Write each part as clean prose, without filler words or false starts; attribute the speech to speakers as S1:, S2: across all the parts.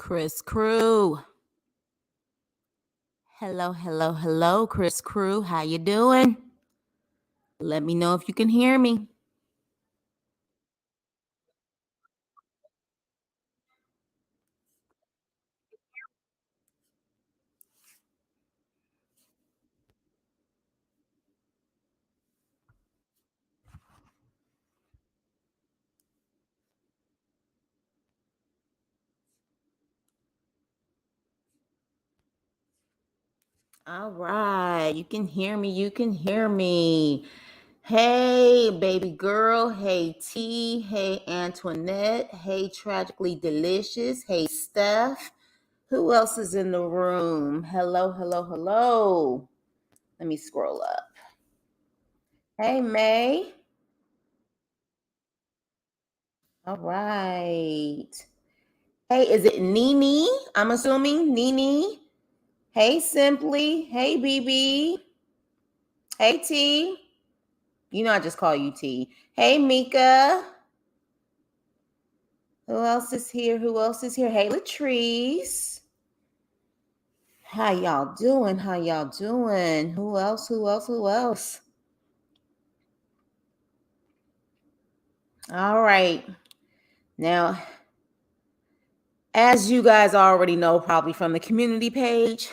S1: Chris Crew. Hello, Chris Crew. How you doing? Let me know if you can hear me. All right. You can hear me. You can hear me. Hey, baby girl. Hey, T. Hey, Antoinette. Hey, Tragically Delicious. Hey, Steph. Who else is in the room? Hello. Let me scroll up. Hey, May. All right. Hey, is it Nene? I'm assuming Nene. Hey, Simply. Hey, BB. Hey, T. You know I just call you T. Hey, Mika. Who else is here? Hey, Latrice. How y'all doing? Who else? All right. Now, as you guys already know, probably from the community page,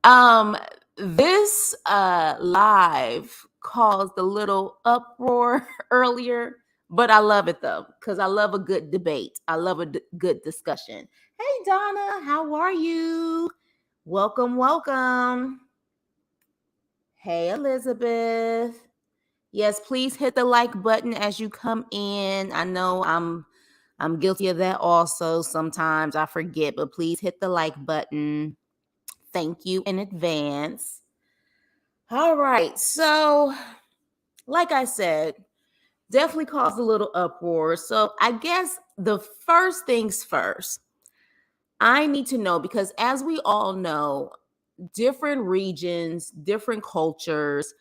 S1: um, this live caused a little uproar earlier, but I love it though, because I love a good debate. I love a good discussion. Hey, Donna, how are you? Welcome. Hey, Elizabeth. Yes, please hit the like button as you come in. I know I'm guilty of that also. Sometimes I forget, but please hit the like button. Thank you in advance. All right. So, like I said, definitely caused a little uproar. So, I guess the first things first, I need to know because as we all know, different regions, different cultures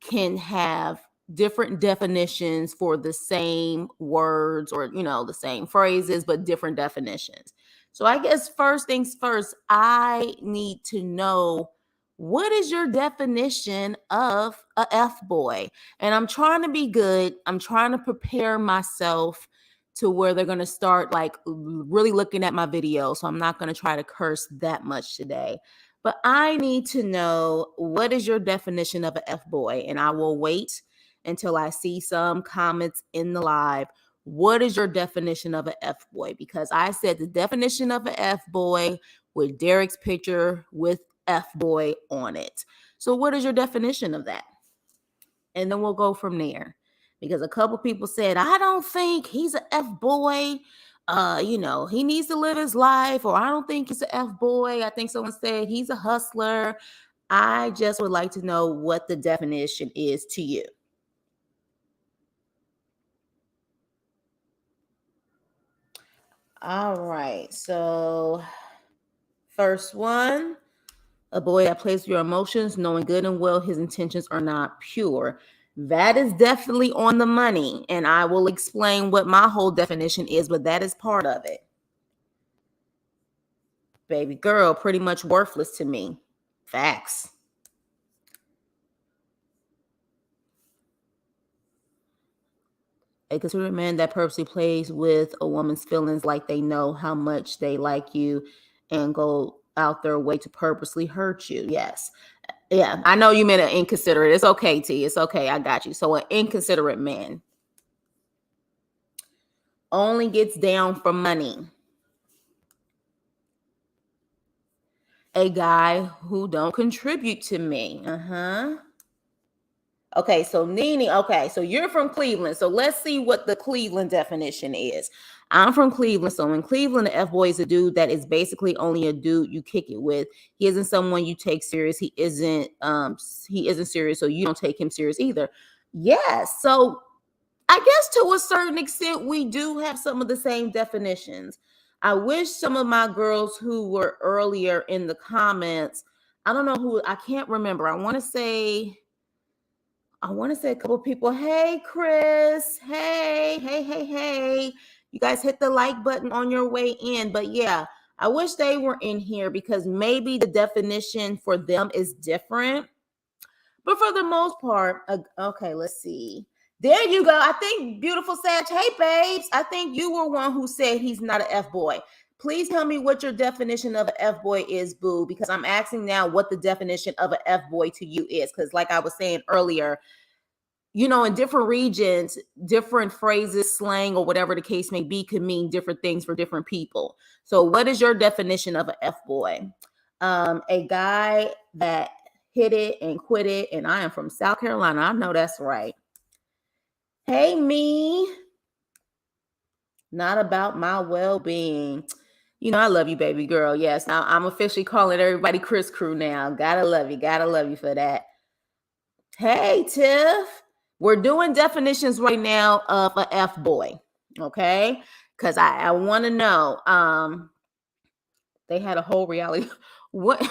S1: can have different definitions for the same words or, the same phrases, but different definitions. So I guess first things first, I need to know what is your definition of a F boy? And I'm trying to be good. I'm trying to prepare myself to where they're going to start like really looking at my video. So I'm not going to try to curse that much today. But I need to know what is your definition of an F boy? And I will wait until I see some comments in the live. What is your definition of an F boy? Because I said the definition of an F boy with Derek's picture with F boy on it. So what is your definition of that? And then we'll go from there. Because a couple people said, I don't think he's an F boy. He needs to live his life, or I don't think he's an F boy. I think someone said he's a hustler. I just would like to know what the definition is to you. All right. So, first one, a boy that plays with your emotions, knowing good and well his intentions are not pure. That is definitely on the money. And I will explain what my whole definition is, but that is part of it. Baby girl, pretty much worthless to me. Facts. A considerate man that purposely plays with a woman's feelings like they know how much they like you and go out their way to purposely hurt you. Yes. Yeah, I know you meant an inconsiderate. It's okay, T. It's okay. I got you. So an inconsiderate man only gets down for money. A guy who don't contribute to me. Okay, so Nene, okay, so you're from Cleveland. So let's see what the Cleveland definition is. I'm from Cleveland. So in Cleveland, the F-boy is a dude that is basically only a dude you kick it with. He isn't someone you take serious. He isn't serious, so you don't take him serious either. Yes. So I guess to a certain extent, we do have some of the same definitions. I wish some of my girls who were earlier in the comments, I don't know who, I can't remember. I want to say a couple people, hey, Chris, hey. You guys hit the like button on your way in. But yeah, I wish they were in here because maybe the definition for them is different. But for the most part, okay, let's see. There you go. I think beautiful Sag. Hey, babes. I think you were one who said he's not an F boy. Please tell me what your definition of an F boy is, boo, because I'm asking now what the definition of an F boy to you is. Because, like I was saying earlier, you know, in different regions, different phrases, slang, or whatever the case may be, could mean different things for different people. So, what is your definition of an F boy? A guy that hit it and quit it, and I am from South Carolina. I know that's right. Hey, me. Not about my well-being. You know, I love you, baby girl. Yes, now I'm officially calling everybody Chris Crew now. Gotta love you for that. Hey, Tiff. We're doing definitions right now of a F boy, okay? Because I want to know. They had a whole reality. What,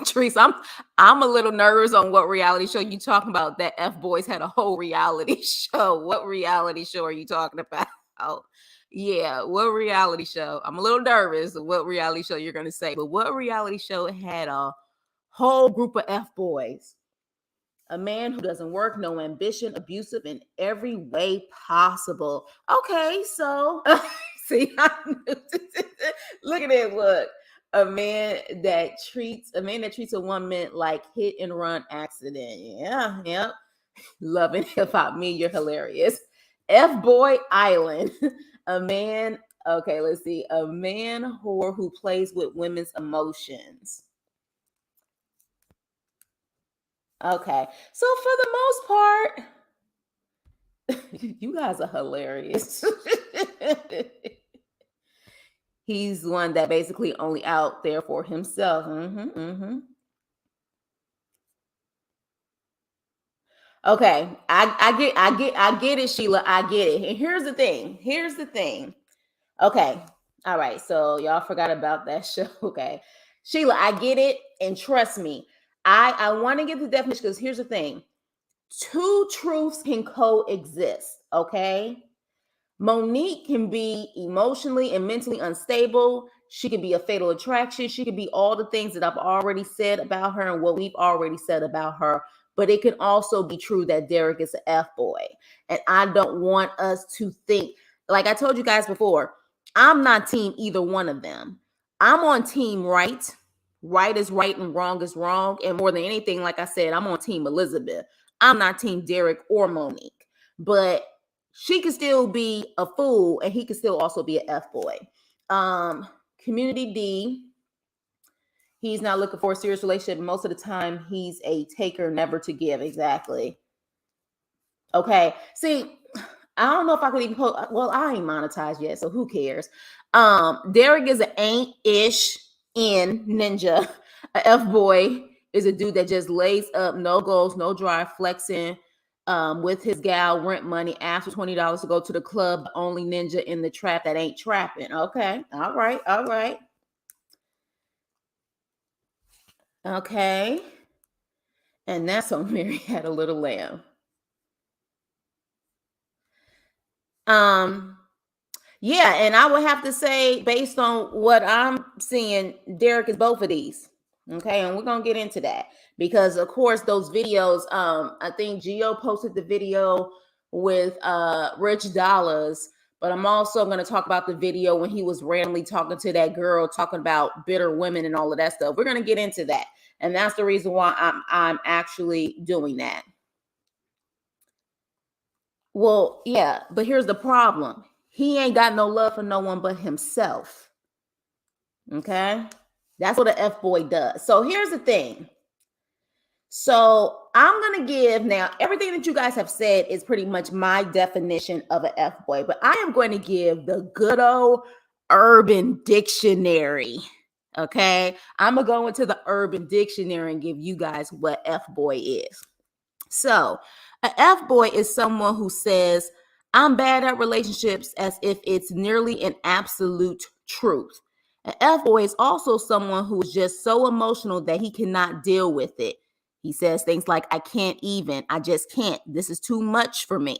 S1: Teresa? I'm a little nervous on what reality show you talking about. That F boys had a whole reality show. What reality show are you talking about? Yeah, what reality show? I'm a little nervous of what reality show you're gonna say, but what reality show had a whole group of F boys? A man who doesn't work, no ambition, abusive in every way possible. Okay, so see, look at it. Look, a man that treats a woman like hit and run accident. Yeah. Loving hip hop, me, you're hilarious. F Boy Island, a man. Okay, let's see. A man whore who plays with women's emotions. Okay, so for the most part, you guys are hilarious. He's one that basically only out there for himself. Okay, I get it, Sheila. I get it. And here's the thing. Okay, all right. So y'all forgot about that show. Okay, Sheila, I get it, and trust me, I want to get the definition because here's the thing: two truths can coexist. Okay, Monique can be emotionally and mentally unstable. She could be a fatal attraction. She could be all the things that I've already said about her and what we've already said about her. But it can also be true that Derek is an F boy. And I don't want us to think, like I told you guys before, I'm not team either one of them. I'm on team right. Right is right and wrong is wrong. And more than anything, like I said, I'm on team Elizabeth. I'm not team Derek or Monique. But she could still be a fool and he could still also be an F boy. Community D, he's not looking for a serious relationship. Most of the time, he's a taker, never to give. Exactly. Okay. See, I don't know if I could even post. Well, I ain't monetized yet, so who cares? Derek is an ain't-ish in ninja. A F boy is a dude that just lays up, no goals, no drive, flexing with his gal, rent money, ask for $20 to go to the club, the only ninja in the trap that ain't trapping. Okay. All right. Okay. And that's on Mary Had a Little Lamb. Yeah, and I would have to say, based on what I'm seeing, Derek is both of these. Okay, and we're gonna get into that because, of course, those videos. I think Gio posted the video with Rich Dollars, but I'm also gonna talk about the video when he was randomly talking to that girl, talking about bitter women and all of that stuff. We're gonna get into that, and that's the reason why I'm actually doing that. Well, yeah, but here's the problem. He ain't got no love for no one but himself. Okay? That's what an F boy does. So here's the thing. So I'm going to give now everything that you guys have said is pretty much my definition of an F boy, but I am going to give the good old Urban Dictionary. Okay? I'm going to go into the Urban Dictionary and give you guys what F boy is. So, an F boy is someone who says, I'm bad at relationships as if it's nearly an absolute truth. An F boy is also someone who is just so emotional that he cannot deal with it. He says things like, I can't even, I just can't. This is too much for me.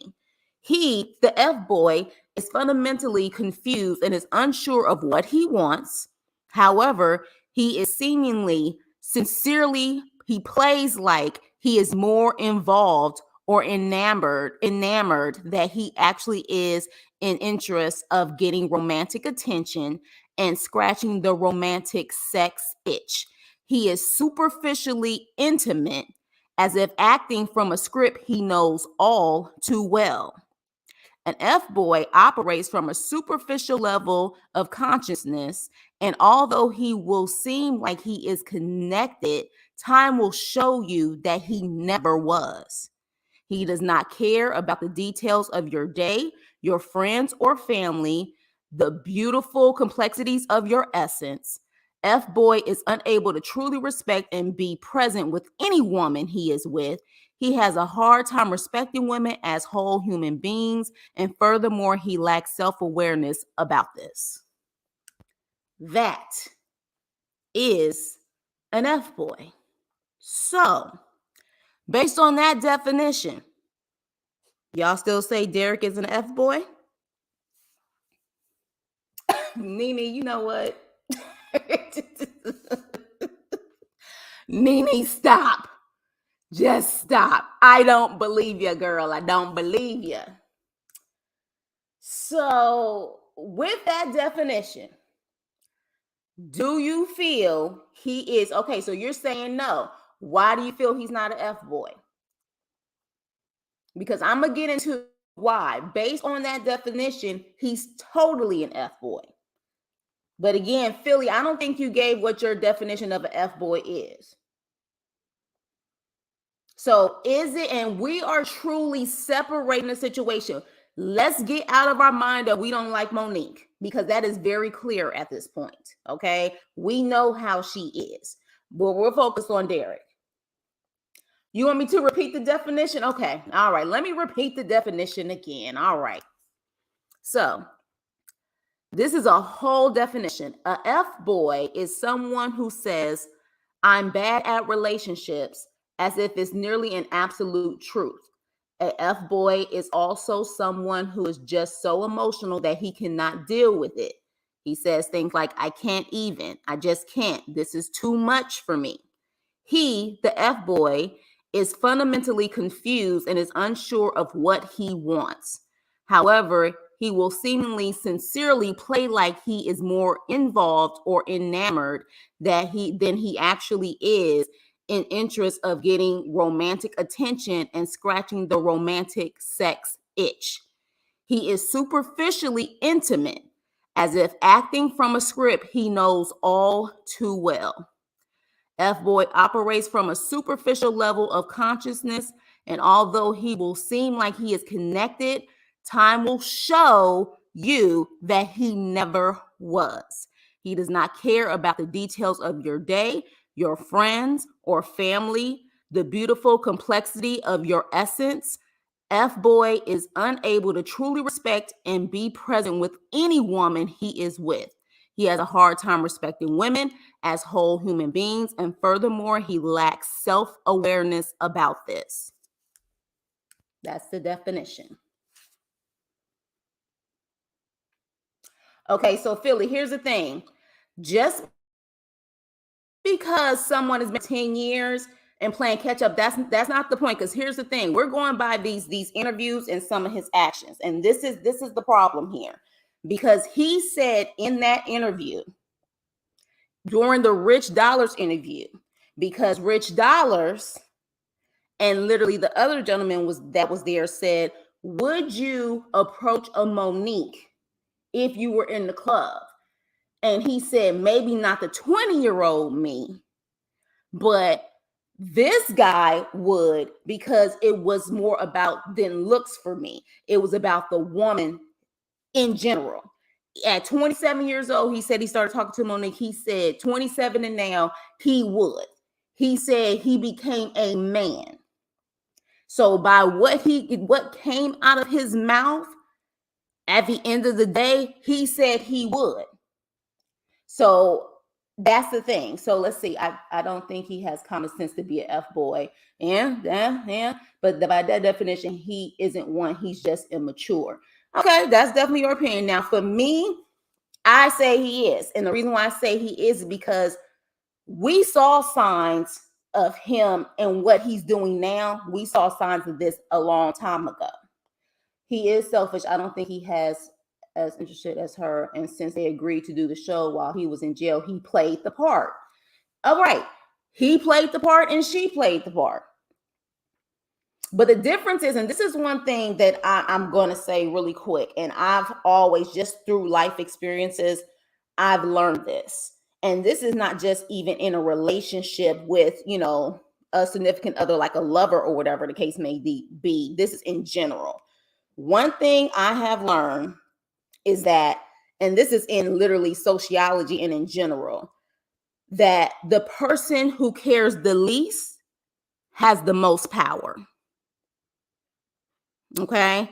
S1: He, the F boy, is fundamentally confused and is unsure of what he wants. However, he is seemingly he plays like he is more involved or enamored that he actually is in interest of getting romantic attention and scratching the romantic sex itch. He is superficially intimate, as if acting from a script he knows all too well. An F boy operates from a superficial level of consciousness, and although he will seem like he is connected, time will show you that he never was. He does not care about the details of your day, your friends or family, the beautiful complexities of your essence. F boy is unable to truly respect and be present with any woman he is with. He has a hard time respecting women as whole human beings, and furthermore, he lacks self awareness about this. That is an F boy. So, based on that definition, y'all still say Derek is an F boy? Nene, you know what? Nene, stop. Just stop. I don't believe you, girl. I don't believe you. So, with that definition, do you feel he is okay? So you're saying no. Why do you feel he's not an F boy? Because I'm gonna get into why. Based on that definition, he's totally an F boy. But again, Philly, I don't think you gave what your definition of an F boy is. So is it, and we are truly separating the situation. Let's get out of our mind that we don't like Monique, because that is very clear at this point. Okay. We know how she is, but we're focused on Derek. You want me to repeat the definition? Okay. All right. Let me repeat the definition again. All right. So this is a whole definition. A F boy is someone who says, I'm bad at relationships, as if it's nearly an absolute truth. A F boy is also someone who is just so emotional that he cannot deal with it. He says things like, I can't even, I just can't. This is too much for me. He, the F boy, is fundamentally confused and is unsure of what he wants. However, he will seemingly sincerely play like he is more involved or enamored than he actually is in interest of getting romantic attention and scratching the romantic sex itch. He is superficially intimate, as if acting from a script he knows all too well. F boy operates from a superficial level of consciousness, and although he will seem like he is connected, time will show you that he never was. He does not care about the details of your day, your friends or family, the beautiful complexity of your essence. F boy is unable to truly respect and be present with any woman he is with. He has a hard time respecting women as whole human beings, and furthermore, he lacks self-awareness about this. That's the definition. Okay, so Philly, here's the thing. Just because someone has been 10 years and playing catch up, that's not the point. Because here's the thing. We're going by these interviews and some of his actions. And this is the problem here. Because he said in that interview, during the Rich Dollars interview, because Rich Dollars and literally the other gentleman that was there said, would you approach a Monique if you were in the club? And he said, maybe not the 20-year-old me, but this guy would, because it was more about than looks for me. It was about the woman in general. At 27 years old, he said he started talking to Monique. He said 27 and now he would. He said he became a man. So by what came out of his mouth, at the end of the day, he said he would. So That's the thing. So let's see. I don't think he has common sense to be an F boy. Yeah. But by that definition, he isn't one. He's just immature. Okay, that's definitely your opinion. Now, for me, I say he is. And the reason why I say he is because we saw signs of him and what he's doing now. We saw signs of this a long time ago. He is selfish. I don't think he has as interested as her. And since they agreed to do the show while he was in jail, he played the part. All right. He played the part and she played the part. But the difference is, and this is one thing that I'm going to say really quick, and I've always, just through life experiences, I've learned this. And this is not just even in a relationship with, a significant other, like a lover or whatever the case may be. This is in general. One thing I have learned is that, and this is in literally sociology and in general, that the person who cares the least has the most power. Okay.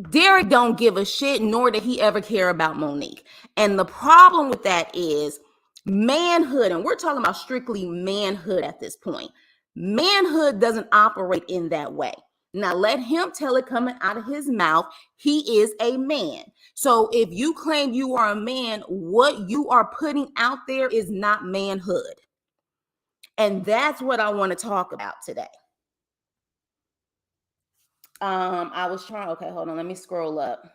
S1: Derek don't give a shit, nor did he ever care about Monique. And the problem with that is manhood, and we're talking about strictly manhood at this point. Manhood doesn't operate in that way. Now let him tell it coming out of his mouth. He is a man. So if you claim you are a man, what you are putting out there is not manhood. And that's what I want to talk about today. I was trying, okay, hold on, let me scroll up.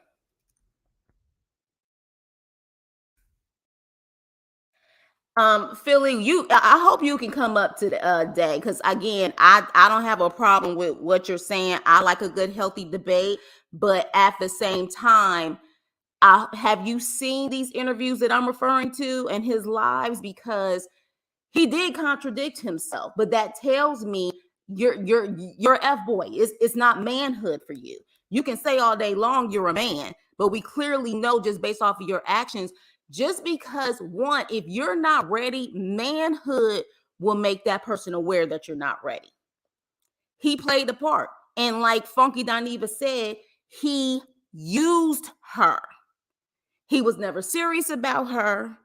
S1: Philly, I hope you can come up to the day, because again, I don't have a problem with what you're saying. I like a good healthy debate, but at the same time, have you seen these interviews that I'm referring to and his lives? Because he did contradict himself, but that tells me you're F boy. It's not manhood for you. You can say all day long you're a man, but we clearly know just based off of your actions, just because one, if you're not ready, manhood will make that person aware that you're not ready. He played the part. And like Funky Dineva said, he used her. He was never serious about her.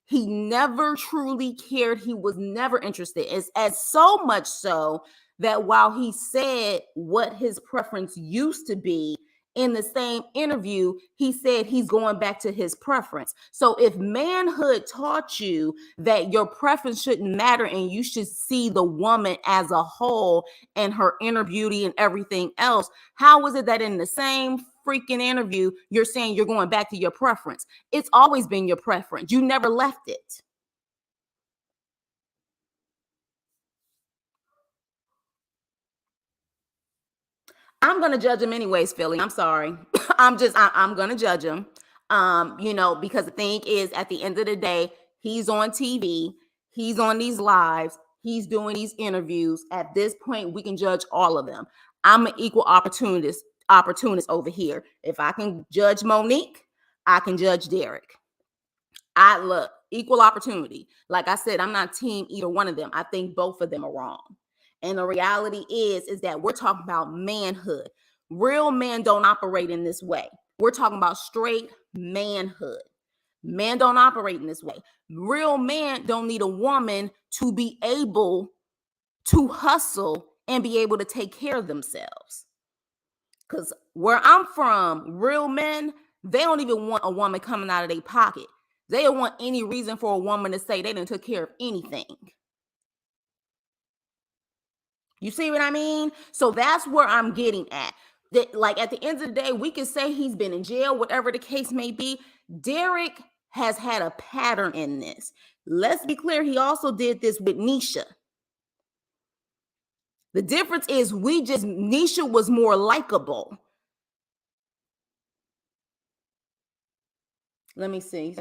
S1: He never truly cared. He was never interested. It's as so much so that while he said what his preference used to be, in the same interview, he said he's going back to his preference. So if manhood taught you that your preference shouldn't matter and you should see the woman as a whole and her inner beauty and everything else, how is it that in the same freaking interview you're saying you're going back to your preference? It's always been your preference. You never left it. I'm gonna judge him anyways, Philly. I'm sorry. I'm gonna judge him. Because the thing is, at the end of the day, he's on TV, he's on these lives, he's doing these interviews. At this point, we can judge all of them. I'm an equal opportunist over here. If I can judge Monique, I can judge Derek. I look, equal opportunity. Like I said, I'm not team either one of them. I think both of them are wrong. And the reality is that we're talking about manhood. Real men don't operate in this way. We're talking about straight manhood. Men don't operate in this way. Real men don't need a woman to be able to hustle and be able to take care of themselves. Because where I'm from, real men, they don't even want a woman coming out of their pocket. They don't want any reason for a woman to say they didn't took care of anything. You see what I mean? So that's where I'm getting at. That, like, at the end of the day, we can say he's been in jail, whatever the case may be. Derek has had a pattern in this. Let's be clear, he also did this with Nisha. The difference is Nisha was more likable. Let me see.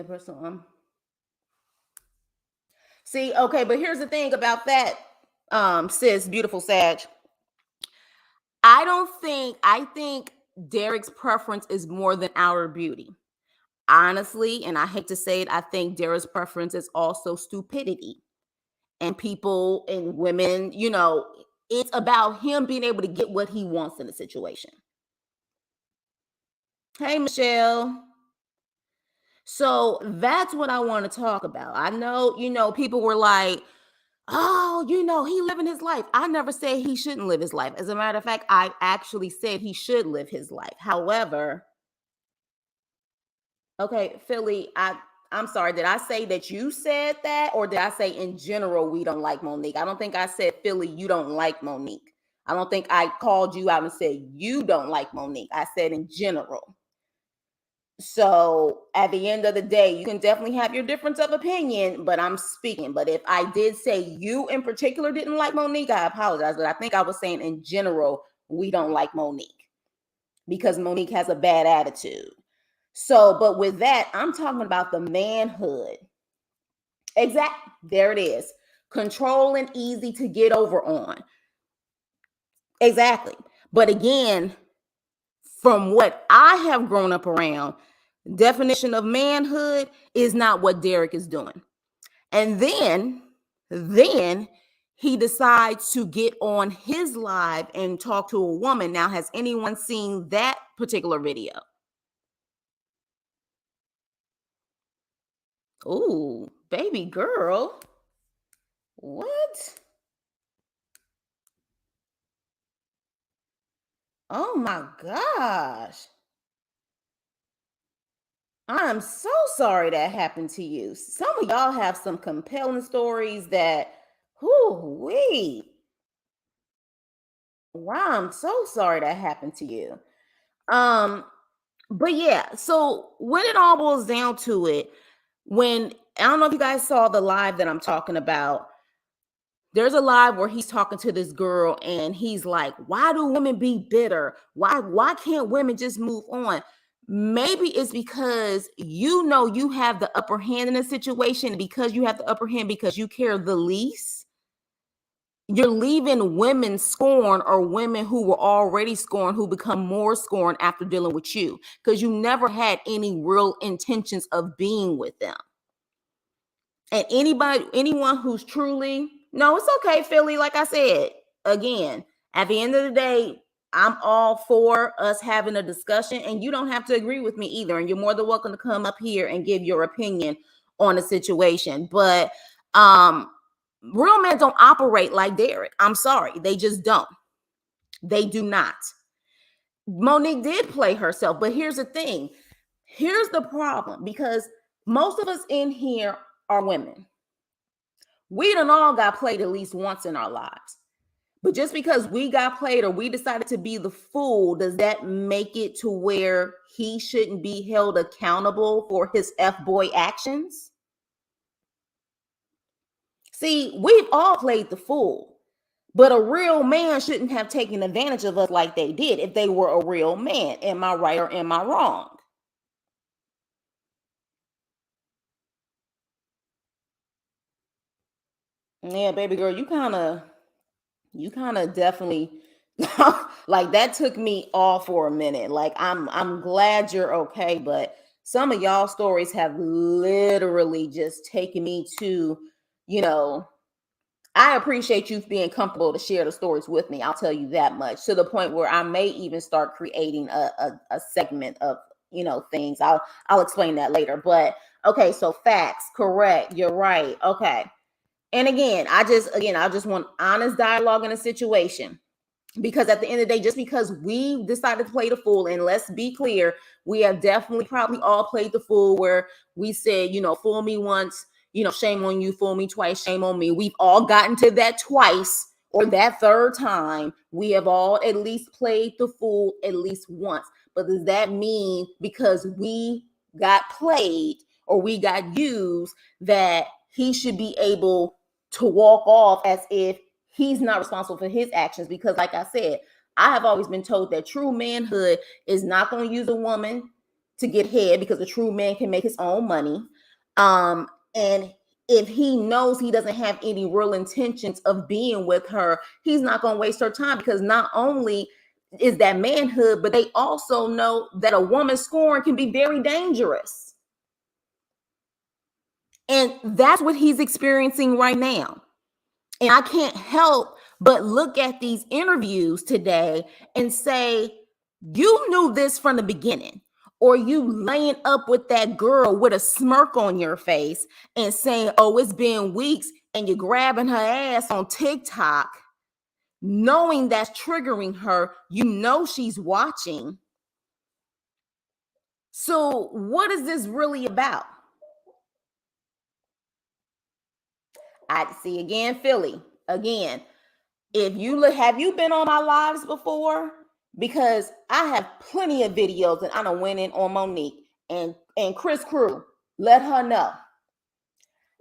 S1: See, okay, but here's the thing about that, sis, beautiful Sag. I think Derek's preference is more than outer beauty. Honestly, and I hate to say it, I think Derek's preference is also stupidity. And people and women, it's about him being able to get what he wants in a situation. Hey, Michelle. So that's what I want to talk about. I know, people were like, oh, he living his life. I never said he shouldn't live his life. As a matter of fact, I actually said he should live his life. However, okay, Philly, I'm sorry. Did I say that you said that, or did I say in general we don't like Monique? I don't think I said, Philly, you don't like Monique. I don't think I called you out and said you don't like Monique. I said in general. So at the end of the day, you can definitely have your difference of opinion, but I'm speaking. But if I did say you in particular didn't like Monique, I apologize. But I think I was saying in general, we don't like Monique because Monique has a bad attitude. So, but with that, I'm talking about the manhood. Exact. There it is. Control and easy to get over on. Exactly. But again, from what I have grown up around, definition of manhood is not what Derek is doing. And then he decides to get on his live and talk to a woman. Now, has anyone seen that particular video? Ooh, baby girl. What? Oh my gosh. I'm so sorry that happened to you. Some of y'all have some compelling stories that, whoo, wee. Wow, I'm so sorry that happened to you. Um, but yeah, so when it all boils down to it, when I don't know if you guys saw the live that I'm talking about, there's a live where he's talking to this girl and he's like, why do women be bitter? Why can't women just move on? Maybe it's because you have the upper hand in a situation, because you have the upper hand because you care the least. You're leaving women scorned, or women who were already scorned who become more scorned after dealing with you because you never had any real intentions of being with them. And anyone who's truly, no, it's okay, Philly. Like I said, again, at the end of the day, I'm all for us having a discussion, and you don't have to agree with me either. And you're more than welcome to come up here and give your opinion on a situation. But real men don't operate like Derek. I'm sorry. They just don't. They do not. Monique did play herself, but here's the thing. Here's the problem, because most of us in here are women. We done all got played at least once in our lives. But just because we got played or we decided to be the fool, does that make it to where he shouldn't be held accountable for his F-boy actions? See, we've all played the fool, but a real man shouldn't have taken advantage of us like they did if they were a real man. Am I right or am I wrong? Yeah, baby girl, you kind of definitely like that took me off for a minute. Like I'm glad you're okay, but some of y'all stories have literally just taken me to, you know, I appreciate you being comfortable to share the stories with me. I'll tell you that much, to the point where I may even start creating a segment of, things. I'll explain that later. But okay, so facts, correct. You're right. Okay. And I just want honest dialogue in a situation, because at the end of the day, just because we decided to play the fool, and let's be clear, we have definitely probably all played the fool where we said, fool me once, shame on you, fool me twice, shame on me. We've all gotten to that twice or that third time. We have all at least played the fool at least once. But does that mean because we got played or we got used that he should be able to walk off as if he's not responsible for his actions? Because like I said, I have always been told that true manhood is not going to use a woman to get head, because a true man can make his own money. And if he knows he doesn't have any real intentions of being with her, he's not going to waste her time, because not only is that manhood, but they also know that a woman scorn can be very dangerous. And that's what he's experiencing right now. And I can't help but look at these interviews today and say, you knew this from the beginning. or you laying up with that girl with a smirk on your face and saying, oh, it's been weeks, and you're grabbing her ass on TikTok, knowing that's triggering her, you know she's watching. So what is this really about? I see again, Philly, again. If you look, have you been on my lives before? Because I have plenty of videos and I done went in on Monique and Chris Crew. Let her know.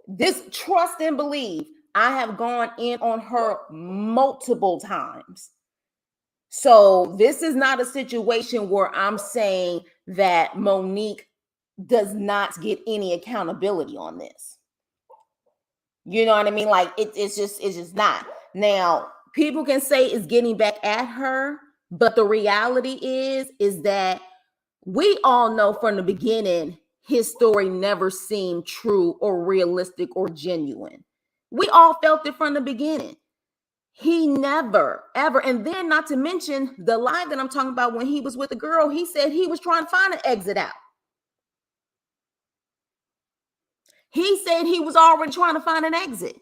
S1: This trust and believe. I have gone in on her multiple times. So this is not a situation where I'm saying that Monique does not get any accountability on this. You know what I mean? Like it's just not. Now, people can say it's getting back at her, but the reality is that we all know from the beginning his story never seemed true or realistic or genuine. We all felt it from the beginning. He never, ever, and then not to mention the lie that I'm talking about when he was with the girl, he said he was trying to find an exit out. He said he was already trying to find an exit.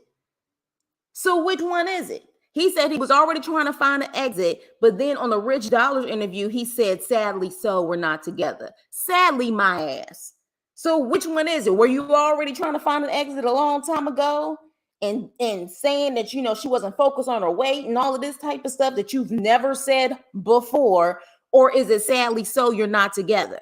S1: So which one is it? He said he was already trying to find an exit, but then on the Rich Dollars interview, he said, sadly, so we're not together. Sadly, my ass. So which one is it? Were you already trying to find an exit a long time ago and saying that, you know, she wasn't focused on her weight and all of this type of stuff that you've never said before? Or is it sadly so you're not together?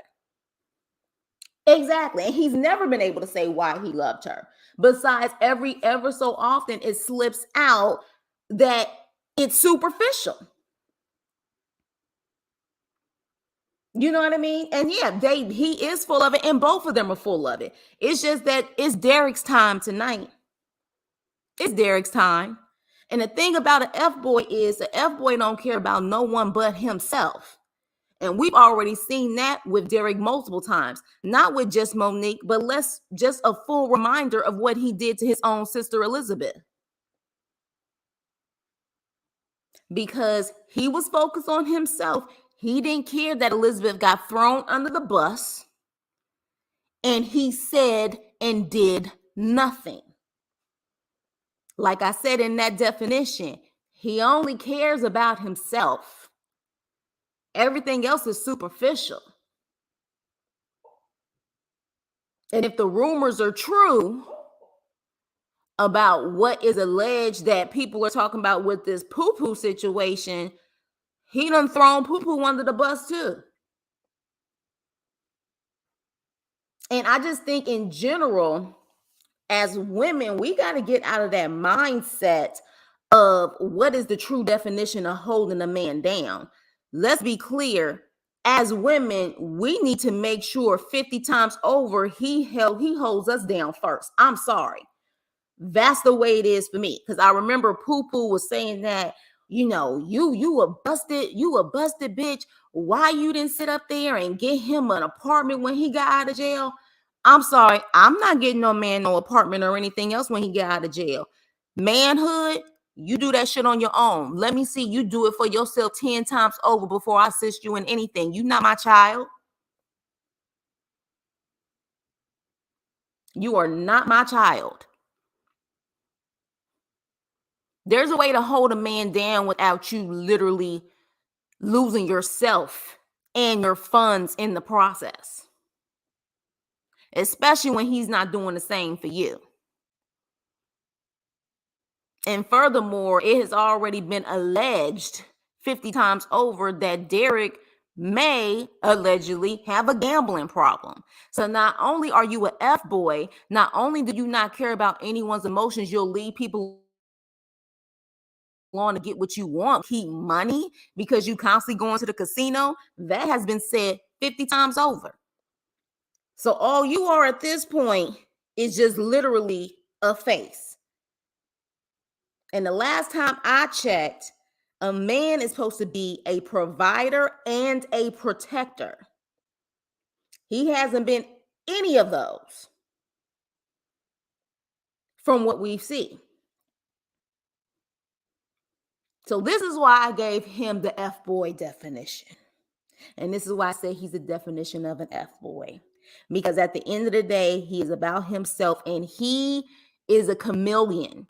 S1: Exactly. And he's never been able to say why he loved her. Besides, ever so often it slips out that it's superficial. You know what I mean? And yeah, he is full of it, and both of them are full of it. It's just that it's Derek's time tonight. It's Derek's time. And the thing about an F-boy is the F-boy don't care about no one but himself. And we've already seen that with Derek multiple times, not with just Monique, but let's just a full reminder of what he did to his own sister, Elizabeth. Because he was focused on himself. He didn't care that Elizabeth got thrown under the bus, and he said and did nothing. Like I said in that definition, he only cares about himself. Everything else is superficial. And if the rumors are true about what is alleged that people are talking about with this poo-poo situation, he done thrown poo-poo under the bus too. And I just think in general, as women, we got to get out of that mindset of what is the true definition of holding a man down. Let's be clear. As women, we need to make sure 50 times over he holds us down first. I'm sorry. That's the way it is for me. Because I remember Poo Poo was saying that, you know, you a busted bitch. Why you didn't sit up there and get him an apartment when he got out of jail? I'm sorry, I'm not getting no man no apartment or anything else when he get out of jail. Manhood, you do that shit on your own. Let me see you do it for yourself 10 times over before I assist you in anything. You not my child. You are not my child. There's a way to hold a man down without you literally losing yourself and your funds in the process, especially when he's not doing the same for you. And furthermore, it has already been alleged 50 times over that Derek may allegedly have a gambling problem. So not only are you an F-boy, not only do you not care about anyone's emotions, you'll leave people on to get what you want, keep money because you constantly going to the casino. That has been said 50 times over. So all you are at this point is just literally a face. And the last time I checked, a man is supposed to be a provider and a protector. He hasn't been any of those from what we see. So this is why I gave him the F-boy definition. And this is why I say he's the definition of an F boy. Because at the end of the day, he is about himself and he is a chameleon.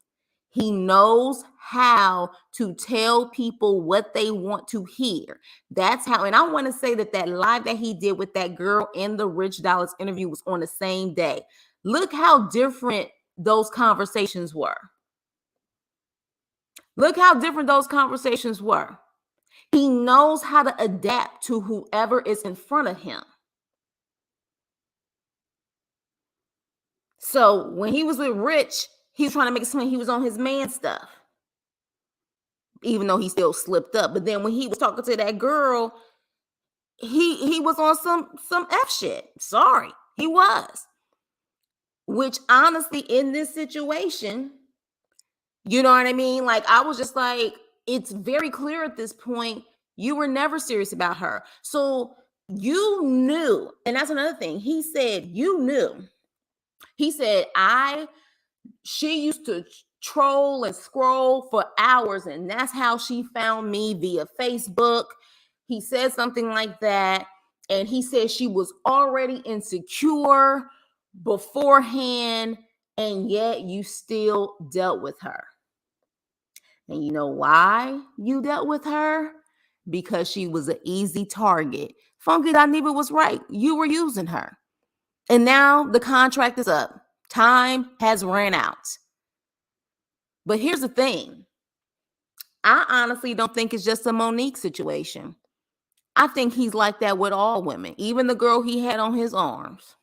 S1: He knows how to tell people what they want to hear. That's how, and I want to say that that live that he did with that girl in the Rich Dollars interview was on the same day. Look how different those conversations were. Look how different those conversations were. He knows how to adapt to whoever is in front of him. So when he was with Rich, he was trying to make it seem he was on his man stuff, even though he still slipped up. But then when he was talking to that girl, he was on some F shit. Sorry, he was. Which honestly, in this situation, you know what I mean? Like, I was just like, it's very clear at this point, you were never serious about her. So you knew, and that's another thing. He said, you knew. He said, she used to troll and scroll for hours, and that's how she found me, via Facebook. He said something like that. And he said she was already insecure beforehand, and yet you still dealt with her. And you know why you dealt with her? Because she was an easy target. Funky Dineva was right. You were using her. And now the contract is up. Time has ran out. But here's the thing. I honestly don't think it's just a Monique situation. I think he's like that with all women, even the girl he had on his arms.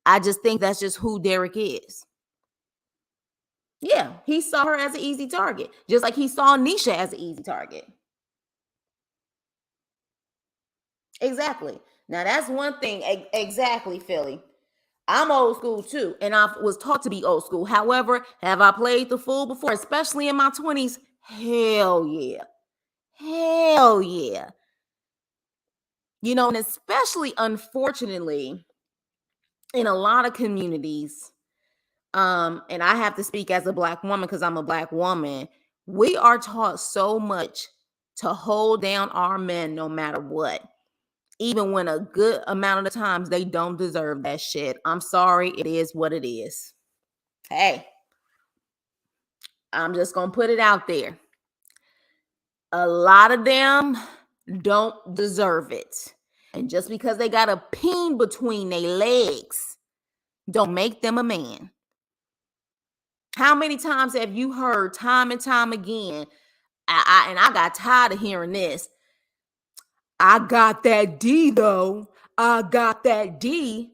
S1: I just think that's just who Derek is. Yeah, he saw her as an easy target, just like he saw Nisha as an easy target. Exactly. Now, that's one thing. Exactly, Philly. I'm old school too, and I was taught to be old school. However, have I played the fool before, especially in my 20s? Hell yeah. Hell yeah. You know, and especially, unfortunately, in a lot of communities, and I have to speak as a Black woman because I'm a Black woman, we are taught so much to hold down our men no matter what. Even when a good amount of the times they don't deserve that shit. I'm sorry, it is what it is. Hey, I'm just going to put it out there. A lot of them don't deserve it. And just because they got a peen between their legs, don't make them a man. How many times have you heard time and time again, and I got tired of hearing this, I got that D though. I got that D.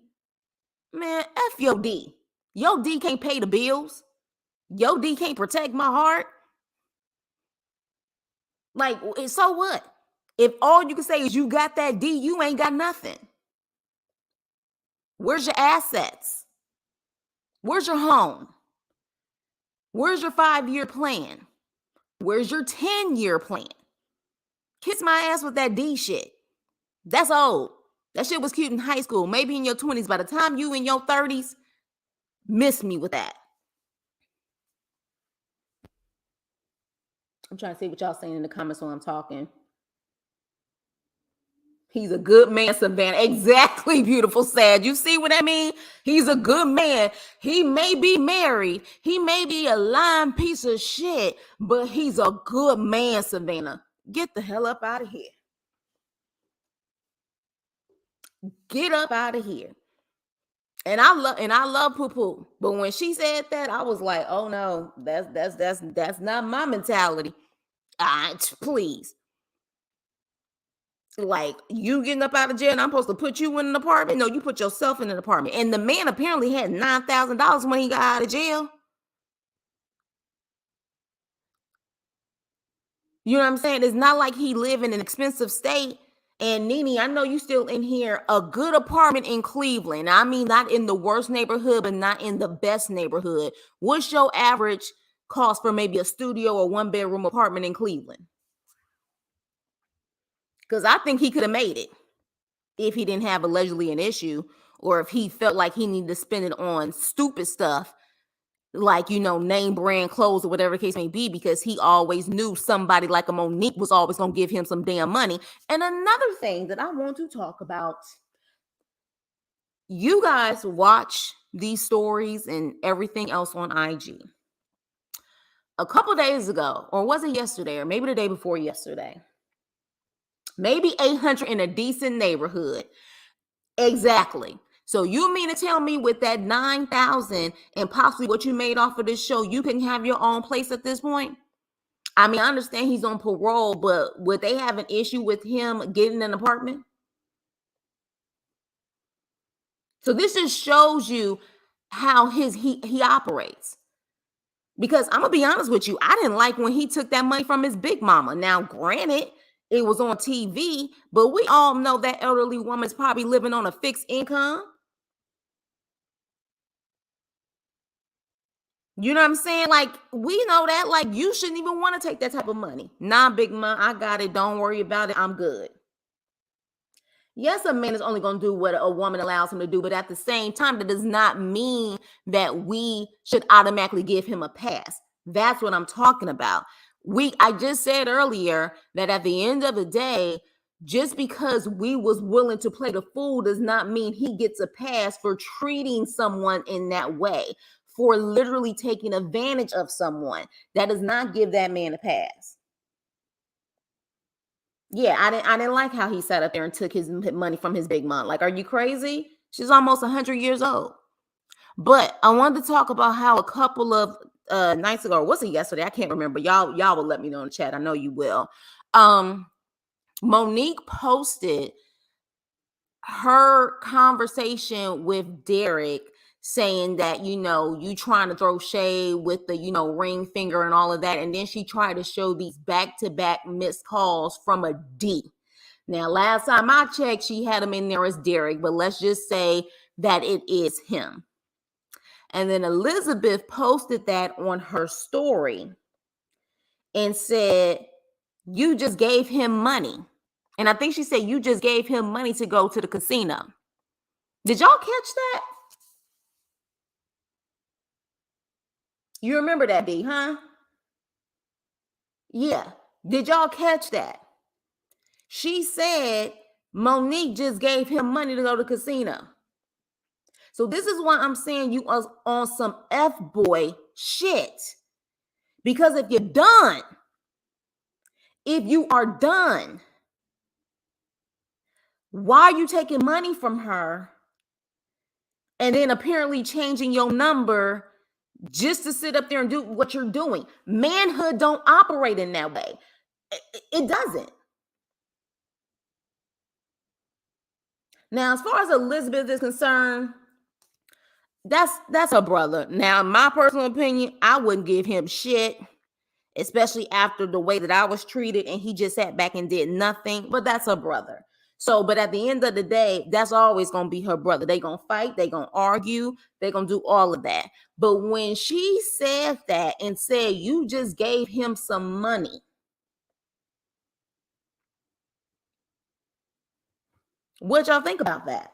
S1: Man, F your D. Your D can't pay the bills. Your D can't protect my heart. Like, so what? If all you can say is you got that D, you ain't got nothing. Where's your assets? Where's your home? Where's your 5-year plan? Where's your 10-year plan? Kiss my ass with that D shit. That's old. That shit was cute in high school, maybe in your 20s. By the time you in your 30s, miss me with that. I'm trying to see what y'all saying in the comments while I'm talking. He's a good man, Savannah. Exactly, beautiful, sad. You see what I mean? He's a good man. He may be married. He may be a lying piece of shit, but he's a good man, Savannah. Get the hell up out of here. Get up out of here. And I love Poo Poo. But when she said that, I was like, oh no, that's not my mentality. Please. Like, you getting up out of jail and I'm supposed to put you in an apartment? No, you put yourself in an apartment. And the man apparently had $9,000 when he got out of jail. You know what I'm saying? It's not like he live in an expensive state. And Nene, I know you still in here, a good apartment in Cleveland. I mean, not in the worst neighborhood, but not in the best neighborhood. What's your average cost for maybe a studio or 1-bedroom apartment in Cleveland? Because I think he could have made it if he didn't have allegedly an issue, or if he felt like he needed to spend it on stupid stuff like, name brand clothes or whatever the case may be, because he always knew somebody like a Monique was always going to give him some damn money. And another thing that I want to talk about, you guys watch these stories and everything else on IG. A couple days ago, or was it yesterday, or maybe the day before yesterday, maybe 800 in a decent neighborhood. Exactly. So you mean to tell me with that 9,000 and possibly what you made off of this show, you can have your own place at this point? I mean, I understand he's on parole, but would they have an issue with him getting an apartment? So this just shows you how he operates. Because I'm gonna be honest with you, I didn't like when he took that money from his big mama. Now, granted, it was on TV, but we all know that elderly woman's probably living on a fixed income. You know what I'm saying? Like, we know that. Like, you shouldn't even want to take that type of money. Nah, big mom, I got it. Don't worry about it. I'm good. Yes, a man is only going to do what a woman allows him to do, but at the same time, that does not mean that we should automatically give him a pass. That's what I'm talking about. I just said earlier that at the end of the day, just because we was willing to play the fool does not mean he gets a pass for treating someone in that way, for literally taking advantage of someone. That does not give that man a pass. Yeah, I didn't like how he sat up there and took his money from his big mom. Like, are you crazy? She's almost 100 years old. But I wanted to talk about how a couple of nights ago, or was it yesterday? I can't remember. Y'all will let me know in the chat. I know you will. Monique posted her conversation with Derek, saying that, you trying to throw shade with the, ring finger and all of that. And then she tried to show these back-to-back missed calls from a D. Now, last time I checked, she had him in there as Derek, but let's just say that it is him. And then Elizabeth posted that on her story and said, you just gave him money. And I think she said, you just gave him money to go to the casino. Did y'all catch that? You remember that, B, huh? Yeah. Did y'all catch that? She said Monique just gave him money to go to the casino. So this is why I'm saying you are on some F-boy shit. Because if you are done, why are you taking money from her and then apparently changing your number just to sit up there and do what you're doing? Manhood don't operate in that way. It doesn't. Now, as far as Elizabeth is concerned, that's her brother. Now, in my personal opinion, I wouldn't give him shit, especially after the way that I was treated and he just sat back and did nothing. But that's her brother. So, but at the end of the day, that's always going to be her brother. They going to fight. They going to argue. They going to do all of that. But when she said that and said, you just gave him some money, what y'all think about that?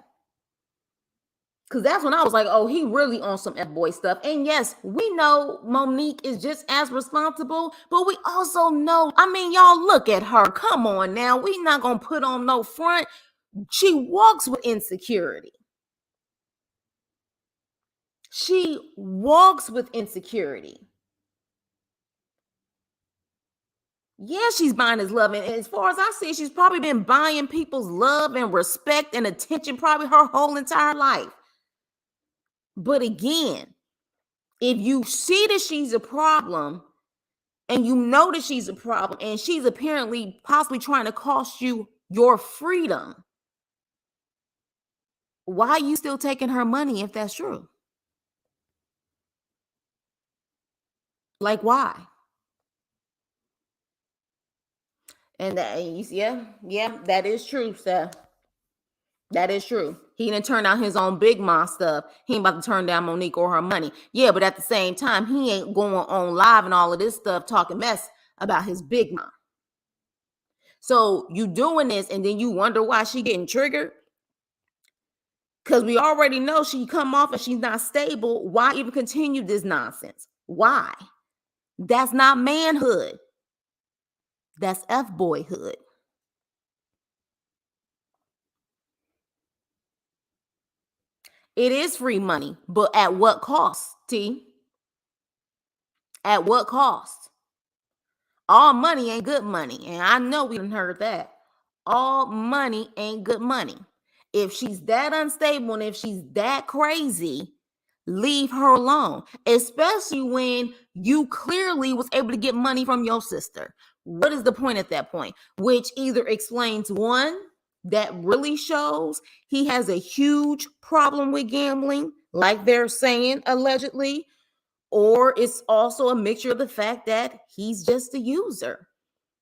S1: Because that's when I was like, oh, he really on some F-boy stuff. And yes, we know Monique is just as responsible, but we also know, I mean, y'all look at her. Come on now. We not going to put on no front. She walks with insecurity. She walks with insecurity. Yeah, she's buying his love. And as far as I see, she's probably been buying people's love and respect and attention probably her whole entire life. But again, if you see that she's a problem and you know that she's a problem and she's apparently possibly trying to cost you your freedom, why are you still taking her money if that's true? Like, why? And yeah, that is true, Seth. That is true. He didn't turn down his own big mom stuff. He ain't about to turn down Monique or her money. Yeah, but at the same time, he ain't going on live and all of this stuff talking mess about his big mom. So you doing this and then you wonder why she getting triggered? Because we already know she come off and she's not stable. Why even continue this nonsense? Why? That's not manhood. That's F-boyhood. It is free money, but at what cost, T? At what cost? All money ain't good money. And I know we done heard that. All money ain't good money. If she's that unstable and if she's that crazy, leave her alone. Especially when you clearly was able to get money from your sister. What is the point at that point? Which either explains one, that really shows he has a huge problem with gambling, like they're saying allegedly, or it's also a mixture of the fact that he's just a user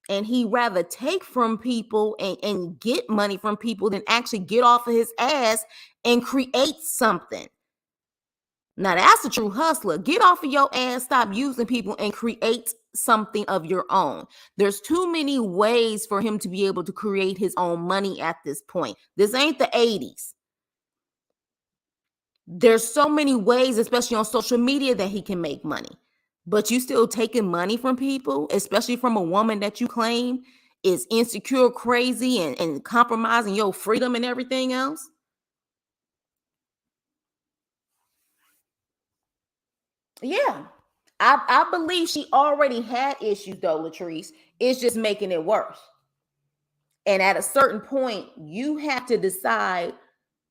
S1: and he rather take from people and get money from people than actually get off of his ass and create something. Now that's a true hustler. Get off of your ass, stop using people, and create something of your own. There's too many ways for him to be able to create his own money at this point. This ain't the 80s. There's so many ways, especially on social media, that he can make money. But you still taking money from people, especially from a woman that you claim is insecure, crazy, and compromising your freedom and everything else. Yeah. I believe she already had issues though, Latrice. It's just making it worse. And at a certain point, you have to decide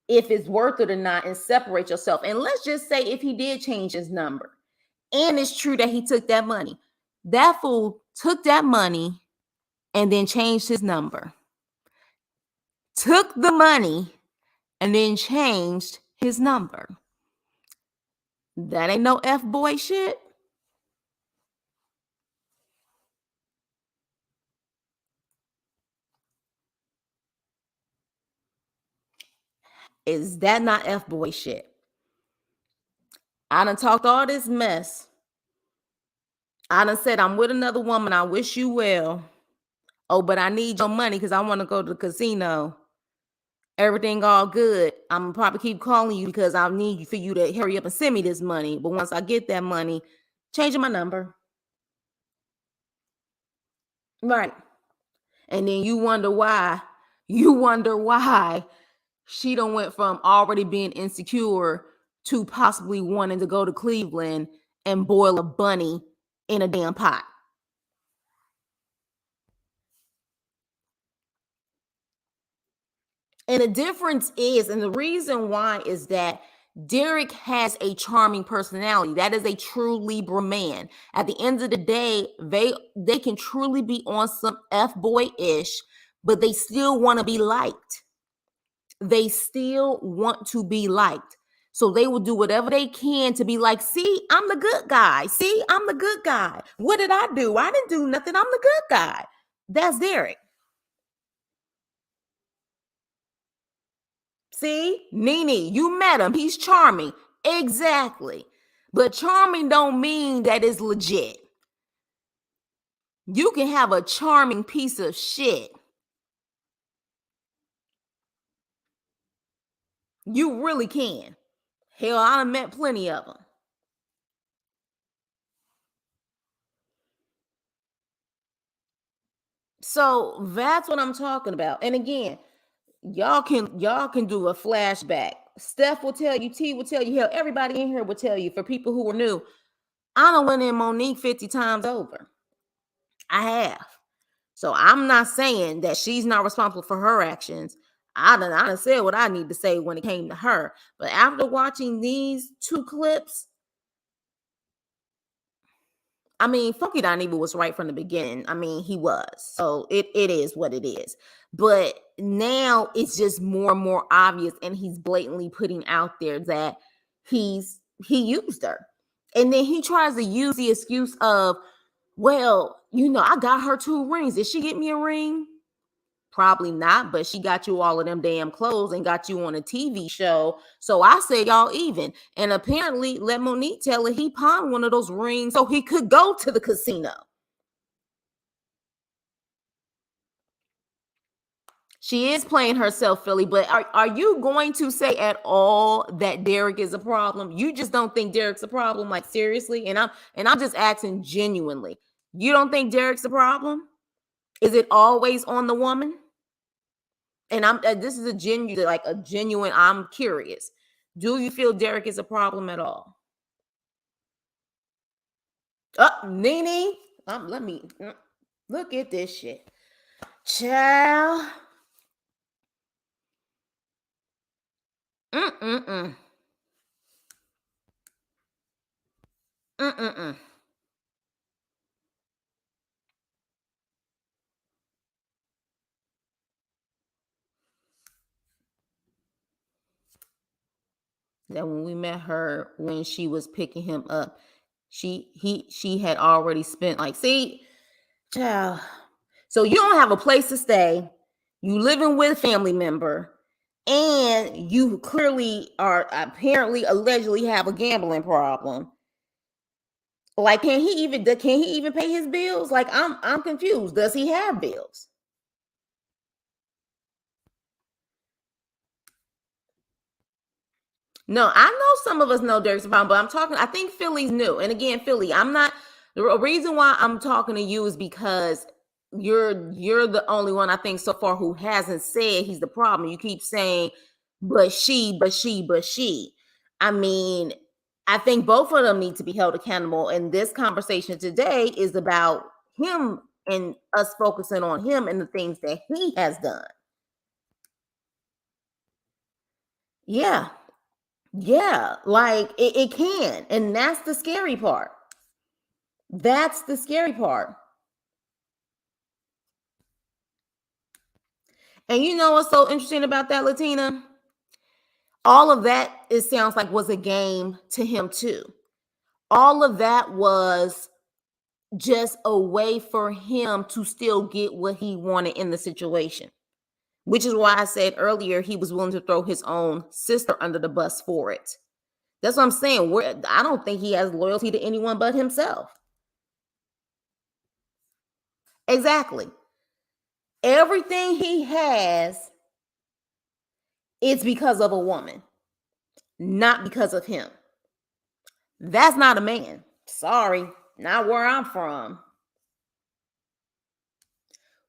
S1: if it's worth it or not and separate yourself. And let's just say if he did change his number and it's true that he took that money, that fool took that money and then changed his number, took the money and then changed his number. That ain't no F-boy shit. Is that not F-boy shit? I done talked all this mess. I done said, I'm with another woman. I wish you well. Oh, but I need your money because I want to go to the casino. Everything all good. I'm gonna probably keep calling you because I need for you to hurry up and send me this money. But once I get that money, changing my number. Right. And then you wonder why. You wonder why she done went from already being insecure to possibly wanting to go to Cleveland and boil a bunny in a damn pot. And the difference is, and the reason why is that Derek has a charming personality. That is a true Libra man. At the end of the day, they can truly be on some F-boy-ish, but they still want to be liked. They still want to be liked. So they will do whatever they can to be like, see, I'm the good guy. See, I'm the good guy. What did I do? I didn't do nothing. I'm the good guy. That's Derek. See, Nene, you met him. He's charming. Exactly. But charming don't mean that it's legit. You can have a charming piece of shit. You really can. Hell, I done met plenty of them. So that's what I'm talking about. And again, y'all can do a flashback. Steph will tell you, T will tell you, hell, everybody in here will tell you. For people who were new, I done went in Monique 50 times over. I have. So I'm not saying that she's not responsible for her actions. I done said what I need to say when it came to her. But after watching these two clips, I mean, Funky Dineva was right from the beginning. I mean, he was. So it is what it is. But now it's just more and more obvious, and he's blatantly putting out there that he used her. And then he tries to use the excuse of, well, I got her 2 rings. Did she get me a ring? Probably not, but she got you all of them damn clothes and got you on a TV show. So I say y'all even. And apparently, let Monique tell her he pawned one of those rings so he could go to the casino. She is playing herself, Philly, but are you going to say at all that Derek is a problem? You just don't think Derek's a problem, like seriously? And I'm just asking genuinely. You don't think Derek's a problem? Is it always on the woman? And this is a genuine, I'm curious. Do you feel Derek is a problem at all? Nene, let me look at this shit. Child. Mm-mm-mm. Mm-mm-mm. That when we met her, when she was picking him up, she had already spent, like, see, child. So you don't have a place to stay. You living with a family member, and you clearly are apparently allegedly have a gambling problem. Like, can he even pay his bills? Like, I'm confused. Does he have bills? No, I know some of us know Derek's a problem, but I think Philly's new. And again, Philly, I'm not the reason why I'm talking to you is because you're the only one I think so far who hasn't said he's the problem. You keep saying, but she, but she, but she. I mean, I think both of them need to be held accountable. And this conversation today is about him and us focusing on him and the things that he has done. Yeah. Yeah, like it can. And that's the scary part. That's the scary part. And you know what's so interesting about that, Latina? All of that, it sounds like, was a game to him too. All of that was just a way for him to still get what he wanted in the situation, which is why I said earlier he was willing to throw his own sister under the bus for it. That's what I'm saying. I don't think he has loyalty to anyone but himself. Exactly. Everything he has is because of a woman, not because of him. That's not a man. Sorry, not where I'm from.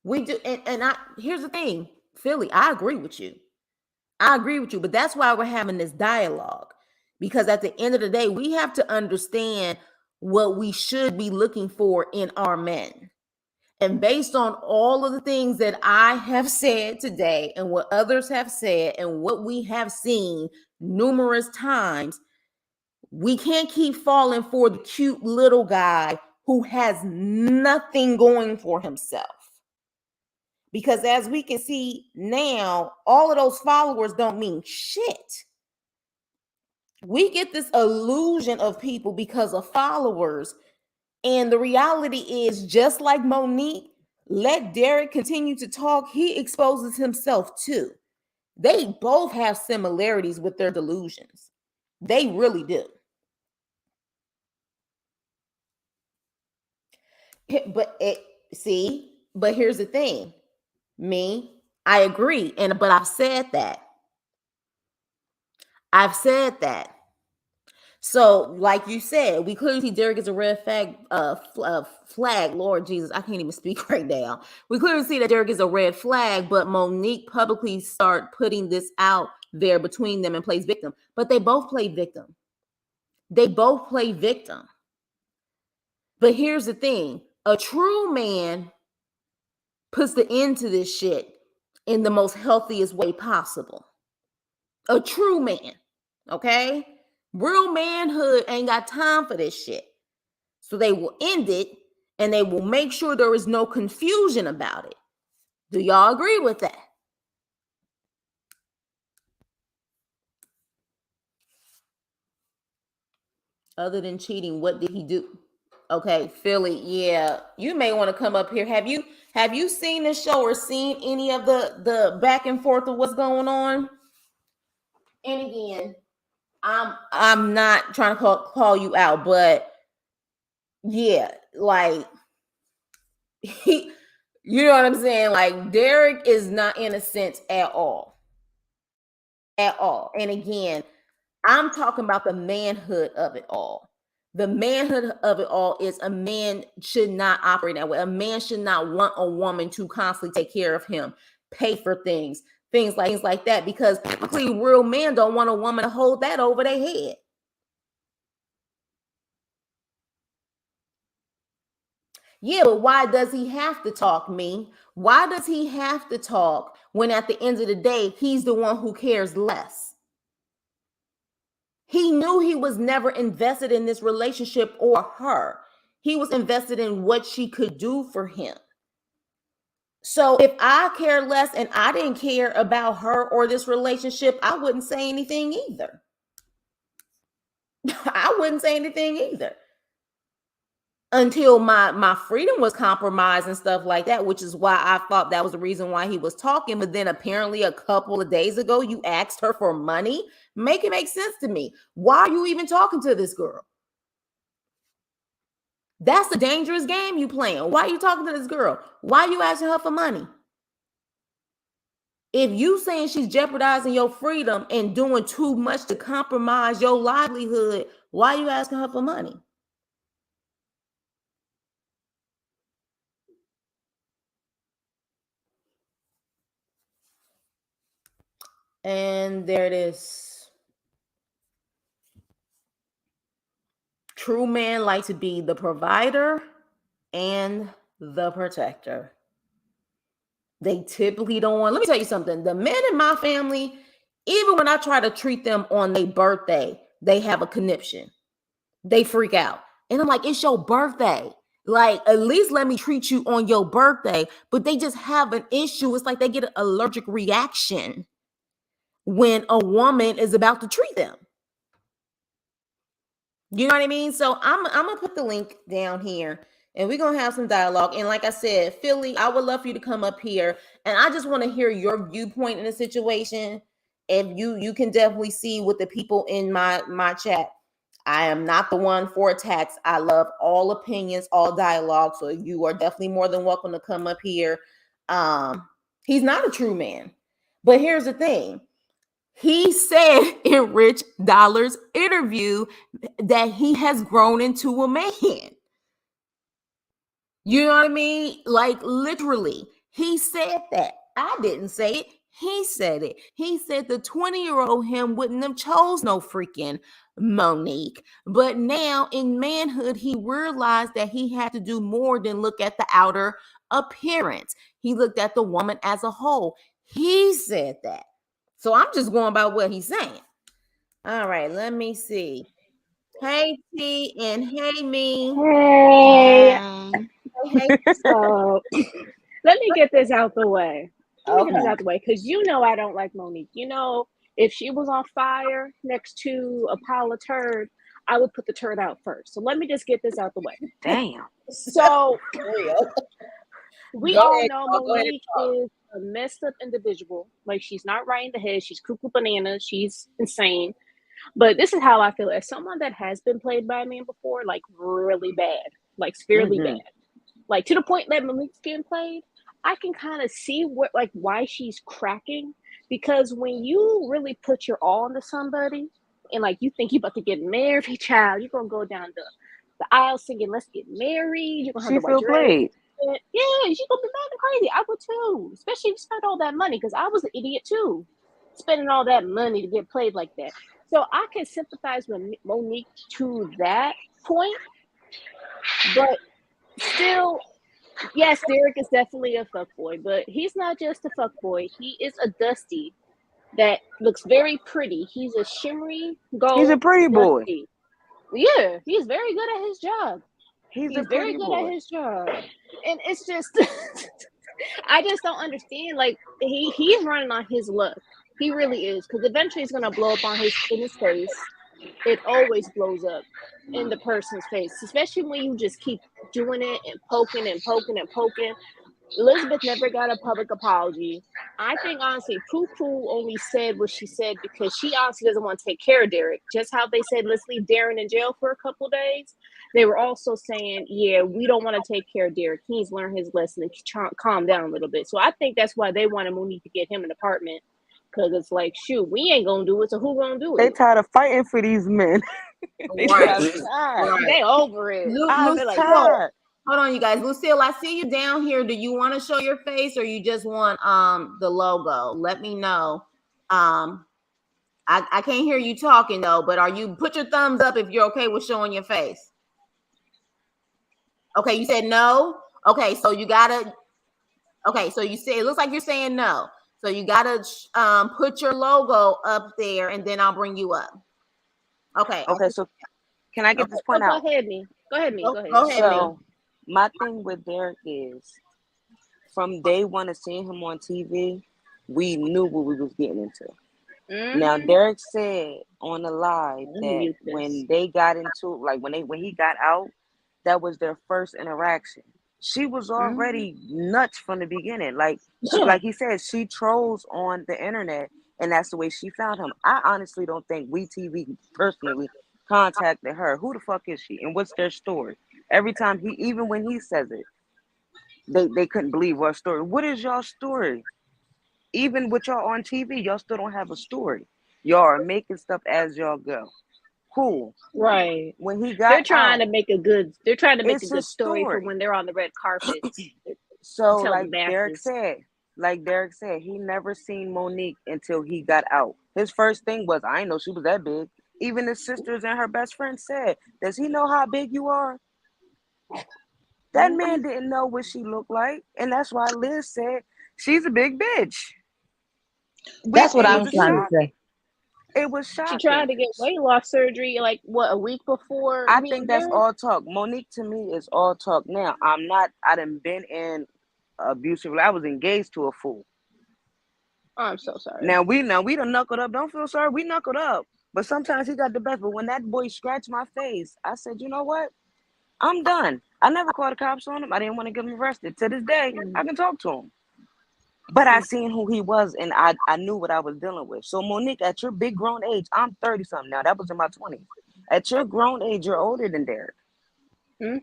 S1: We do, and I here's the thing, Philly, I agree with you. I agree with you, but that's why we're having this dialogue. Because at the end of the day, we have to understand what we should be looking for in our men. And based on all of the things that I have said today and what others have said and what we have seen numerous times, we can't keep falling for the cute little guy who has nothing going for himself. Because as we can see now, all of those followers don't mean shit. We get this illusion of people because of followers. And the reality is, just like Monique, let Derek continue to talk, he exposes himself too. They both have similarities with their delusions. They really do. But but here's the thing. I agree. But I've said that. So, like you said, we clearly see Derek is a red flag. Lord Jesus, I can't even speak right now. We clearly see that Derek is a red flag, but Monique publicly start putting this out there between them and plays victim. But they both play victim. They both play victim. But here's the thing: a true man puts the end to this shit in the most healthiest way possible. A true man, okay? Real manhood ain't got time for this shit. So they will end it and they will make sure there is no confusion about it. Do y'all agree with that? Other than cheating, what did he do? Okay, Philly, yeah. You may want to come up here. Have you seen the show or seen any of the back and forth of what's going on? And again, I'm not trying to call you out, but yeah, like he You know what I'm saying? Like, Derek is not innocent at all. At all. And again, I'm talking about the manhood of it all. The manhood of it all is a man should not operate that way. A man should not want a woman to constantly take care of him, pay for things like that, because typically real men don't want a woman to hold that over their head. Yeah, but why does he have to talk, me? Why does he have to talk when at the end of the day, he's the one who cares less? He knew he was never invested in this relationship or her. He was invested in what she could do for him. So if I care less and I didn't care about her or this relationship, I wouldn't say anything either. I wouldn't say anything either. Until my freedom was compromised and stuff like that, which is why I thought that was the reason why he was talking. But then apparently a couple of days ago, you asked her for money. Make it make sense to me. Why are you even talking to this girl? That's a dangerous game you playing. Why are you talking to this girl? Why are you asking her for money? If you saying she's jeopardizing your freedom and doing too much to compromise your livelihood, why are you asking her for money? And there it is. True men like to be the provider and the protector. They typically don't want. Let me tell you something. The men in my family, even when I try to treat them on their birthday, they have a conniption. They freak out. And I'm like, it's your birthday. Like, at least let me treat you on your birthday. But they just have an issue. It's like they get an allergic reaction when a woman is about to treat them. You know what I mean? So I'm gonna put the link down here and we're gonna have some dialogue. And like I said, Philly, I would love for you to come up here and I just want to hear your viewpoint in the situation. If you can definitely see with the people in my chat. I am not the one for attacks. I love all opinions, all dialogue. So you are definitely more than welcome to come up here. He's not a true man. But here's the thing. He said in Rich Dollar's interview that he has grown into a man. You know what I mean? Like, literally, he said that. I didn't say it. He said it. He said the 20-year-old him wouldn't have chose no freaking Monique. But now in manhood, he realized that he had to do more than look at the outer appearance. He looked at the woman as a whole. He said that. So I'm just going by what he's saying. All right, let me see. Hey T and hey me.
S2: Hey,
S1: Hey.
S2: so let me get this out the way.
S1: Okay.
S2: Because you know I don't like Monique. You know, if she was on fire next to a pile of turd, I would put the turd out first. So let me just get this out the way.
S3: Damn.
S2: So
S1: Real.
S2: we
S1: Go
S2: all
S1: ahead,
S2: know
S1: talk. Go ahead.
S2: Monique is a messed up individual. Like, she's not right in the head. She's cuckoo bananas. She's insane. But this is how I feel. As someone that has been played by a man before, like really bad, like severely bad, like to the point that Monique's getting played, I can kind of see what, like, why she's cracking. Because when you really put your all into somebody and like you think you about to get married, child, you're gonna go down the aisle singing "Let's get married." You're gonna have
S3: She
S2: the white
S3: feel
S2: dress.
S3: played.
S2: Yeah, she's gonna be mad and crazy. I would too, especially if you spent all that money. Because I was an idiot too, spending all that money to get played like that. So I can sympathize with Monique to that point, but still, yes, Derek is definitely a fuckboy, but he's not just a fuckboy. He is a Dusty that looks very pretty. He's a shimmery
S3: He's a
S2: gold
S3: pretty boy.
S2: Dusty. Yeah, he's very good at his job.
S3: He's a
S2: He's very
S3: pretty
S2: good at
S3: boy.
S2: his job. And it's just I just don't understand. Like, he's running on his luck. He really is, because eventually it's gonna blow up in his face. It always blows up in the person's face, especially when you just keep doing it and poking and poking and poking. Elizabeth never got a public apology. I think honestly, Poo Poo only said what she said because she honestly doesn't want to take care of Derek. Just how they said, let's leave Darren in jail for a couple days. they were also saying, yeah, we don't want to take care of Derek. He's learned his lesson and calm down a little bit. So I think that's why they wanted Monique to get him an apartment. Because it's like, shoot, we ain't going to do it, so who going to do
S3: They
S2: it?
S3: tired of fighting for these men. They said,
S1: Right.
S3: I'm tired.
S1: Right.
S2: They over it.
S3: I'm
S2: They're like,
S3: tired.
S1: Hold on, you guys. Lucille, I see you down here. Do you want to show your face or you just want the logo? Let me know. I can't hear you talking though, but are you put your thumbs up if you're okay with showing your face? Okay, you said no. Okay, so you gotta. Okay, so you say it looks like you're saying no. So you gotta put your logo up there, and then I'll bring you up. Okay.
S3: Okay, so can I get
S1: Okay.
S3: this point out?
S2: go ahead, me. Go ahead, me. Go ahead.
S1: Go ahead, me.
S3: So my thing with Derek is, from day one of seeing him on TV, we knew what we was getting into. Now Derek said on the live that when they got into, like, when he got out, that was their first interaction. She was already nuts from the beginning. Like he said, she trolls on the internet, and that's the way she found him. I honestly don't think WeTV personally contacted her. Who the fuck is she, and what's their story? Every time even when he says it, they couldn't believe our story. What is y'all story? Even with y'all on TV, y'all still don't have a story. Y'all are making stuff as y'all go. Cool.
S2: Right.
S3: When he got
S2: They're trying
S3: out,
S2: to make a good. They're trying to make a
S3: it's a
S2: good story for
S3: story.
S2: when they're on the red carpets.
S3: So,
S2: Tell the
S3: like Derek said, he never seen Monique until he got out. His first thing was, I didn't know she was that big. Even his sisters and her best friend said, does he know how big you are? That man didn't know what she looked like. And that's why Liz said, she's a big bitch.
S4: That's what
S3: It
S4: I'm
S3: was a
S4: trying to
S3: shock.
S4: say.
S3: It was
S2: She
S3: shocking.
S2: tried to get weight loss surgery like what, a week before
S3: I
S2: me
S3: think
S2: and
S3: that's
S2: Derek.
S3: all talk. Monique to me is all talk. Now, I done been in abusive. I was engaged to a fool.
S2: Oh, I'm so sorry.
S3: Now we done knuckled up. Don't feel sorry. We knuckled up. But sometimes he got the best. But when that boy scratched my face, I said, you know what? I'm done. I never called the cops on him. I didn't want to get him arrested. To this day, I can talk to him. But I seen who he was, and I knew what I was dealing with. So Monique, at your big grown age, I'm 30 something now. That was in my 20s. At your grown age, you're older than Derek.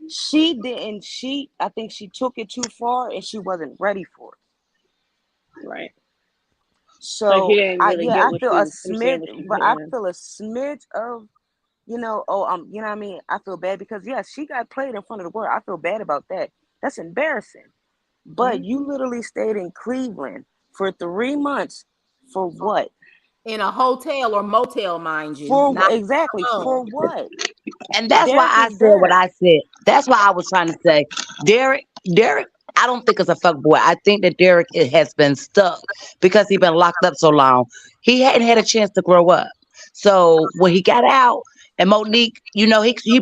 S3: She didn't. I think she took it too far, and she wasn't ready for it.
S2: Right. Like
S3: So
S2: he didn't really get
S3: I
S2: what
S3: feel
S2: she
S3: a
S2: was understand
S3: smidge,
S2: what she was
S3: but I
S2: doing.
S3: feel a smidge of, you know what I mean. I feel bad because yes, she got played in front of the world. I feel bad about that. That's embarrassing. But you literally stayed in Cleveland for 3 months for what?
S1: In a hotel or motel, mind you.
S3: For
S1: Not
S3: exactly for
S1: alone.
S3: what?
S4: And that's why
S3: Derek
S4: I
S3: is
S4: said what
S3: Derek.
S4: I said. That's why I was trying to say, Derek, I don't think it's a fuck boy. I think that Derek has been stuck because he's been locked up so long. He hadn't had a chance to grow up. So when he got out, and Monique, he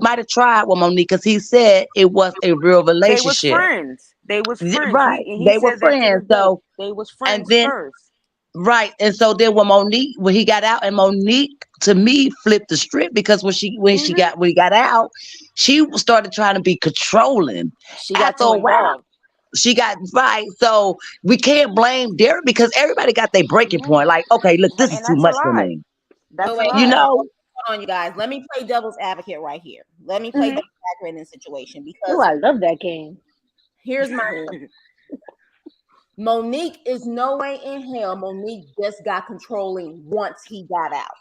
S4: might have tried with Monique because he said it was a real
S3: They was
S4: relationship.
S3: friends. They was friends.
S4: Right.
S3: He
S4: They were
S3: says that to
S4: friends.
S3: this day.
S4: So,
S3: They was
S4: and
S3: friends
S4: then
S3: first.
S4: right. And so then when he got out, and Monique to me flipped the script because when he got out, she started trying to be controlling.
S3: She got
S4: After
S3: too
S4: a while,
S3: involved.
S4: she got right. So we can't blame Derek because everybody got their breaking point. Like, okay, look, this is
S3: And
S4: too
S3: that's a
S4: much for
S3: lie.
S4: me.
S3: That's a
S1: Wait,
S4: You
S3: lie.
S4: know?
S1: hold on, you guys. Let me play devil's advocate right here. Let me play devil's advocate in this situation
S2: Oh,
S1: because
S2: I love that game.
S1: here's my Monique is no way in hell. Monique just got controlling once he got out.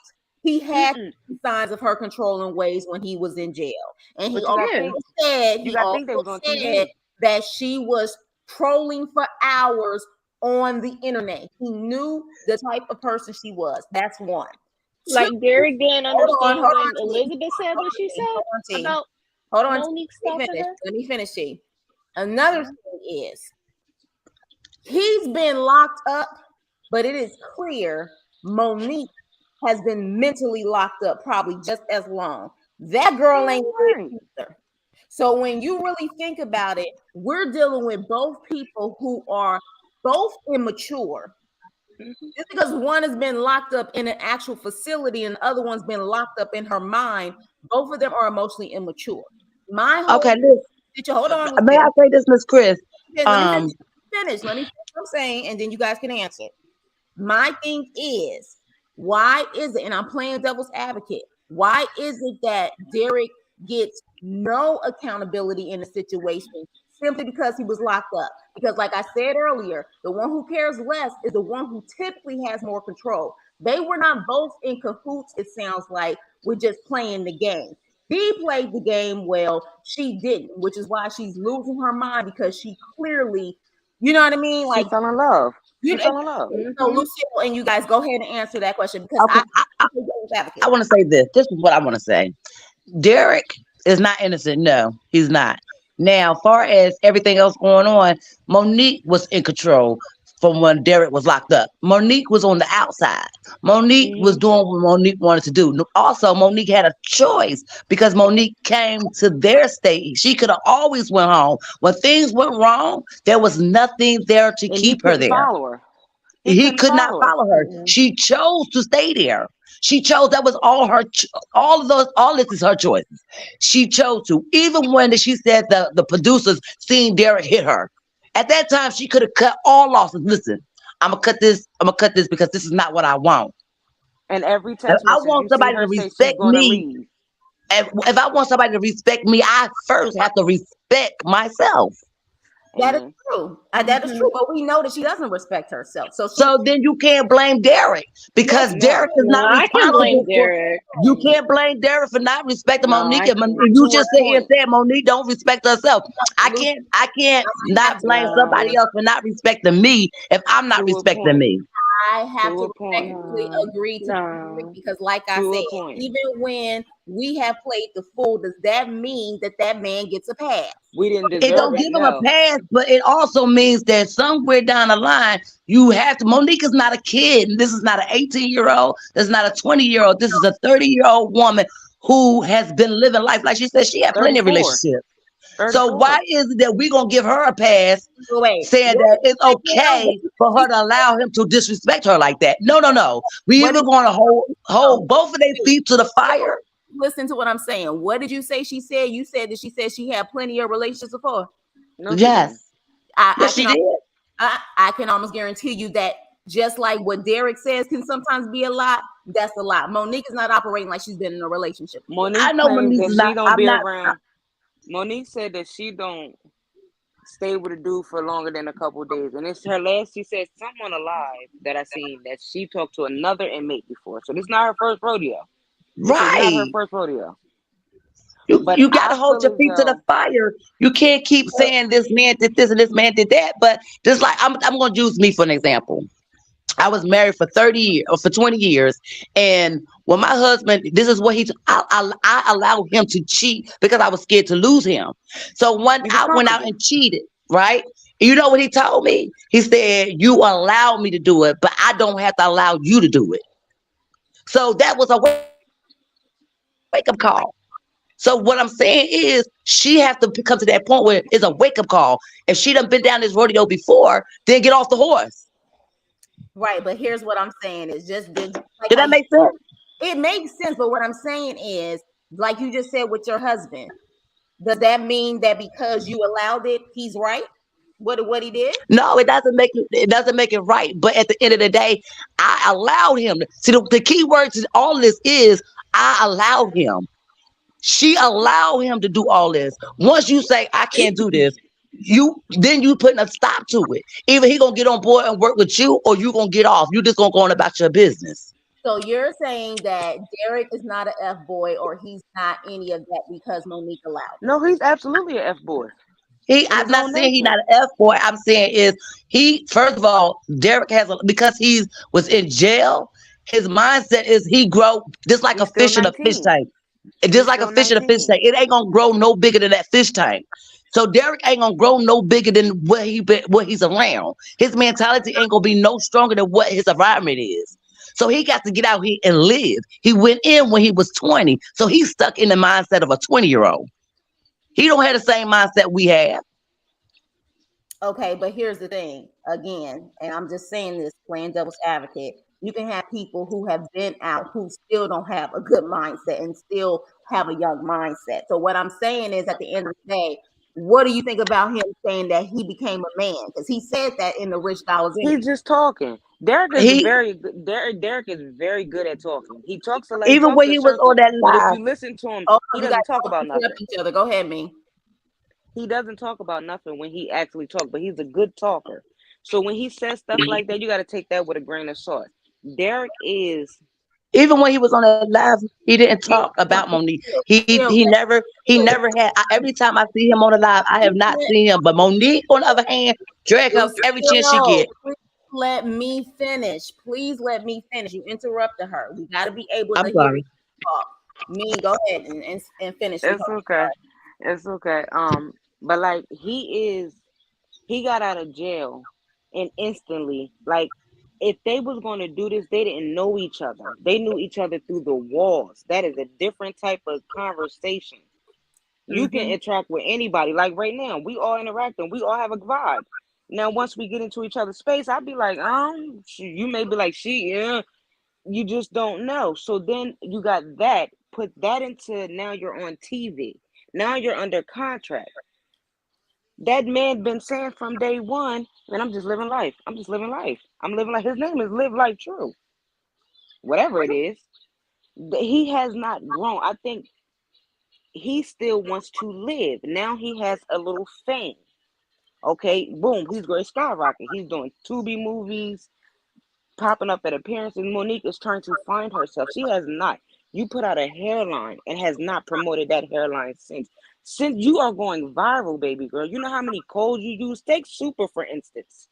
S1: He had signs of her controlling ways when he was in jail, and he
S3: But you gotta
S1: also
S3: think.
S1: said
S3: You gotta think they was on TV.
S1: that she was trolling for hours on the internet. He knew the type of person she was. That's one. Two,
S2: Like Derek didn't understand
S1: hold
S2: when
S1: on, T.
S2: Elizabeth said what she said
S1: Hold on, T.
S2: about
S1: Hold on, T.
S2: Monique stalking her.
S1: Let me finish, T. Another thing is he's been locked up, but it is clear Monique has been mentally locked up probably just as long. That girl ain't
S3: Right.
S1: either. So when you really think about it, we're dealing with both people who are both immature. Just because one has been locked up in an actual facility and the other one's been locked up in her mind, both of them are emotionally immature. My whole
S4: Okay,
S1: hold on,
S4: may I say this, Miss Chris?
S1: let me finish. Let me finish what I'm saying, and then you guys can answer. My thing is, why is it, and I'm playing devil's advocate, why is it that Derek gets no accountability in the situation simply because he was locked up. Because, like I said earlier, the one who cares less is the one who typically has more control. They were not both in cahoots, it sounds like, with just playing the game. He played the game well, she didn't, which is why she's losing her mind because she clearly, you know what I mean?
S3: She
S1: Like,
S3: fell in love.
S1: you
S3: She
S1: know,
S3: fell in love.
S1: so Lucille and you guys go ahead and answer that question because
S4: Okay, I want to say this. This is what I want to say. Derek is not innocent. No, he's not. Now, far as everything else going on, Monique was in control from when Derek was locked up. Monique was on the outside. Monique was
S3: Mm-hmm.
S4: doing what Monique wanted to do. Also, Monique had a choice because Monique came to their state. She could have always went home. When things went wrong, there was nothing there to
S3: And he
S4: keep her
S3: couldn't
S4: there.
S3: follow her. He
S4: He
S3: couldn't
S4: could not
S3: follow her.
S4: follow her. She chose to stay there. She chose. That was all her. All of those. All this is her choices. She chose to. Even when she said the producers seen Derek hit her, at that time she could have cut all losses. Listen, I'm gonna cut this. I'm gonna cut this because this is not what I want.
S3: And every
S4: If
S3: text
S4: I
S3: message
S4: want
S3: you see
S4: somebody to
S3: her say she's
S4: respect
S3: gonna
S4: me,
S3: leave.
S4: if I want somebody to respect me, I first have to respect myself.
S1: that is
S3: Amen.
S1: true. That is true. But we know that she doesn't respect herself. So she,
S4: So then you can't blame Derek because
S3: No.
S4: Derek is
S2: No,
S4: not
S2: I can blame
S4: responsible for.
S2: Derek.
S4: You can't blame Derek for not respecting
S3: No,
S4: Monique.
S3: I
S4: And
S3: can't.
S4: you
S3: To a
S4: just sit here and
S3: point.
S4: say Monique don't respect herself. I
S1: Lucy,
S4: can't. I can't
S1: I have
S4: not
S1: to,
S4: blame somebody
S2: No,
S4: else for not respecting me if I'm not
S3: To a
S4: respecting
S3: point.
S4: me.
S1: I have
S3: To
S1: to
S3: a point.
S1: respectfully
S2: no,
S1: agree to disagree
S2: no.
S1: because, like I
S3: To
S1: said,
S3: a point.
S1: even when we have played the fool, does that mean that that man gets a pass?
S3: We didn't
S4: It
S3: deserve
S4: don't
S3: it.
S4: give him a
S3: No.
S4: pass, but it also means that somewhere down the line you have to. Monique is not a kid. This is not an 18-year-old. This is not a 20-year-old. This is a 30-year-old woman who has been living life. Like she said, she had plenty of
S3: 34.
S4: relationships. So why
S3: 34.
S4: is it that we gonna give her a pass,
S1: Wait,
S4: saying
S1: what
S4: that
S1: did
S4: it's
S1: you say now?
S4: okay for her to allow him to disrespect her like that? No, no, no. We
S1: What
S4: either
S1: did
S4: gonna
S1: you
S4: hold both of their
S1: say?
S4: feet to the fire.
S1: Listen to what I'm saying. What did you say she said? You said that she said she had plenty of relationships before.
S3: No, she didn't.
S4: Yes,
S1: I
S4: yes, she
S1: can
S4: did.
S1: I can almost guarantee you that just like what Derek says can sometimes be a lot, that's a lot. Monique is not operating like she's been in a relationship before.
S4: I
S3: Monique
S4: know
S3: claims
S4: Monique
S3: that
S4: is
S3: she
S4: not.
S3: don't
S4: I'm
S3: be
S4: not.
S3: around. Monique said that she don't stay with a dude for longer than a couple of days. And it's her last, she said someone alive that I seen that she talked to another inmate before. So this is not her first rodeo. This is not her
S4: Right.
S3: first rodeo.
S4: You
S3: But
S4: you got
S3: I
S4: to hold
S3: feel
S4: your
S3: as
S4: feet to the
S3: though
S4: fire. You can't keep saying this man did this and this man did that. But just like I'm going to use me for an example. I was married for 30 years or for 20 years. And when my husband, this is what I allowed him to cheat because I was scared to lose him. So when
S3: he was
S4: I went out
S3: comfortable.
S4: and cheated, right? You know what he told me? He said, "You allowed me to do it, but I don't have to allow you to do it." So that was a wake up call. So what I'm saying is she has to come to that point where it's a wake up call. If she done been down this rodeo before, then get off the horse.
S1: Right, but here's what I'm saying is just
S4: Did
S1: like
S4: that
S1: how
S4: make sense?
S1: it makes sense, but what I'm saying is like you just said with your husband, does that mean that because you allowed it, he's right? What he did?
S4: No, it doesn't make it right. But at the end of the day, I allowed him. See, the key word to all this is I allowed him. She allowed him to do all this. Once you say I can't do this, you putting a stop to it. Either he gonna get on board and work with you, or you gonna get off. You just gonna go on about your business.
S1: So you're saying that Derek is not an F boy or he's not any of that because Monique allowed it.
S3: No, he's absolutely an F boy in
S4: I'm
S3: his
S4: not
S3: own
S4: saying he's
S3: nature.
S4: not an F boy. I'm saying is he. First of all, Derek because he was in jail. His mindset is he grow just like a
S3: He's still
S4: fish in a fish
S3: 19.
S4: tank. Just
S3: He's
S4: like a
S3: still
S4: fish in a fish
S3: 19.
S4: tank. It ain't gonna grow no bigger than that fish tank. So Derek ain't gonna grow no bigger than what he's around. His mentality ain't gonna be no stronger than what his environment is. So he got to get out here and live. He went in when he was 20. So he's stuck in the mindset of a 20-year-old. He don't have the same mindset we have.
S1: Okay, but here's the thing again, and I'm just saying this playing devil's advocate. You can have people who have been out who still don't have a good mindset and still have a young mindset. So, what I'm saying is at the end of the day, what do you think about him saying that he became a man? Because he said that in the Rich Dollars
S3: He's
S1: interview.
S3: just talking. Derek is
S4: He
S3: very good. Derek is very good at talking. He
S4: even
S3: talks
S4: when
S3: in
S4: he was on
S3: circles,
S4: that
S3: but if
S4: live,
S3: you listen to him,
S1: Oh,
S3: he
S1: you guys
S3: doesn't talk
S1: don't
S3: about
S1: interrupt
S3: nothing.
S1: each other. Go ahead, me.
S3: He doesn't talk about nothing when he actually talks, but he's a good talker. So when he says stuff like that, you got to take that with a grain of salt. Derek is
S4: even when he was on that live, he didn't talk
S3: you.
S4: about Monique. He
S1: Real,
S4: never had. Every time I see him on the live, I have not seen him. But Monique, on the other hand, drag her every chance she
S1: Lucille,
S4: get.
S1: please let me finish. Please let me finish. You interrupted her. We got to be able to
S4: I'm
S1: hear
S4: sorry.
S1: each other talk. Me, go ahead and finish,
S3: It's
S1: sweetheart.
S3: okay. It's okay. But like he got out of jail and instantly, like, if they was going to do this, they didn't know each other. They knew each other through the walls. That is a different type of conversation. You can
S1: Mm-hmm.
S3: interact with anybody. Like right now, we all interacting. We all have a vibe. Now, once we get into each other's space, I'd be like, you may be like, yeah, you just don't know. So then you got that. Put that into now you're on TV. Now you're under contract. That man been saying from day one, man, I'm just living life. I'm just living life. I'm living like his name is Live Life True. Whatever it is. He has not grown. I think he still wants to live. Now he has a little fame. Okay, boom, he's great skyrocket. He's doing Tubi movies, popping up at appearances. Monique is trying to find herself. She has not. You put out a hairline and has not promoted that hairline since. Since you are going viral, baby girl. You know how many codes you use? Take Super, for instance.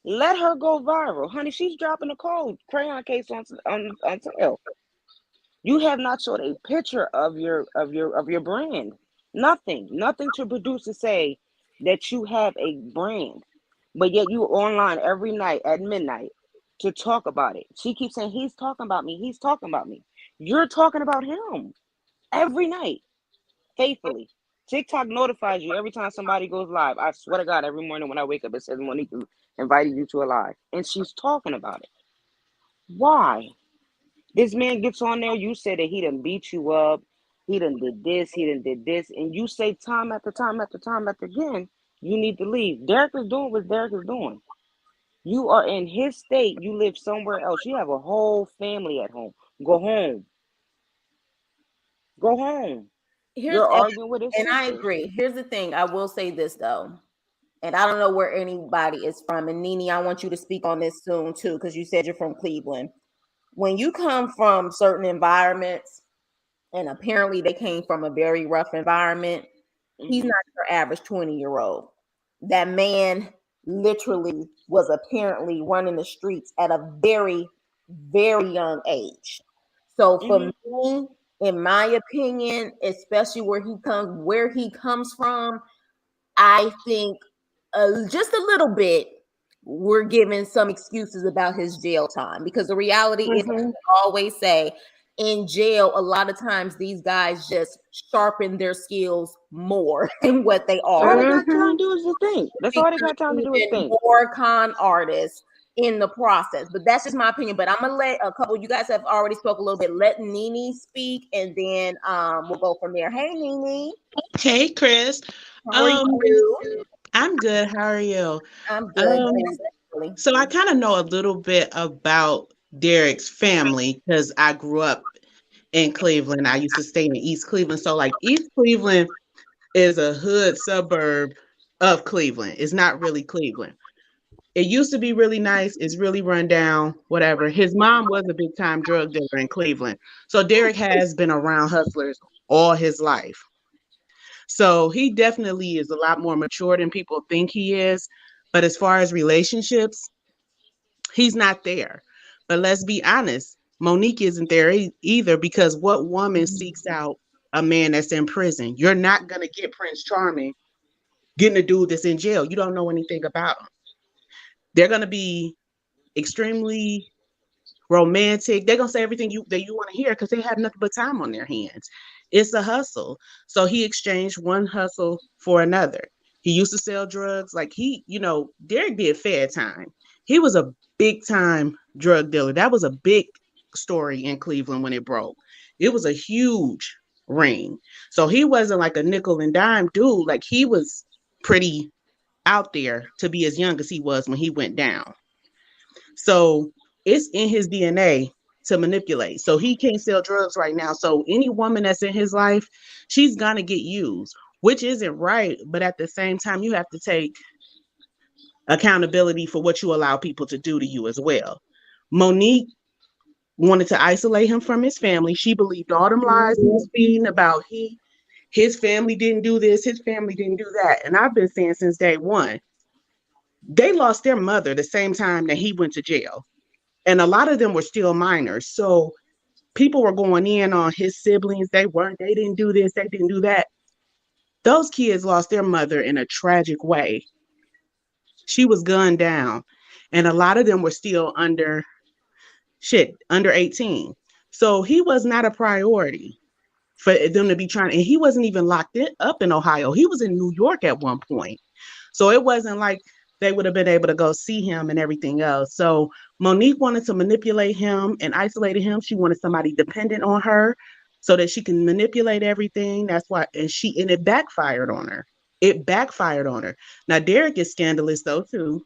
S3: Let her go viral. Honey, she's dropping a cold crayon case on sale. You have not showed a picture of your brand. Nothing to produce to say that you have a brand. But yet you online every night at midnight to talk about it. She keeps saying he's talking about me. He's talking about me. You're talking about him every night, faithfully. TikTok notifies you every time somebody goes live. I swear to God, every morning when I wake up, it says Monique invited you to a live, and she's talking about it. Why? This man gets on there. You say that he done beat you up. He done did this. He done did this. And you say time after time after time after again, you need to leave. Derek is doing what Derek is doing. You are in his state. You live somewhere else. You have a whole family at home. Go home. Go home.
S1: Here's
S3: You're arguing with his
S1: and I
S3: sisters.
S1: agree. Here's the thing. I will say this though, and I don't know where anybody is from. And Nene, I want you to speak on this soon too, because you said you're from Cleveland. When you come from certain environments, and apparently they came from a very rough environment, he's
S3: Hmm.
S1: not your average 20-year-old. That man literally was apparently running the streets at a very, very young age. So for
S3: Hmm.
S1: me, in my opinion, especially where he comes from, I think just a little bit we're giving some excuses about his jail time because the reality is, like
S2: Hmm.
S1: I always say, in jail, a lot of times these guys just sharpen their skills more than what they
S3: All they
S1: already
S3: got time
S2: Hmm.
S3: to do is just think. That's all they
S1: become
S3: got time to do is
S1: even
S3: think.
S1: more con artists in the process. But that's just my opinion. But I'm gonna let a couple. You guys have already spoke a little bit. Let Nene speak, and then we'll go from there. Hey, Nene,
S5: Hey, Chris.
S1: how are
S5: Um,
S1: you?
S5: I'm good. How are you?
S1: I'm good.
S5: Um,
S1: Really.
S5: so I kind of know a little bit about Derek's family because I grew up in Cleveland. I used to stay in East Cleveland. So like East Cleveland is a hood suburb of Cleveland. It's not really Cleveland. It used to be really nice. It's really run down, whatever. His mom was a big time drug dealer in Cleveland. So Derek has been around hustlers all his life. So he definitely is a lot more mature than people think he is. But as far as relationships, he's not there. But let's be honest, Monique isn't there either because what woman seeks out a man that's in prison? You're not going to get Prince Charming getting a dude that's in jail. You don't know anything about him. They're going to be extremely romantic. They're gonna say everything you want to hear because they have nothing but time on their hands. It's a hustle. So he exchanged one hustle for another. He used to sell drugs. Like Derek did fair time. He was a big time drug dealer. That was a big story in Cleveland when it broke. It was a huge ring. So he wasn't like a nickel and dime dude. Like he was pretty. out there to be as young as he was when he went down. So it's in his DNA to manipulate. So he can't sell drugs right now. So any woman that's in his life, she's gonna get used, which isn't right. But at the same time, you have to take accountability for what you allow people to do to you as well. Monique wanted to isolate him from his family. She believed all them lies he was feeding about his family didn't do this, his family didn't do that. And I've been saying since day one, they lost their mother the same time that he went to jail. And a lot of them were still minors. So people were going in on his siblings. They didn't do this, they didn't do that. Those kids lost their mother in a tragic way. She was gunned down. And a lot of them were still under 18. So he was not a priority for them to be trying. And he wasn't even up in Ohio. He was in New York at one point. So it wasn't like they would have been able to go see him and everything else. So Monique wanted to manipulate him and isolated him. She wanted somebody dependent on her so that she can manipulate everything. That's why, and it backfired on her. It backfired on her. Now Derek is scandalous though too,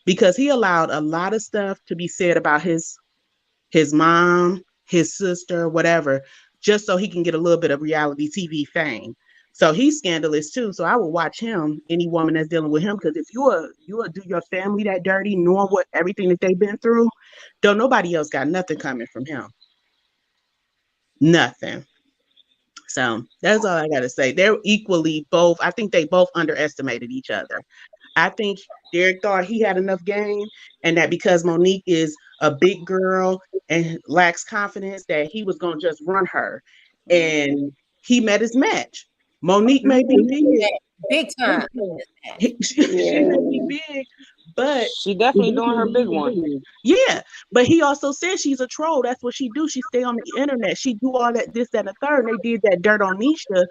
S5: because he allowed a lot of stuff to be said about his mom, his sister, whatever, just so he can get a little bit of reality TV fame. So he's scandalous too. So I will watch him, any woman that's dealing with him, because if you do your family that dirty, knowing what everything that they've been through, don't nobody else got nothing coming from him. Nothing. So that's all I gotta say. They're equally both. I think they both underestimated each other. I think Derek thought he had enough game, and that because Monique is a big girl and lacks confidence, that he was gonna just run her. And he met his match. Monique may be big.
S1: Big time.
S5: She may be big, but
S3: She definitely doing her big one.
S5: yeah. But he also said she's a troll. That's what she do. She stay on the internet. She do all that, this, that, and the third. And they did that dirt on Nisha.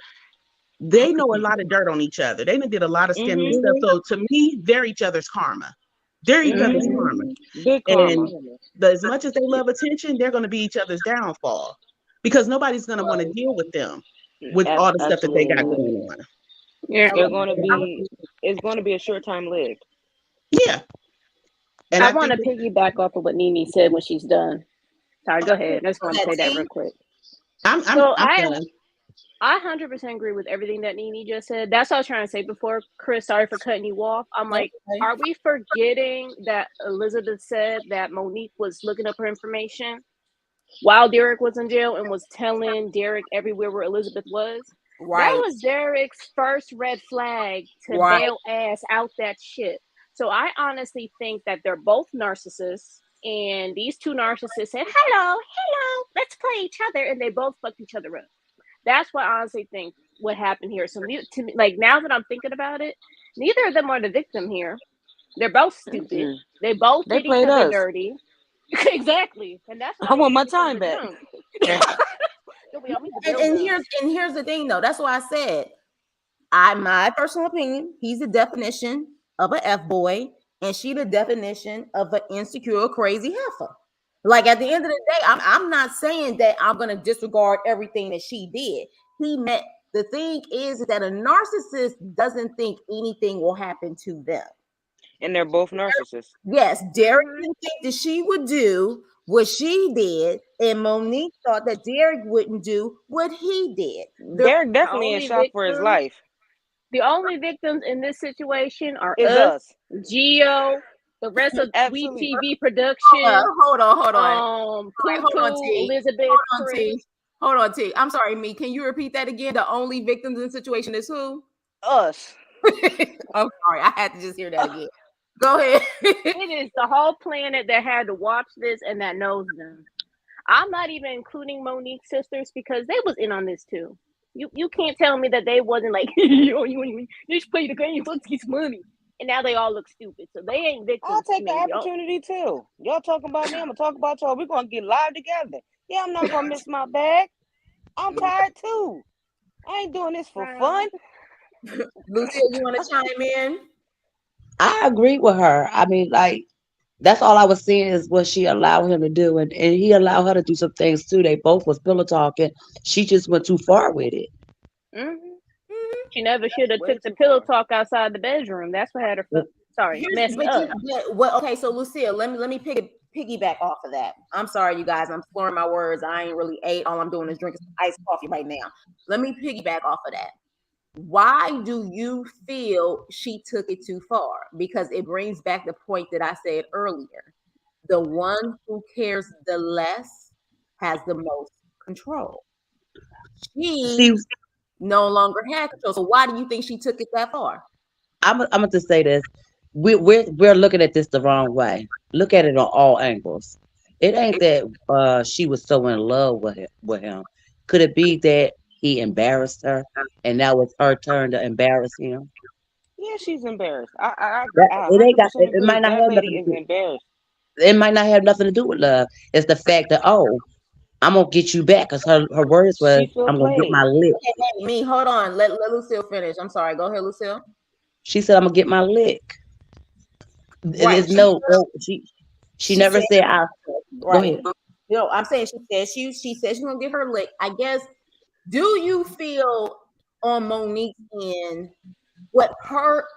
S5: They know a lot of dirt on each other. They did a lot of scandalous stuff. So to me, they're each other's karma. They're each other's karma.
S3: Big karma.
S5: And as much as they love attention, they're going to be each other's downfall because nobody's going to want to deal with them with all the stuff that they got going on.
S2: Yeah.
S3: It's going to be a short time lived.
S5: Yeah. And
S2: I want to piggyback off of what Nene said when she's done. Sorry, go ahead. I just want to say that real quick.
S5: I'm done.
S2: I 100% agree with everything that Nene just said. That's what I was trying to say before. Chris, sorry for cutting you off. I'm like, are we forgetting that Elizabeth said that Monique was looking up her information while Derek was in jail and was telling Derek everywhere where Elizabeth was?
S1: Right.
S2: That was Derek's first red flag to bail ass out that shit. So I honestly think that they're both narcissists. And these two narcissists said, hello, let's play each other. And they both fucked each other up. That's what I honestly think what happened here. So to me, like now that I'm thinking about it, neither of them are the victim here. They're both stupid. Mm-hmm. They both did each other dirty. Exactly. And that's
S3: I want my time back.
S1: and here's the thing though. That's why I said my personal opinion, he's the definition of an F-boy, and she the definition of an insecure, crazy heifer. Like at the end of the day, I'm not saying that I'm gonna disregard everything that she did. The thing is that a narcissist doesn't think anything will happen to them.
S3: And they're both narcissists.
S1: Yes, Derek didn't think that she would do what she did, and Monique thought that Derek wouldn't do what he did.
S3: Derek definitely in shock for his life.
S2: The only victims in this situation are
S3: us,
S2: Gio, the rest of Sweet TV production.
S1: Hold on.
S2: Elizabeth.
S1: Hold on, T. I'm sorry, me. Can you repeat that again? The only victims in the situation is who?
S3: Us.
S1: I'm sorry. I had to just hear that again. Go ahead.
S2: It is the whole planet that had to watch this and that knows them. I'm not even including Monique's sisters because they was in on this too. You can't tell me that they wasn't like, you just play the game, let's get some money. And now they all look stupid. So they ain't victims.
S3: I'll take the opportunity too. Y'all talking about me, I'm going to talk about y'all. We're going to get live together. Yeah, I'm not going to miss my bag. I'm tired too. I ain't doing this for fun.
S1: Lucia, you want to chime in?
S4: I agree with her. I mean, like, that's all I was seeing is what she allowed him to do. And he allowed her to do some things too. They both was pillow talking. She just went too far with it.
S2: Mm-hmm. She never should have
S3: Way
S2: took the
S3: too
S2: pillow
S3: far.
S2: talk outside the bedroom. That's what had her sorry,
S1: Here's
S2: messed
S1: but you
S2: up.
S1: but what okay, so Lucille, let me piggyback off of that. I'm sorry, you guys, I'm slurring my words. I ain't really ate. All I'm doing is drinking some iced coffee right now. Let me piggyback off of that. Why do you feel she took it too far? Because it brings back the point that I said earlier. The one who cares the less has the most control. She
S4: See,
S1: no longer had control. So why do you think she took it that far?
S4: I'm gonna just say this. We're looking at this the wrong way. Look at it on all angles. It ain't that she was so in love with him. Could it be that he embarrassed her and now it's her turn to embarrass him?
S3: Yeah, she's embarrassed.
S4: That
S3: I
S4: it ain't got
S3: 100%
S4: it
S3: agree.
S4: might not
S3: That
S4: have
S3: lady
S4: nothing to
S3: is
S4: do.
S3: embarrassed.
S4: It might not have nothing to do with love. It's the fact that, oh, I'm gonna get you back, because her words was,
S3: She feel
S4: I'm gonna get my
S3: played.
S4: lick.
S1: Hey, me, hold on. Let Lucille finish. I'm sorry. Go ahead, Lucille.
S4: She said, I'm gonna get my lick.
S1: Right.
S4: There's no, no, she
S1: She
S4: never
S1: said
S4: said I. Go
S1: right.
S4: ahead.
S1: I'm saying she said she's gonna get her lick. I guess. Do you feel on Monique's end what her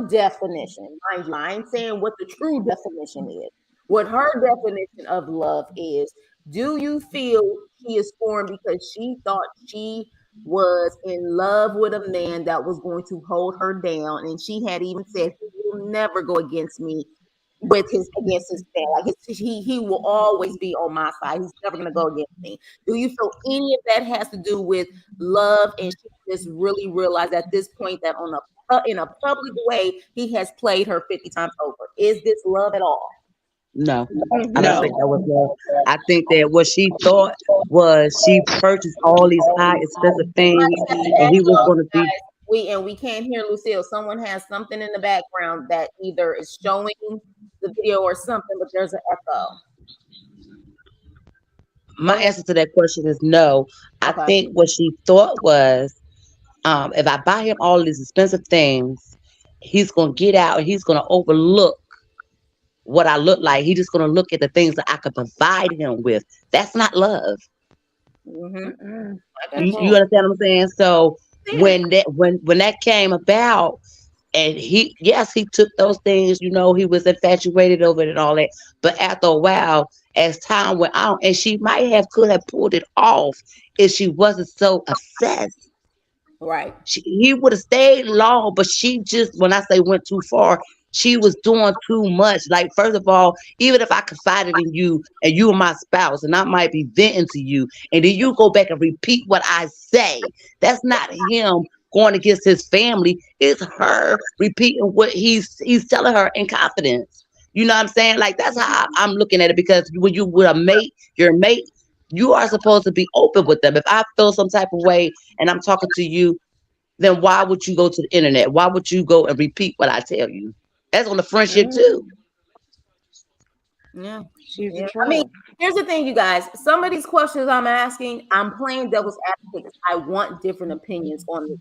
S1: definition, mind you, I ain't saying what the true definition is, what her definition of love is? Do you feel she is scorned because she thought she was in love with a man that was going to hold her down, and she had even said he will never go against me with his against his family. Like he will always be on my side. He's never gonna go against me. Do you feel any of that has to do with love, and she just really realized at this point that on a in a public way he has played her 50 times over? Is this love at all?
S4: No, I don't
S5: No.
S4: think that was love. I think that what she thought was she purchased all these high expensive things, and he was going to be.
S1: We can't hear Lucille. Someone has something in the background that either is showing the video or something, but there's an echo.
S4: My
S1: Go ahead.
S4: answer to that question is no. I
S1: Okay.
S4: think what she thought was, if I buy him all these expensive things, he's going to get out and he's going to overlook what I look like. He's just going to look at the things that I could provide him with. That's not love.
S1: Mm-hmm.
S2: Mm-mm.
S1: I got
S3: At
S4: You
S1: you.
S3: all.
S4: understand what I'm saying? So
S1: Saying.
S4: when that came about, and he, yes, he took those things, he was infatuated over it and all that, but after a while, as time went on, and she might have could have pulled it off if she wasn't so obsessed.
S1: Right.
S4: He would have stayed long, but she just, when I say went too far, she was doing too much. Like, first of all, even if I confided in you and you were my spouse and I might be venting to you, and then you go back and repeat what I say, that's not him going against his family. It's her repeating what he's telling her in confidence. You know what I'm saying? Like, that's how I'm looking at it, because when you with a mate, your mate, you are supposed to be open with them. If I feel some type of way and I'm talking to you, then why would you go to the internet? Why would you go and repeat what I tell you? That's on the friendship too.
S2: Mm.
S1: Yeah.
S3: She's a
S1: Yeah. I mean,
S3: troll.
S1: here's the thing, you guys. Some of these questions I'm asking, I'm playing devil's advocate because I want different opinions on this.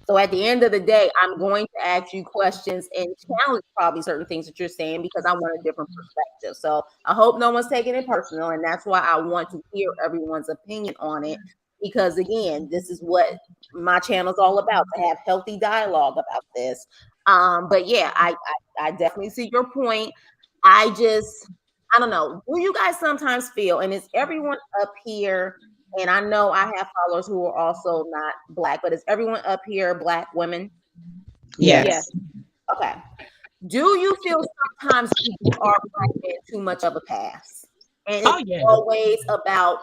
S1: So at the end of the day, I'm going to ask you questions and challenge probably certain things that you're saying because I want a different perspective. So I hope no one's taking it personal, and that's why I want to hear everyone's opinion on it. Because again, this is what my channel is all about, to have healthy dialogue about this. But yeah, I definitely see your point. I don't know. Do you guys sometimes feel, and is everyone up here, and I know I have followers who are also not black, but is everyone up here black women?
S2: Yeah.
S4: Yes.
S5: Yes.
S1: Okay. Do you feel sometimes we give our black men too much of a pass? And it's
S5: Oh yeah.
S1: always about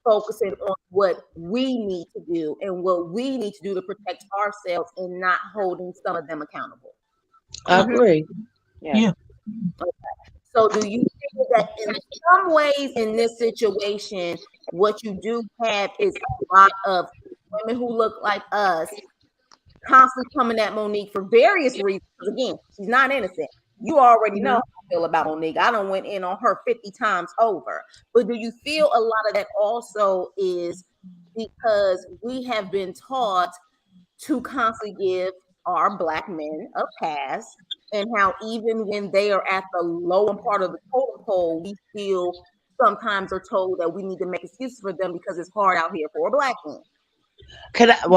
S1: focusing on what we need to do and what we need to do to protect ourselves and not holding some of them accountable.
S4: I
S2: Mm-hmm.
S4: agree.
S3: Yes.
S5: Yeah.
S1: So do you feel that in some ways in this situation, what you do have is a lot of women who look like us constantly coming at Monique for various reasons. Again, she's not innocent. You already know how
S2: Mm-hmm.
S1: I feel about Monique. I don't went in on her 50 times over. But do you feel a lot of that also is because we have been taught to constantly give our black men a pass, and how even when they are at the lower part of the totem pole, we still sometimes are told that we need to make excuses for them because it's hard out here for a black man.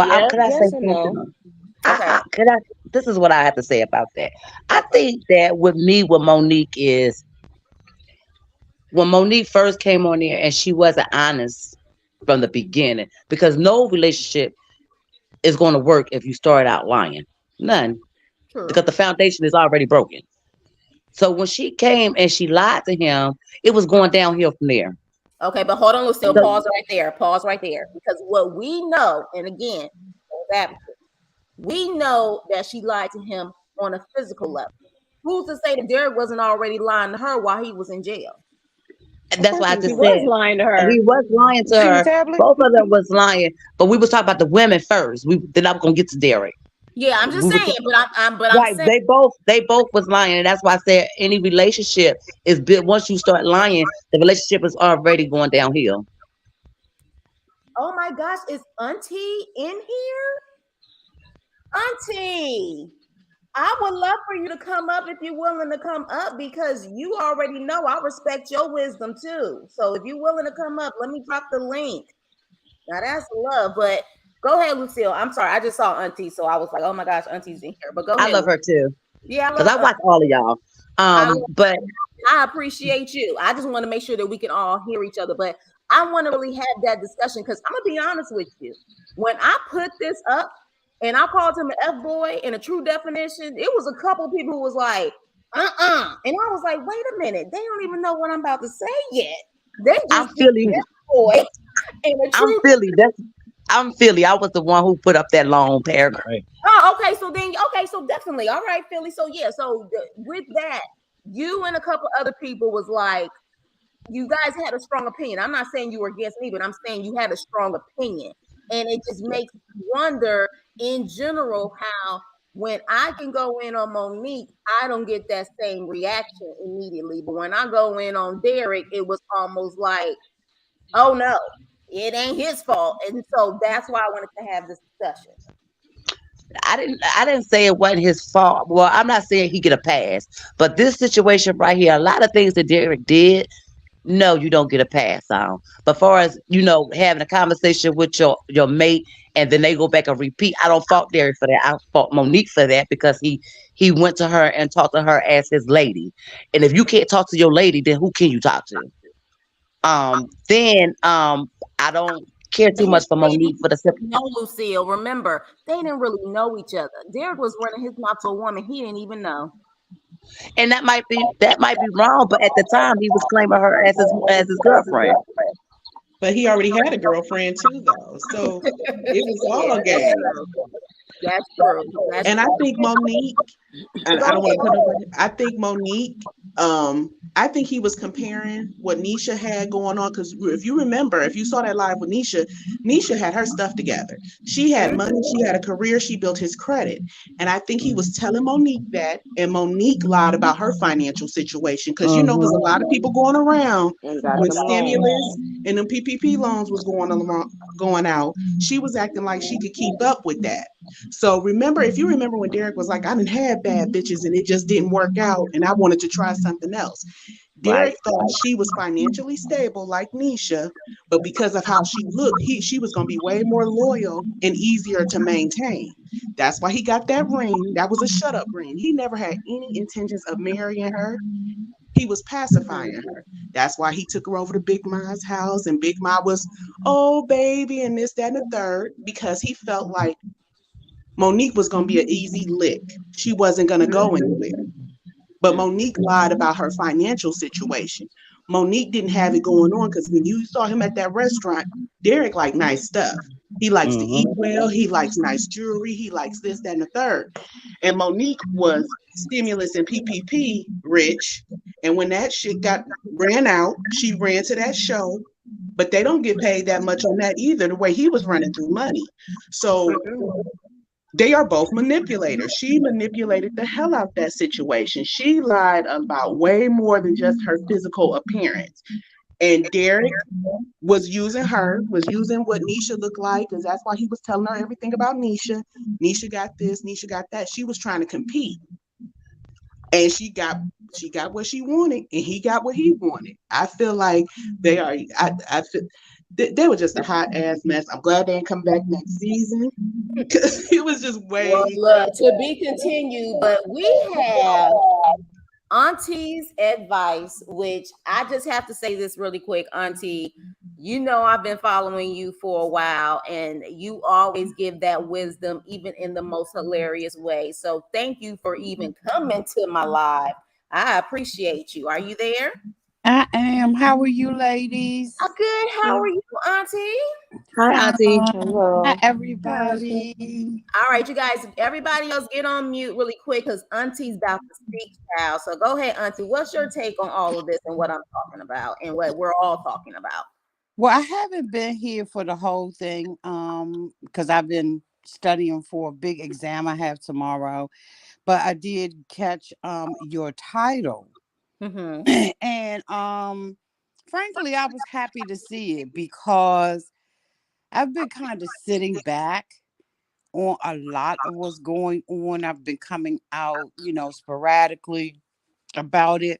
S3: Yep,
S4: Could I say
S3: yes and
S4: something?
S3: no.
S1: Okay.
S4: Could I? This is what I have to say about that. I think that with me, with Monique is when Monique first came on there and she wasn't honest from the beginning, because no relationship is going to work if you start out lying. None, because
S1: True.
S4: the foundation is already broken. So when she came and she lied to him, it was going downhill from there.
S1: Okay, but hold on, Lucille.
S4: So
S1: Pause right there. Pause right there. Because what we know, and again, that we know that she lied to him on a physical level. Who's to say that Derek wasn't already lying to her while he was in jail?
S4: and
S2: Of
S4: that's
S2: course
S4: why I
S2: he
S4: just
S2: was
S4: said
S2: lying to
S4: he
S2: her.
S4: was lying to
S3: See the
S4: her.
S3: tablet?
S4: Both of them was lying, but we was talking about the women first. We then I was gonna get to Derek.
S1: Yeah, I'm just
S4: We was
S1: saying, but I'm
S4: right.
S1: saying,
S4: They both was lying, and that's why I said any relationship is built. Once you start lying, the relationship is already going downhill.
S1: oh my gosh, is Auntie in here? Auntie, I would love for you to come up if you're willing to come up because you already know I respect your wisdom too. So if you're willing to come up, let me drop the link. Now that's love, but go ahead, Lucille. I'm sorry, I just saw Auntie, so I was like, oh my gosh, Auntie's in here. But go
S4: I
S1: ahead,
S4: love
S1: Lucille.
S4: her too,
S1: Yeah, I
S4: cause
S1: love
S4: I watch all of y'all.
S1: I
S4: But
S1: I appreciate you. I just want to make sure that we can all hear each other. But I want to really have that discussion because I'm gonna be honest with you. When I put this up and I called him an F boy in a true definition, it was a couple people who was like, and I was like, wait a minute, they don't even know what I'm about to say yet. They
S4: I'm
S1: just think
S4: Philly.
S1: F boy in a
S4: I'm
S1: true.
S4: Philly. I'm Philly. I was the one who put up that long paragraph.
S1: Oh, okay, so definitely, all right, Philly. So yeah, so with that, you and a couple other people was like, you guys had a strong opinion. I'm not saying you were against me, but I'm saying you had a strong opinion. And it just makes me wonder in general how when I can go in on Monique, I don't get that same reaction immediately. But when I go in on Derek, it was almost like, oh no, it ain't his fault. And so that's why I wanted to have this discussion.
S4: I didn't say it wasn't his fault. Well, I'm not saying he get a pass, but this situation right here, a lot of things that Derek did, no, you don't get a pass on. But far as having a conversation with your mate, and then they go back and repeat, I don't fault Derek for that. I fault Monique for that because he went to her and talked to her as his lady. And if you can't talk to your lady, then who can you talk to? Then I don't care
S1: They
S4: too much for Monique for the simple.
S1: didn't know Lucille. Remember, they didn't really know each other. Derek was running his mouth to a woman he didn't even know.
S4: And that might be wrong, but at the time he was claiming her as his girlfriend.
S5: But he already had a girlfriend too, though. So it was
S1: Yeah,
S5: all
S1: that's
S5: game.
S1: true. That's true. That's
S5: And I
S1: true.
S5: think Monique, and I
S1: Go
S5: don't want to put
S1: ahead.
S5: over. I think Monique, I think he was comparing what Nisha had going on. Because if you remember, if you saw that live with Nisha, Nisha had her stuff together. She had money, she had a career, she built his credit. And I think he was telling Monique that, and Monique lied about her financial situation. Because there's a
S4: Hmm.
S5: lot of people going around
S3: And got
S5: with
S3: them loans.
S5: stimulus and them PPP loans was going out. She was acting like she could keep up with that. So remember, if you remember when Derek was like, I didn't have bad bitches and it just didn't work out and I wanted to try something else.
S4: Right.
S5: Derek thought she was financially stable like Nisha, but because of how she looked, she was going to be way more loyal and easier to maintain. That's why he got that ring. That was a shut up ring. He never had any intentions of marrying her. He was pacifying her. That's why he took her over to Big Ma's house, and Big Ma was, oh, baby, and this, that, and the third, because he felt like Monique was going to be an easy lick. She wasn't going to go anywhere. But Monique lied about her financial situation. Monique didn't have it going on because when you saw him at that restaurant, Derek liked nice stuff. He likes to eat
S4: Hmm.
S5: well. He likes nice jewelry. He likes this, that, and the third. And Monique was stimulus and PPP rich. And when that shit ran out, she ran to that show. But they don't get paid that much on that either, the way he was running through money. So they are both manipulators. She manipulated the hell out that situation. She lied about way more than just her physical appearance. And Derek was using what Nisha looked like, because that's why he was telling her everything about Nisha. Nisha got this, Nisha got that. She was trying to compete. and she got what she wanted, and he got what he wanted. I feel like they are. I feel they were just a hot ass mess. I'm glad they didn't come back next season because it was just
S1: Well,
S5: way.
S1: look, to be continued, but we have Auntie's advice, which I just have to say this really quick, Auntie. You know, I've been following you for a while, and you always give that wisdom, even in the most hilarious way. So, thank you for even coming to my live. I appreciate you. Are you there?
S6: I am. How are you, ladies?
S1: I'm good. How are you, Auntie?
S3: Hi, Auntie.
S6: Hi,
S3: Hello.
S2: Hi, Auntie.
S6: everybody.
S1: All right, you guys, everybody else get on mute really quick because Auntie's about to speak now. So go ahead, Auntie. What's your take on all of this and what I'm talking about and what we're all talking about?
S6: Well, I haven't been here for the whole thing, because I've been studying for a big exam I have tomorrow. But I did catch your title.
S1: Mm-hmm.
S6: And frankly, I was happy to see it because I've been kind of sitting back on a lot of what's going on. I've been coming out, sporadically about it.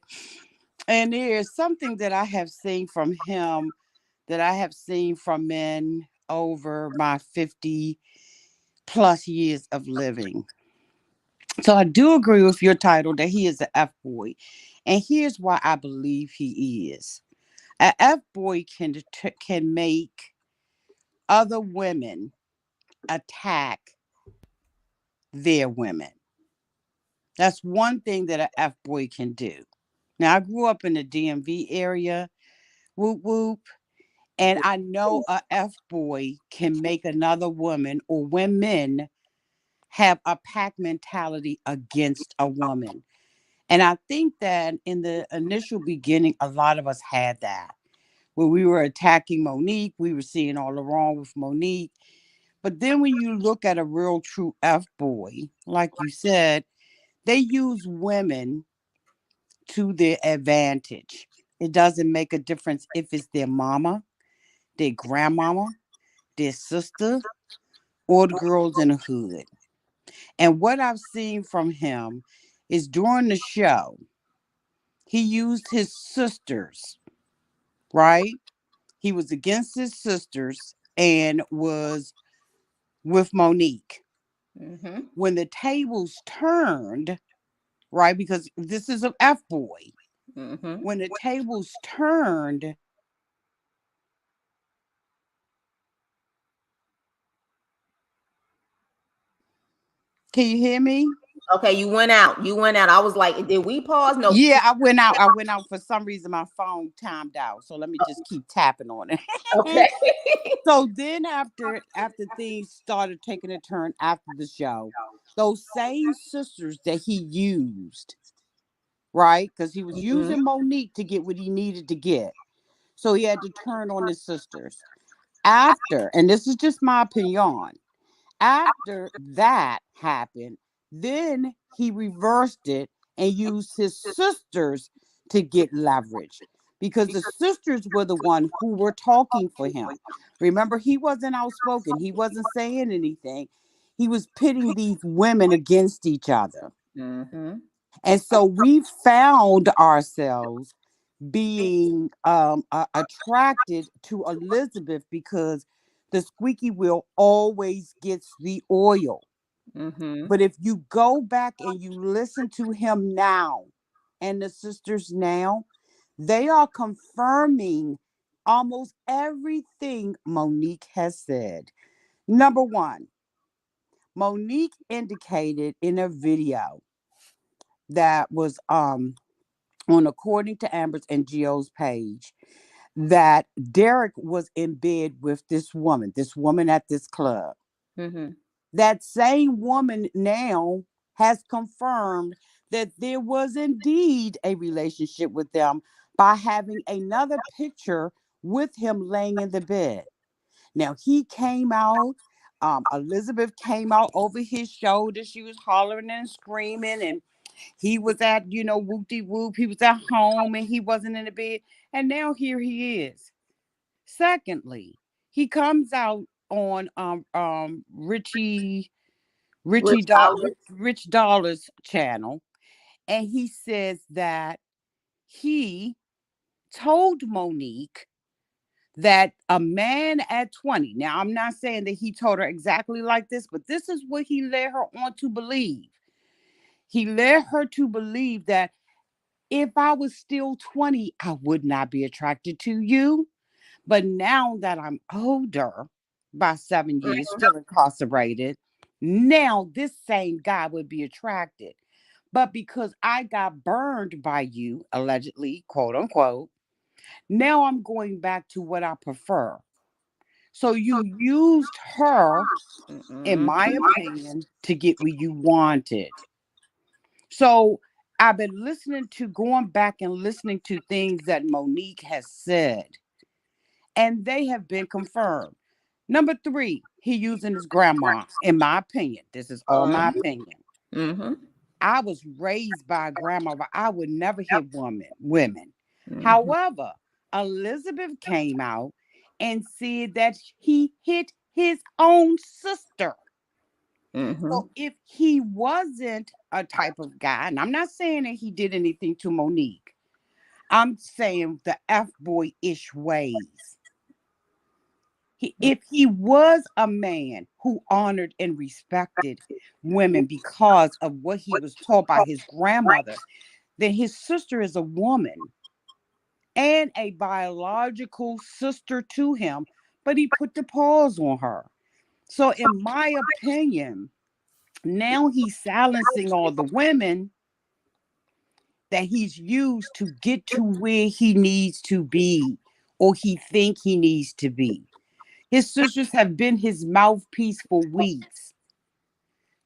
S6: And there's something that I have seen from him that I have seen from men over my 50 plus years of living. So I do agree with your title that he is an F boy. And here's why I believe he is. An F boy can make other women attack their women. That's one thing that an F boy can do. Now I grew up in the DMV area, whoop whoop, and I know a F boy can make another woman or women have a pack mentality against a woman. And I think that in the initial beginning, a lot of us had that. When we were attacking Monique, we were seeing all the wrong with Monique. But then when you look at a real true F boy, like you said, they use women to their advantage. It doesn't make a difference if it's their mama, their grandmama, their sister, or the girls in the hood. And what I've seen from him is during the show, he used his sisters, right? He was against his sisters and was with Monique.
S1: Mm-hmm.
S6: When the tables turned, right? Because this is an F boy.
S1: Mm-hmm.
S6: When the tables turned, can you hear me?
S1: Okay, you went out. You went out. I was like, did we pause? No.
S6: Yeah, I went out. I went out for some reason. My phone timed out, so let me just keep tapping on
S1: Okay.
S6: it. So then, after things started taking a turn after the show, those same sisters that he used, right? Because he was
S1: Mm-hmm.
S6: using Monique to get what he needed to get, so he had to turn on his sisters. After, and this is just my opinion, after that happened, then he reversed it and used his sisters to get leverage because the sisters were the one who were talking for him. Remember, he wasn't outspoken. He wasn't saying anything. He was pitting these women against each other.
S1: Mm-hmm.
S6: And so we found ourselves being attracted to Elizabeth because the squeaky wheel always gets the oil.
S1: Mm-hmm.
S6: But if you go back and you listen to him now and the sisters now, they are confirming almost everything Monique has said. Number one, Monique indicated in a video that was on according to Amber's and Gio's page that Derek was in bed with this woman at this club.
S1: Mm-hmm.
S6: That same woman now has confirmed that there was indeed a relationship with them by having another picture with him laying in the bed. Now he came out. Elizabeth came out over his shoulder. She was hollering and screaming, and he was at, whoop de whoop. He was at home and he wasn't in the bed. And now here he is. Secondly, he comes out on
S1: Rich Dollar.
S6: Rich Dollar's channel, And he says that he told Monique that a man at 20, now I'm not saying that he told her exactly like this, but this is what he led her on to believe. He led her to believe that if I was still 20, I would not be attracted to you. But now that I'm older, by 7 years, still incarcerated, now this same guy would be attracted. But because I got burned by you, allegedly, quote unquote, now I'm going back to what I prefer. So you used her, in
S1: Mm-hmm.
S6: my opinion, to get what you wanted. So I've been going back and listening to things that Monique has said, and they have been confirmed. Number three, he using his grandma, in my opinion. This is all my opinion.
S1: Mm-hmm.
S6: I was raised by a grandmother. I would never hit women.
S1: Mm-hmm.
S6: However, Elizabeth came out and said that he hit his own sister.
S1: Mm-hmm.
S6: So if he wasn't a type of guy, and I'm not saying that he did anything to Monique, I'm saying the F boy ish ways. If he was a man who honored and respected women because of what he was taught by his grandmother, then his sister is a woman and a biological sister to him, but he put the pause on her. So, in my opinion, now he's silencing all the women that he's used to get to where he needs to be or he think he needs to be. His sisters have been his mouthpiece for weeks,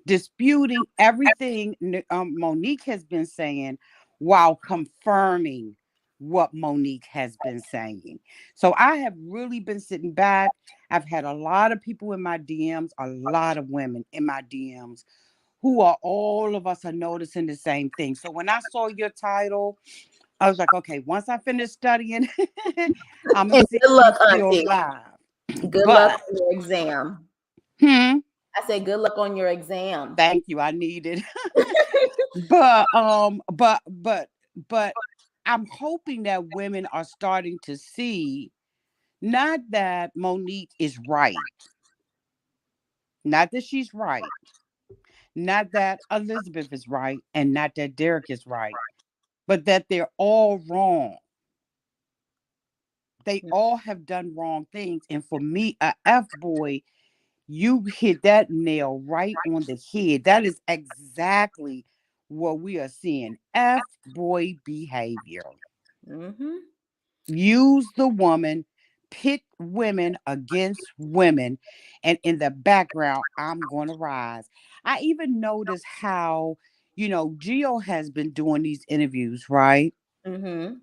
S6: disputing everything Monique has been saying while confirming what Monique has been saying. So I have really been sitting back. I've had a lot of people in my DMs, a lot of women in my DMs who are all of us are noticing the same thing. So when I saw your title, I was like, okay, once I finish studying, I'm gonna
S1: And
S6: see
S1: good
S6: if
S1: luck,
S6: he's still
S1: Auntie.
S6: alive.
S1: Good luck
S6: But
S1: on your exam.
S6: hmm,
S1: I say good luck on your exam.
S6: thank you. I need it. But I'm hoping that women are starting to see not that Monique is right, not that she's right, not that Elizabeth is right, and not that Derek is right, but that they're all wrong. They all have done wrong things. And for me, a F boy, you hit that nail right on the head. That is exactly what we are seeing. F boy behavior.
S1: Mm-hmm.
S6: Use the woman, pit women against women, and in the background, I'm going to rise. I even noticed how, Gio has been doing these interviews, right?
S1: Mm-hmm.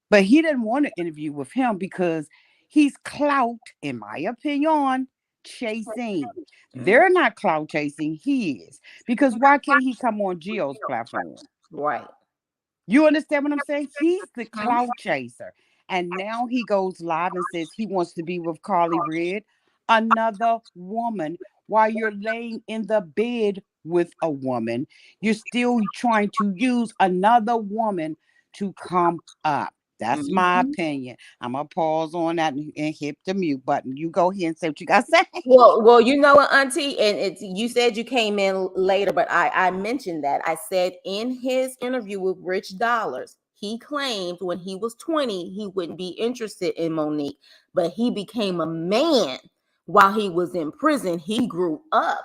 S6: But he didn't want to interview with him because he's clout, in my opinion, chasing.
S1: Mm-hmm.
S6: They're not clout chasing, he is. Because why can't he come on Gio's platform?
S1: Right.
S6: You understand what I'm saying? He's the clout chaser. And now he goes live and says he wants to be with Carly Red, another woman, while you're laying in the bed with a woman. You're still trying to use another woman to come up. That's my
S1: Mm-hmm.
S6: opinion. I'm going to pause on that and hit the mute button. You go ahead and say what you got to say.
S1: Well, you know what, Auntie, and it's you said you came in later, but I mentioned that. I said in his interview with Rich Dollars, he claimed when he was 20 he wouldn't be interested in Monique, but he became a man while he was in prison. He grew up.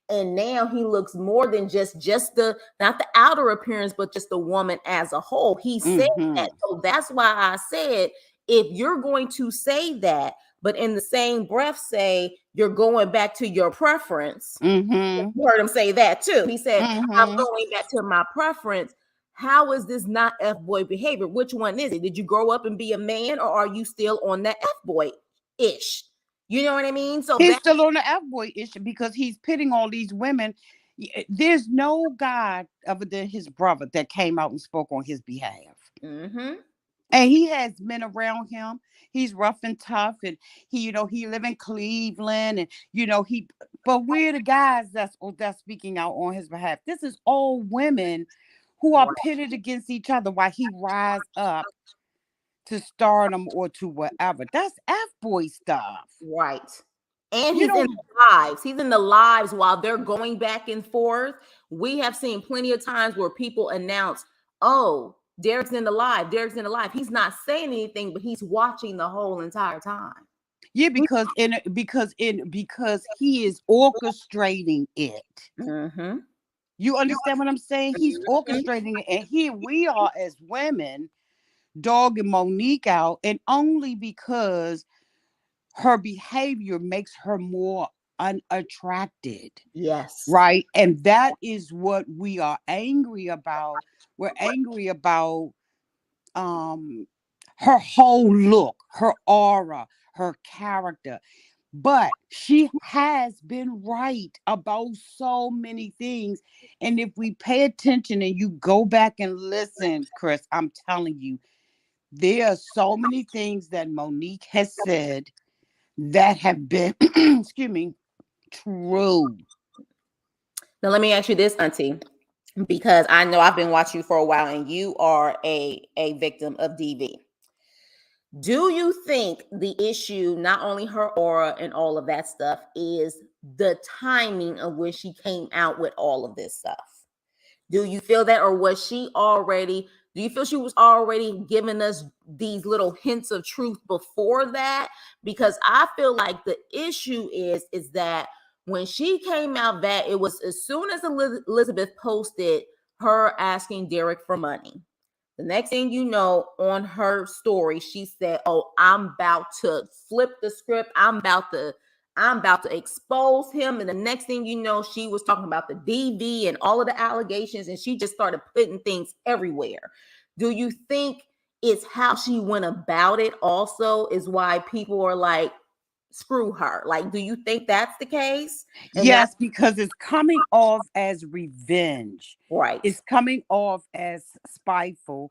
S1: And now he looks more than just the not the outer appearance, but just the woman as a whole. He said
S6: Mm-hmm.
S1: that. So that's why I said if you're going to say that, but in the same breath say you're going back to your preference.
S6: Mm-hmm.
S1: You heard him say that too. He said, I'm
S6: Mm-hmm.
S1: going back to my preference. How is this not F boy behavior? Which one is it? Did you grow up and be a man, or are you still on that F boy ish? You know what I mean? So
S6: He's
S1: that
S6: still on the F boy issue because he's pitting all these women. There's no guy other than his brother that came out and spoke on his behalf.
S1: mm-hmm,
S6: And he has men around him. He's rough and tough, and he live in Cleveland, and he. But we're the guys that's speaking out on his behalf. This is all women who are pitted against each other while he rise up to stardom or to whatever. That's F-boy stuff.
S1: Right. And
S6: You
S1: he's in
S6: don't,
S1: the lives. He's in the lives while they're going back and forth. We have seen plenty of times where people announce, oh, Derek's in the live. Derek's in the live. He's not saying anything, but he's watching the whole entire time.
S6: yeah, because he is orchestrating it.
S1: Mm-hmm.
S6: You understand what I'm saying? He's orchestrating it. And here we are as women dogging Monique out, and only because her behavior makes her more unattracted.
S1: Yes.
S6: Right. And that is what we are angry about. We're angry about um her whole look, her aura, her character. But she has been right about so many things. And if we pay attention and you go back and listen, Chris, I'm telling you, there are so many things that Monique has said that have been, excuse me, true.
S1: Now let me ask you this, Auntie, because I know I've been watching you for a while, and you are a victim of DV. Do you think the issue, not only her aura and all of that stuff, is the timing of when she came out with all of this stuff? Do you feel that, or was she already? Do you feel she was already giving us these little hints of truth before that? Because I feel like the issue is that when she came out, that it was as soon as Elizabeth posted her asking Derek for money. The next thing you know, on her story, she said, "Oh, I'm about to flip the script. I'm about to expose him." And the next thing you know, she was talking about the DV and all of the allegations, and she just started putting things everywhere. Do you think it's how she went about it also is why people are like, screw her? Like, do you think that's the case? And that's
S6: Yes, because it's coming off as revenge.
S1: right.
S6: It's coming off as spiteful.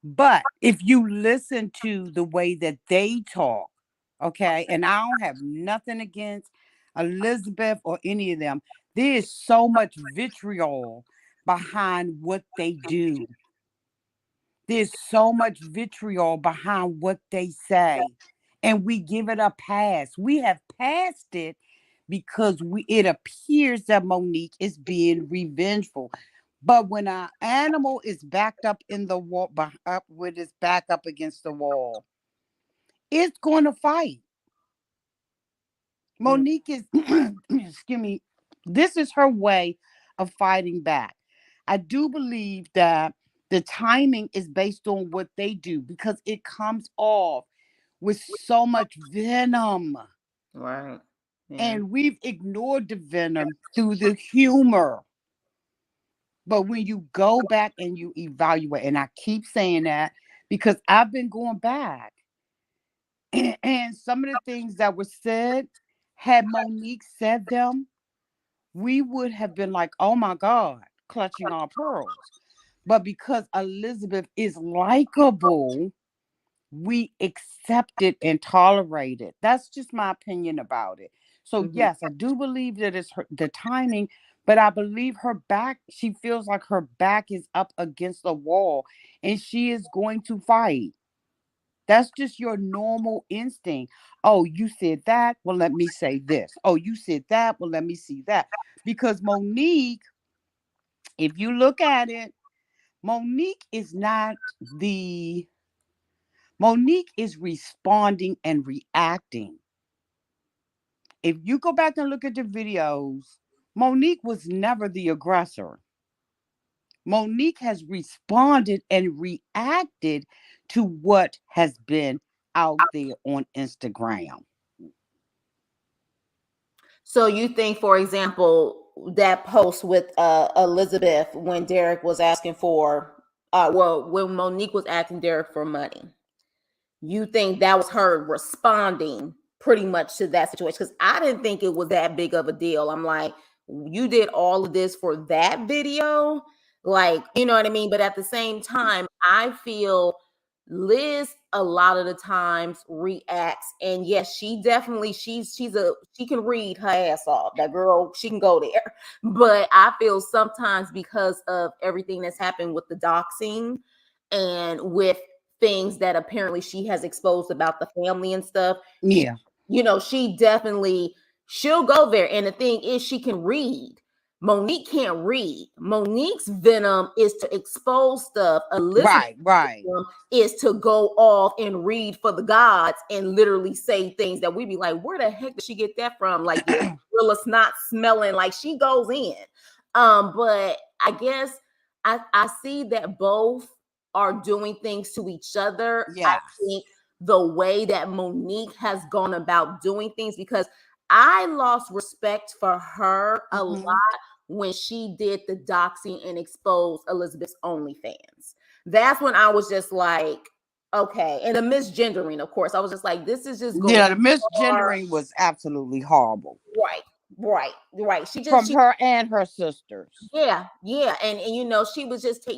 S6: But if you listen to the way that they talk, okay, and I don't have nothing against Elizabeth or any of them, there is so much vitriol behind what they do. There's so much vitriol behind what they say. And we give it a pass. We have passed it because it appears that Monique is being revengeful. But when an animal is backed up in the wall, up with its back up against the wall, it's going to fight.
S1: Mm,
S6: Monique is, excuse me, this is her way of fighting back. I do believe that the timing is based on what they do because it comes off with so much venom.
S1: right. Yeah.
S6: And we've ignored the venom through the humor. But when you go back and you evaluate, and I keep saying that because I've been going back, and some of the things that were said, had Monique said them, we would have been like, oh my God, clutching our pearls. But because Elizabeth is likable, we accept it and tolerate it. That's just my opinion about it. So
S1: Mhm.
S6: yes, I do believe that it's the timing, but I believe her back, she feels like her back is up against the wall and she is going to fight. That's just your normal instinct. Oh, you said that. Well, let me say this. Oh, you said that. Well, let me see that. Because Monique, if you look at it, Monique is not the Monique is responding and reacting. If you go back and look at the videos, Monique was never the aggressor. Monique has responded and reacted to what has been out there on Instagram.
S1: So you think, for example, that post with Elizabeth when Derek was asking for, well, when Monique was asking Derek for money, you think that was her responding pretty much to that situation? Because I didn't think it was that big of a deal. I'm like, you did all of this for that video, like, you know what I mean? But at the same time, I feel Liz a lot of the times reacts, and yes, she definitely she can read her ass off. That girl, she can go there. But I feel sometimes because of everything that's happened with the doxing and with things that apparently she has exposed about the family and stuff,
S6: Yeah.
S1: she definitely she'll go there. And the thing is, she can read. Monique can't read. Monique's venom is to expose stuff. Elizabeth
S6: Right, right.
S1: is to go off and read for the gods and literally say things that we be like, where the heck did she get that from? Like, yeah, Rilla's not smelling, like she goes in. But I guess I see that both are doing things to each other. I
S6: Yes.
S1: think the way that Monique has gone about doing things, because I lost respect for her a lot
S6: Hmm.
S1: when she did the doxing and exposed Elizabeth's OnlyFans. That's when I was just like, okay. And the misgendering, of course. I was just like, this is just going
S6: Yeah, the
S1: far.
S6: misgendering was absolutely horrible
S1: Right, right.
S6: from her and her sisters.
S1: Yeah. And she was just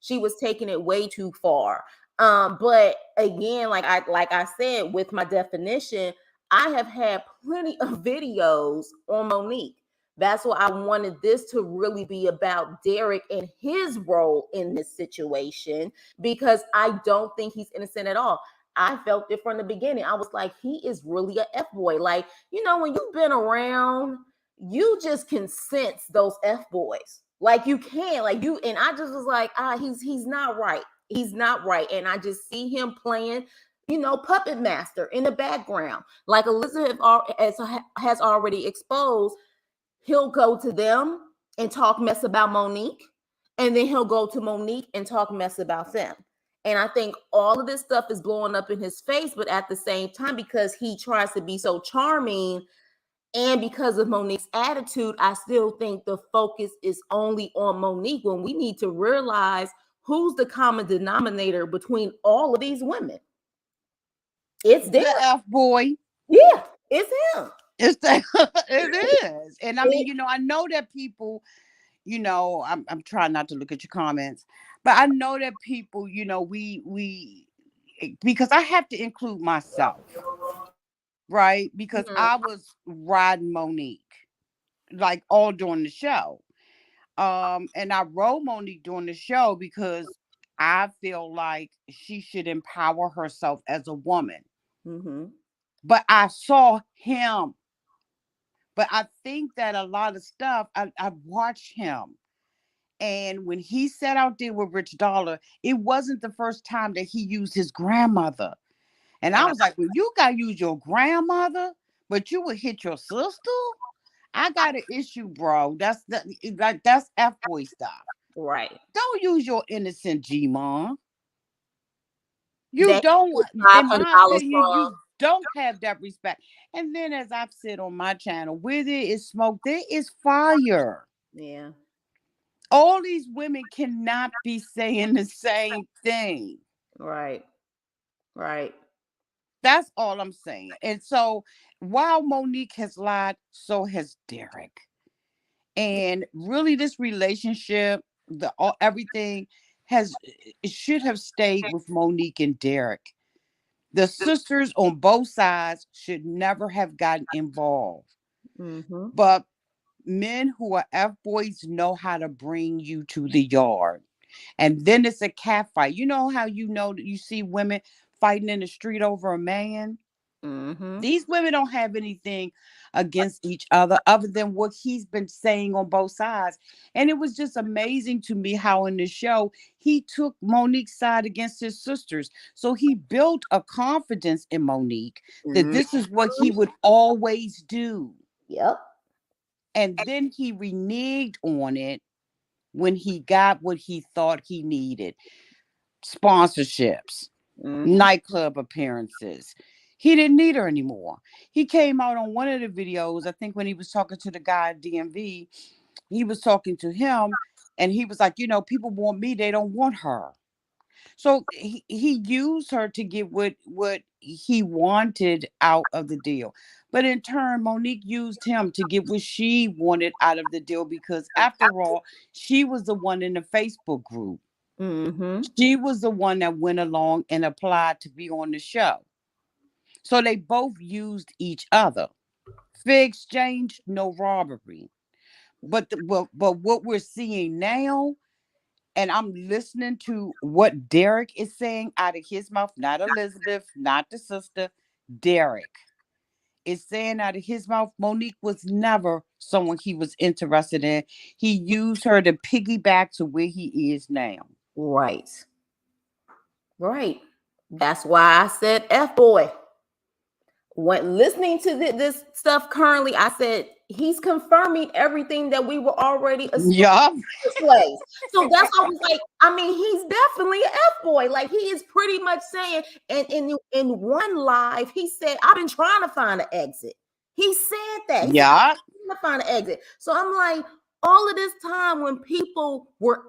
S1: she was taking it way too far. But again, like I said, with my definition, I have had plenty of videos on Monique. That's why I wanted this to really be about Derek and his role in this situation, because I don't think he's innocent at all. I felt it from the beginning. I was like, he is really a F boy. Like, when you've been around, you just can sense those F boys. Like you can, like you, and I just was like, he's not right. He's not right. And I just see him playing, puppet master in the background. Like Elizabeth has already exposed, he'll go to them and talk mess about Monique, and then he'll go to Monique and talk mess about them. And I think all of this stuff is blowing up in his face, but at the same time, because he tries to be so charming, and because of Monique's attitude, I still think the focus is only on Monique, when we need to realize who's the common denominator between all of these women. It's
S6: The
S1: Derek.
S6: F boy.
S1: Yeah, it's him.
S6: It's the, it is. And I mean,
S1: It,
S6: I know that people, I'm trying not to look at your comments, but I know that people, we because I have to include myself, right? Because
S1: mhm,
S6: I was riding Monique like all during the show. And I rode Monique during the show because I feel like she should empower herself as a woman.
S1: mhm,
S6: But I saw him. But I think that a lot of stuff I watched him. And when he sat out there with Rich Dollar, it wasn't the first time that he used his grandmother. And I
S1: right,
S6: was like, well, you got to use your grandmother, but you would hit your sister? I got an issue, bro. That's F boy stuff.
S1: right.
S6: Don't use your innocent G mom. You
S1: That
S6: don't,
S1: five
S6: in
S1: hundred
S6: my
S1: dollars
S6: opinion,
S1: from
S6: you don't have that respect. And then, as I've said on my channel, where there is smoke, there is fire.
S1: yeah,
S6: All these women cannot be saying the same thing.
S1: right, right.
S6: That's all I'm saying. And so, while Monique has lied, so has Derek. And really, this relationship, everything it should have stayed with Monique and Derek. The sisters on both sides should never have gotten involved.
S1: Mm-hmm.
S6: But men who are F boys know how to bring you to the yard. And then it's a cat fight. You know how that you see women fighting in the street over a man?
S1: Mm-hmm.
S6: These women don't have anything against each other than what he's been saying on both sides. And it was just amazing to me how in the show he took Monique's side against his sisters. So he built a confidence in Monique that
S1: Mm-hmm.
S6: this is what he would always do.
S1: Yep.
S6: And then he reneged on it when he got what he thought he needed: sponsorships,
S1: Mm-hmm.
S6: nightclub appearances. He didn't need her anymore. He came out on one of the videos, I think when he was talking to the guy at DMV, he was talking to him and he was like, people want me, they don't want her. So he used her to get what he wanted out of the deal. But in turn, Monique used him to get what she wanted out of the deal because after all, she was the one in the Facebook group.
S1: Mm-hmm.
S6: She was the one that went along and applied to be on the show. So they both used each other. Fair exchange, no robbery. But what we're seeing now, and I'm listening to what Derek is saying out of his mouth, not Elizabeth, not the sister, Derek is saying out of his mouth, Monique was never someone he was interested in. He used her to piggyback to where he is now.
S1: Right. Right. That's why I said F boy. When listening to this stuff currently, I said he's confirming everything that we were already assuming
S6: Yup.
S1: was place. So that's why I was like, I mean, he's definitely an F boy. Like he is pretty much saying, and in one live, he said, I've been trying to find an exit. He said that. He said,
S6: Yup.
S1: I'm trying to find an exit. So I'm like, all of this time when people were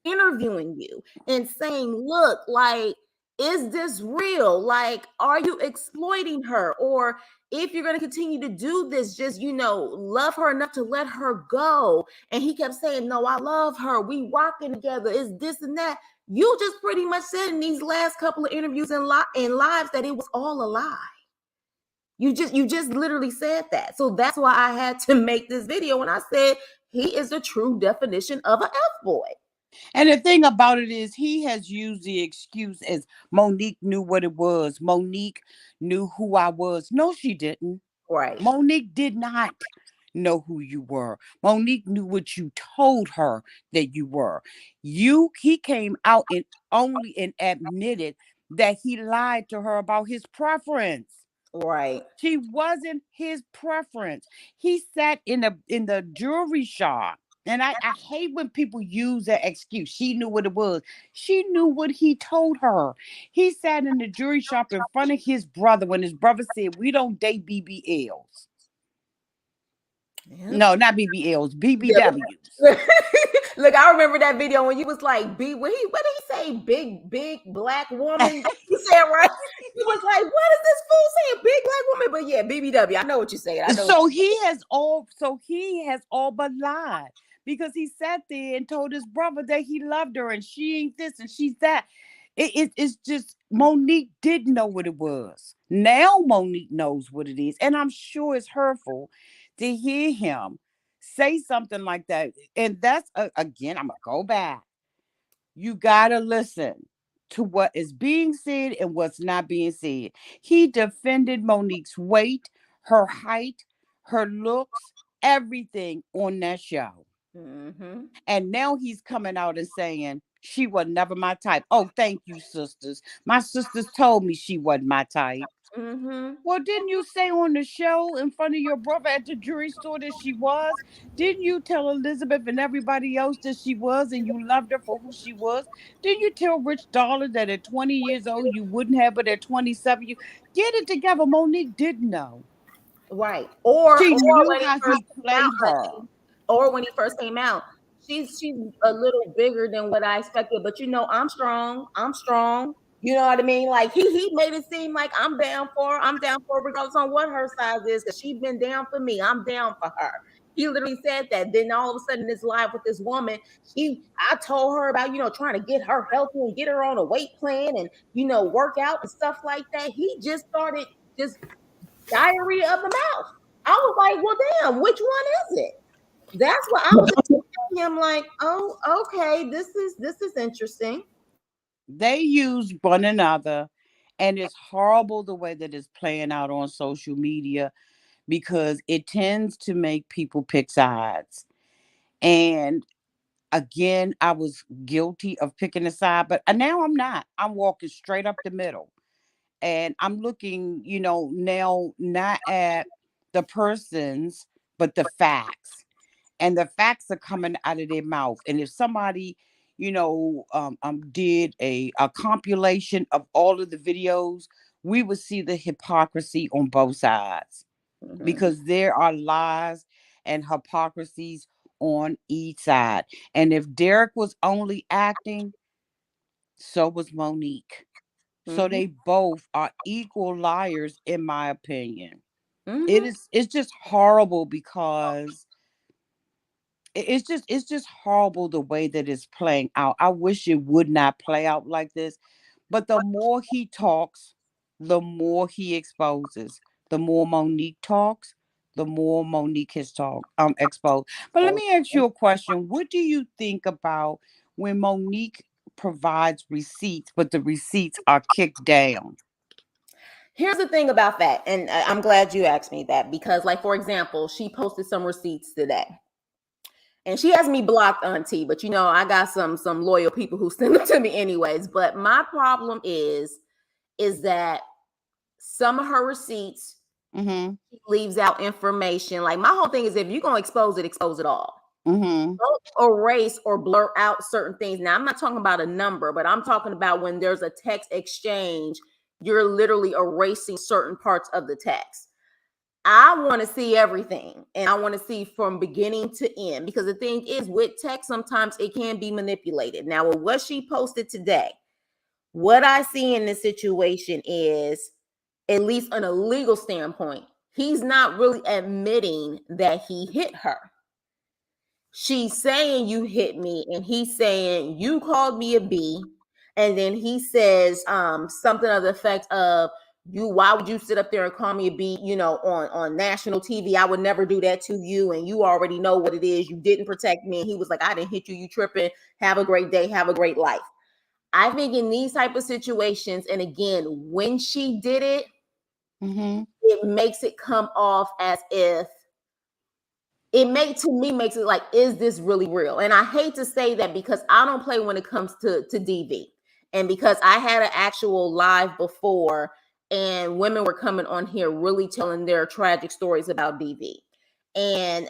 S1: interviewing you and saying, look, like, is this real? Like, are you exploiting her? Or if you're going to continue to do this, just, love her enough to let her go. And he kept saying, no, I love her. We rocking together. It's this and that. You just pretty much said in these last couple of interviews and lives that it was all a lie. You just literally said that. So that's why I had to make this video. And I said, he is the true definition of an F boy.
S6: And the thing about it is, he has used the excuse as Monique knew what it was. Monique knew who I was. No, she didn't.
S1: Right.
S6: Monique did not know who you were. Monique knew what you told her that you were. He came out and admitted that he lied to her about his preference.
S1: Right.
S6: She wasn't his preference. He sat in the jewelry shop. And I hate when people use that excuse. She knew what it was. She knew what he told her. He sat in the jewelry shop in front of his brother when his brother said, we don't date BBLs.
S1: Yep.
S6: No, not BBLs,
S1: Yeah.
S6: BBWs.
S1: Look, I remember that video when you was like, what did he say? Big black woman. You said right. He was like, what is this fool saying? Big black woman. But yeah, BBW. I know what you're saying. I know.
S6: So he has all but lied, because he sat there and told his brother that he loved her and she ain't this and she's that. It's just Monique didn't know what it was. Now Monique knows what it is. And I'm sure it's hurtful to hear him say something like that. And that's, again, I'm going to go back. You got to listen to what is being said and what's not being said. He defended Monique's weight, her height, her looks, everything on that show.
S1: Mm-hmm.
S6: And now he's coming out and saying, she was never my type. Oh, thank you, sisters. My sisters told me she wasn't my type.
S1: Mm-hmm.
S6: Well, didn't you say on the show in front of your brother at the jewelry store that she was? Didn't you tell Elizabeth and everybody else that she was and you loved her for who she was? Didn't you tell Rich Dollar that at 20 years old you wouldn't have, but at 27 you get it together? Monique didn't know.
S1: Right. Or
S6: She knew
S1: when he
S6: how
S1: first
S6: he
S1: came out,
S6: played her.
S1: or when he first came out, she's a little bigger than what I expected. But I'm strong. I'm strong. You know what I mean? Like he made it seem like I'm down for her. I'm down for her regardless on what her size is, because she's been down for me. I'm down for her. He literally said that. Then all of a sudden, this live with this woman, I told her about trying to get her healthy and get her on a weight plan and work out and stuff like that. He just started just diarrhea of the mouth. I was like, well, damn, which one is it? That's what I was just him like, oh, okay, this is interesting.
S6: They use one another, and it's horrible the way that it's playing out on social media, because it tends to make people pick sides. And again, I was guilty of picking a side, but now I'm not. I'm walking straight up the middle. And I'm looking, now not at the persons, but the facts. And the facts are coming out of their mouth. And if somebody, did a compilation of all of the videos, we would see the hypocrisy on both sides,
S1: Mm-hmm.
S6: because there are lies and hypocrisies on each side. And if Derek was only acting, so was Monique. So
S1: Mm-hmm.
S6: they both are equal liars, in my opinion.
S1: Mm-hmm.
S6: It's just horrible, because it's just horrible the way that it's playing out. I wish it would not play out like this. But the more he talks, the more he exposes. The more Monique talks, the more Monique has exposed. But let me ask you a question. What do you think about when Monique provides receipts, but the receipts are kicked down?
S1: Here's the thing about that, and I'm glad you asked me that because, like, for example, she posted some receipts today, and she has me blocked, Auntie. But you know, I got some loyal people who send them to me anyways. But my problem is that some of her receipts
S6: Mm-hmm.
S1: leaves out information. Like my whole thing is, if you're gonna expose it all.
S6: Mm-hmm.
S1: Don't erase or blur out certain things. Now, I'm not talking about a number, but I'm talking about when there's a text exchange, you're literally erasing certain parts of the text. I want to see everything and I want to see from beginning to end because the thing is, with text, sometimes it can be manipulated. Now, with what she posted today, what I see in this situation is, at least on a legal standpoint, he's not really admitting that he hit her. She's saying you hit me, and he's saying you called me a B, and then he says something of the effect of, you, why would you sit up there and call me a B, on national TV? I would never do that to you, and you already know what it is. You didn't protect me. And he was like, I didn't hit you, you tripping. Have a great day, have a great life. I think in these type of situations, and again, when she did it,
S6: Mm-hmm.
S1: it makes it come off as if makes it like, is this really real? And I hate to say that because I don't play when it comes to DV. And because I had an actual live before and women were coming on here really telling their tragic stories about DV. And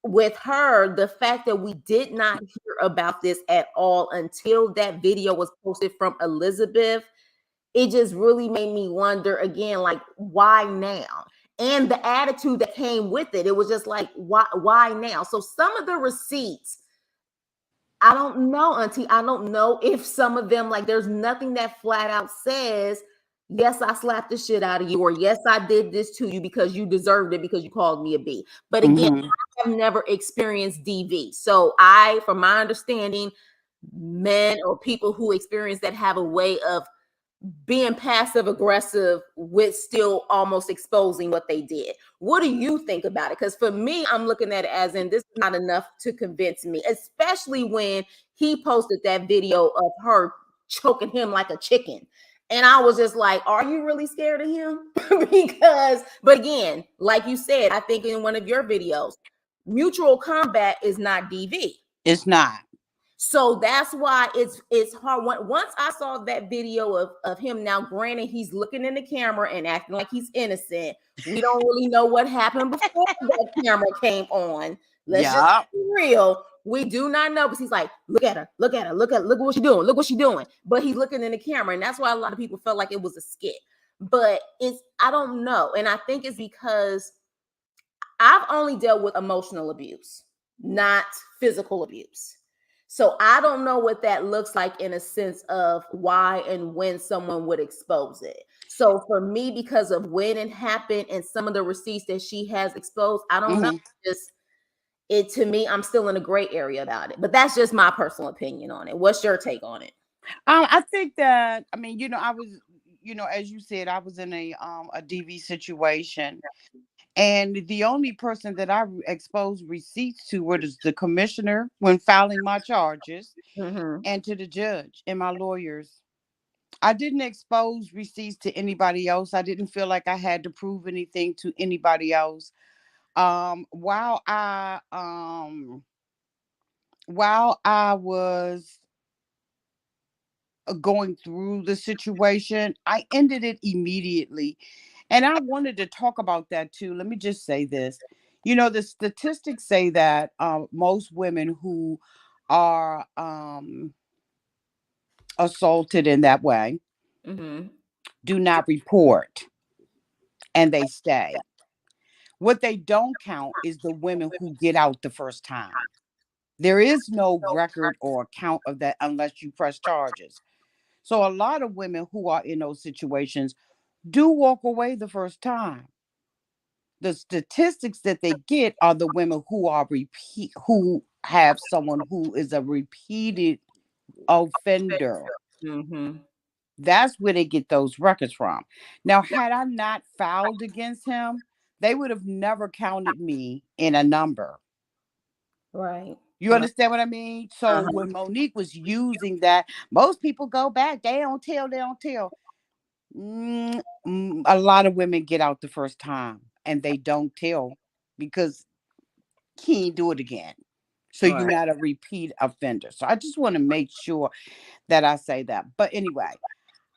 S1: with her, the fact that we did not hear about this at all until that video was posted from Elizabeth, it just really made me wonder again, like, why now? And the attitude that came with it, it was just like, why now? So some of the receipts, I don't know, Auntie. I don't know if some of them, like, there's nothing that flat out says, yes, I slapped the shit out of you, or yes, I did this to you because you deserved it because you called me a B. But again,
S6: Mm-hmm.
S1: I have never experienced DV. So from my understanding, men or people who experience that have a way of being passive aggressive with still almost exposing what they did. What do you think about it? Because for me, I'm looking at it as in, this is not enough to convince me, especially when he posted that video of her choking him like a chicken. And I was just like, are you really scared of him? But again, like you said, I think in one of your videos, mutual combat is not DV.
S6: It's not.
S1: So that's why it's hard. Once I saw that video of him, now granted, he's looking in the camera and acting like he's innocent. We don't really know what happened before that camera came on. Let's just
S6: Yeah.
S1: be real. We do not know, because he's like, look at her, look what she's doing, look what she's doing. But he's looking in the camera, and that's why a lot of people felt like it was a skit. But I don't know. And I think it's because I've only dealt with emotional abuse, not physical abuse. So I don't know what that looks like in a sense of why and when someone would expose it. So for me, because of when it happened and some of the receipts that she has exposed, I don't know.
S6: Mm-hmm.
S1: Just it, to me, I'm still in a gray area about it. But that's just my personal opinion on it. What's your take on it?
S6: I think that, I mean, I was, as you said, I was in a DV situation, and the only person that I exposed receipts to was the commissioner when filing my charges,
S1: Mm-hmm.
S6: and to the judge and my lawyers. I didn't expose receipts to anybody else. I didn't feel like I had to prove anything to anybody else. Um, while I um while I was going through the situation, I ended it immediately. And I wanted to talk about that too. Let me just say this. The statistics say that most women who are assaulted in that way
S1: Mm-hmm.
S6: do not report, and they stay. What they don't count is the women who get out the first time. There is no record or account of that unless you press charges. So a lot of women who are in those situations do walk away the first time. the statistics that they get are the women who are repeat who have someone who is a repeated offender.
S1: Mm-hmm.
S6: That's where they get those records from. Now, had I not filed against him, they would have never counted me in a number.
S1: Right.
S6: You
S1: Right.
S6: understand what I mean? So
S1: Uh-huh.
S6: when Monique was using that, most people go back, they don't tell, they don't tell. A lot of women get out the first time and they don't tell because he ain't do it again. So you're
S1: Right.
S6: not a repeat offender. So I just want to make sure that I say that. But anyway,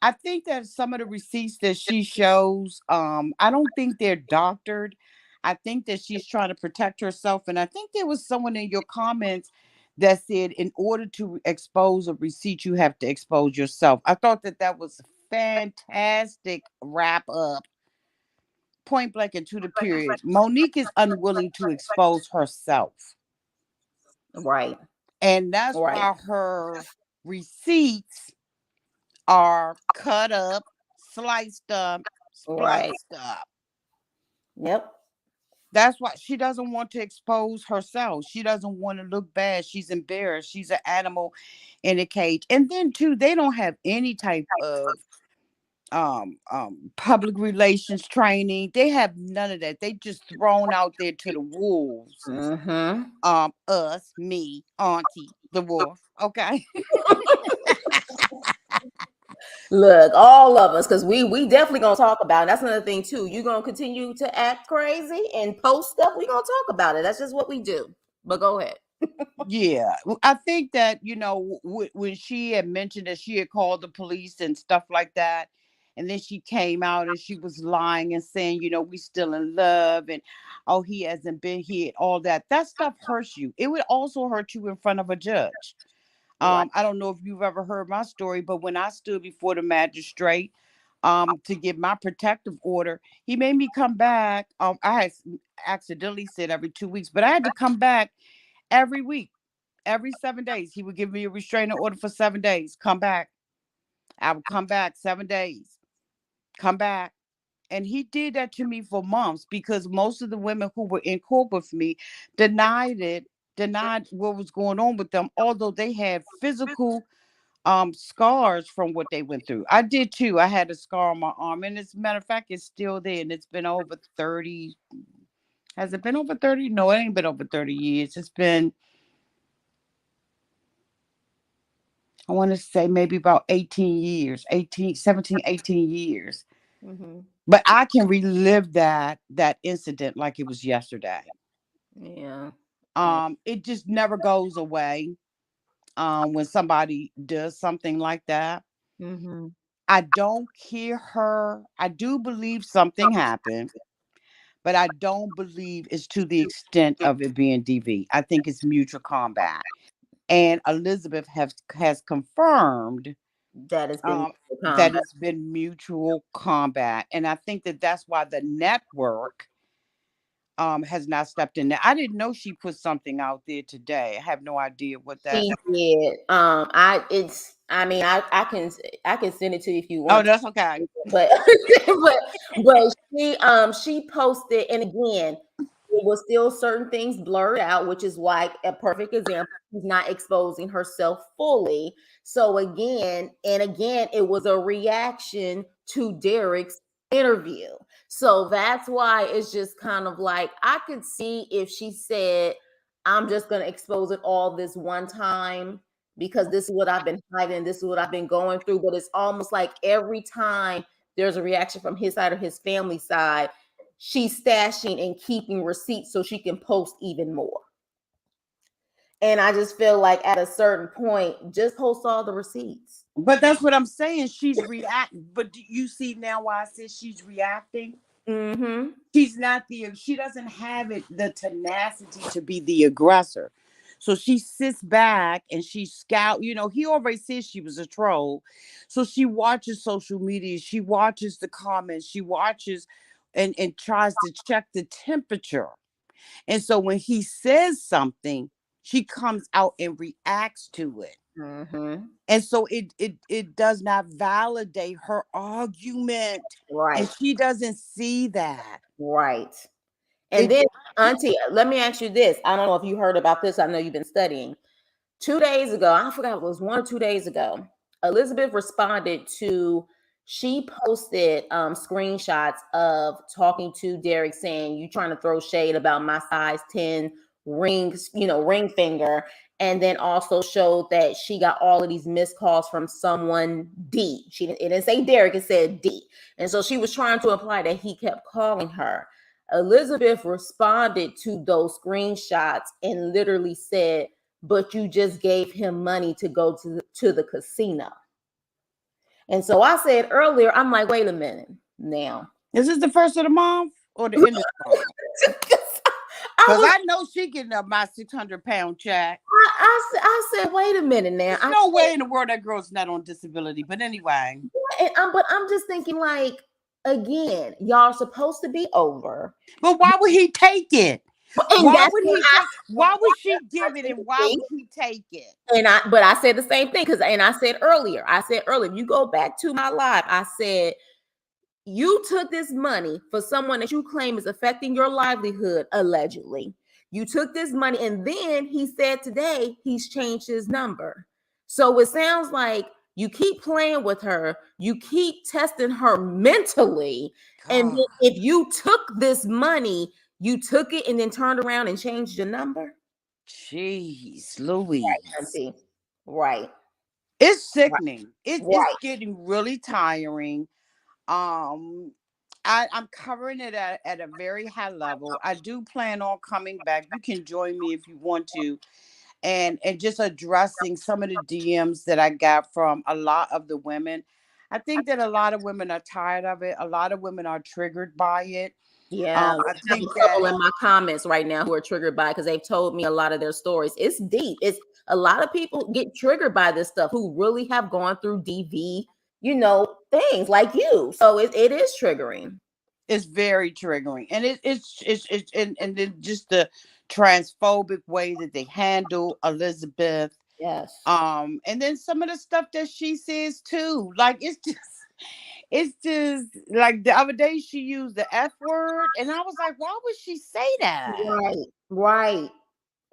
S6: I think that some of the receipts that she shows, I don't think they're doctored. I think that she's trying to protect herself. And I think there was someone in your comments that said, in order to expose a receipt, you have to expose yourself. I thought that that was fantastic wrap up, point blank and to the period. Monique is unwilling to expose herself.
S1: Right.
S6: And that's
S1: Right.
S6: why her receipts are cut up, sliced up,
S1: Right.
S6: spliced up.
S1: Yep.
S6: That's why she doesn't want to expose herself. She doesn't want to look bad. She's embarrassed. She's an animal in a cage. And then too, they don't have any type of public relations training. They have none of that. They just thrown out there to the wolves.
S1: Mm-hmm.
S6: Us, me, Auntie, the wolf. Okay.
S1: Look, all of us, because we definitely gonna talk about it. That's another thing too. You're gonna continue to act crazy and post stuff. We're gonna talk about it. That's just what we do. But go ahead.
S6: Yeah, I think that when she had mentioned that she had called the police and stuff like that, and then she came out and she was lying and saying, we still in love, and oh, he hasn't been here, all that. That stuff hurts you. It would also hurt you in front of a judge.
S1: Right.
S6: I don't know if you've ever heard my story, but when I stood before the magistrate, to get my protective order, he made me come back. I had accidentally said every 2 weeks, but I had to come back every week, every 7 days. He would give me a restraining order for 7 days. Come back. I would come back 7 days. Come back. And he did that to me for months because most of the women who were in court with me denied it, denied what was going on with them, although they had physical scars from what they went through. I did too. I had a scar on my arm, and as a matter of fact, it's still there, and it's been over 30. Has it been over 30? No, it ain't been over 30 years. It's been, I want to say maybe about 18 years, 18, 17, 18 years.
S1: Mm-hmm.
S6: But I can relive that incident like it was yesterday.
S1: Yeah. Yeah.
S6: It just never goes away. When somebody does something like that.
S1: Mm-hmm.
S6: I don't hear her. I do believe something happened, but I don't believe it's to the extent of it being DV. I think it's mutual combat. And Elizabeth has confirmed
S1: That has been
S6: that
S1: combat.
S6: it's been mutual combat. And I think that that's why the network has not stepped in there. I didn't know she put something out there today. I have no idea what that.
S1: She did. I it's. I mean, I can send it to you if you
S6: Oh,
S1: want to,
S6: that's okay.
S1: but but she posted, and again, it was still certain things blurred out, which is why a perfect example. She's not exposing herself fully. So again and again, it was a reaction to Derek's interview. So that's why it's just kind of like I could see if she said, I'm just going to expose it all this one time because this is what I've been hiding. This is what I've been going through. But it's almost like every time there's a reaction from his side or his family side, she's stashing and keeping receipts so she can post even more. And I just feel like at a certain point, just post all the receipts.
S6: But that's what I'm saying. She's reacting. But do you see now why I said she's reacting?
S1: Mm-hmm.
S6: She doesn't have the tenacity to be the aggressor. So she sits back and she scout. He already said she was a troll. So she watches social media. She watches the comments. She watches and tries to check the temperature. And so when he says something, she comes out and reacts to it.
S1: Mm-hmm.
S6: And so it does not validate her argument. And
S1: Right.
S6: she doesn't see that.
S1: Right. And
S6: It
S1: then, Auntie, let me ask you this. I don't know if you heard about this. I know you've been studying. 2 days ago, I forgot if it was 1 or 2 days ago, Elizabeth responded to, she posted screenshots of talking to Derek saying, you trying to throw shade about my size 10 rings, ring finger. And then also showed that she got all of these missed calls from someone D. It didn't say Derek, it said D. And so she was trying to imply that he kept calling her. Elizabeth responded to those screenshots and literally said, but you just gave him money to go to the casino. And so I said earlier, I'm like, wait a minute now.
S6: is this the first of the month or the end of the month? Because I know she getting up my 600-pound check.
S1: I said, wait a minute now.
S6: There's no way in the world that girl's not on disability. But anyway.
S1: But I'm just thinking, like, again, y'all supposed to be over.
S6: But why would he take it?
S1: And
S6: why would she give it, and why would he take it?
S1: But I said the same thing, and I said earlier, if you go back to my live, I said, you took this money for someone that you claim is affecting your livelihood, allegedly. You took this money, and then he said today he's changed his number. So it sounds like you keep playing with her, you keep testing her mentally, and then if you took this money, you took it and then turned around and changed your number.
S6: Jeez Louise.
S1: Right, right.
S6: It's sickening. It's getting really tiring. I'm covering it at a very high level. I do plan on coming back. You can join me if you want to, and just addressing some of the DMs that I got from a lot of the women. I think that a lot of women are tired of it. A lot of women are triggered by it.
S1: Yeah, I think a couple in my comments right now who are triggered by it because they've told me a lot of their stories. It's deep. It's a lot of people get triggered by this stuff who really have gone through DV, things like you. So it is triggering.
S6: It's very triggering, and it's and then just the transphobic way that they handle Elizabeth.
S1: Yes.
S6: And then some of the stuff that she says too, like it's just like the other day she used the F word, and I was like, why would she say that?
S1: Right.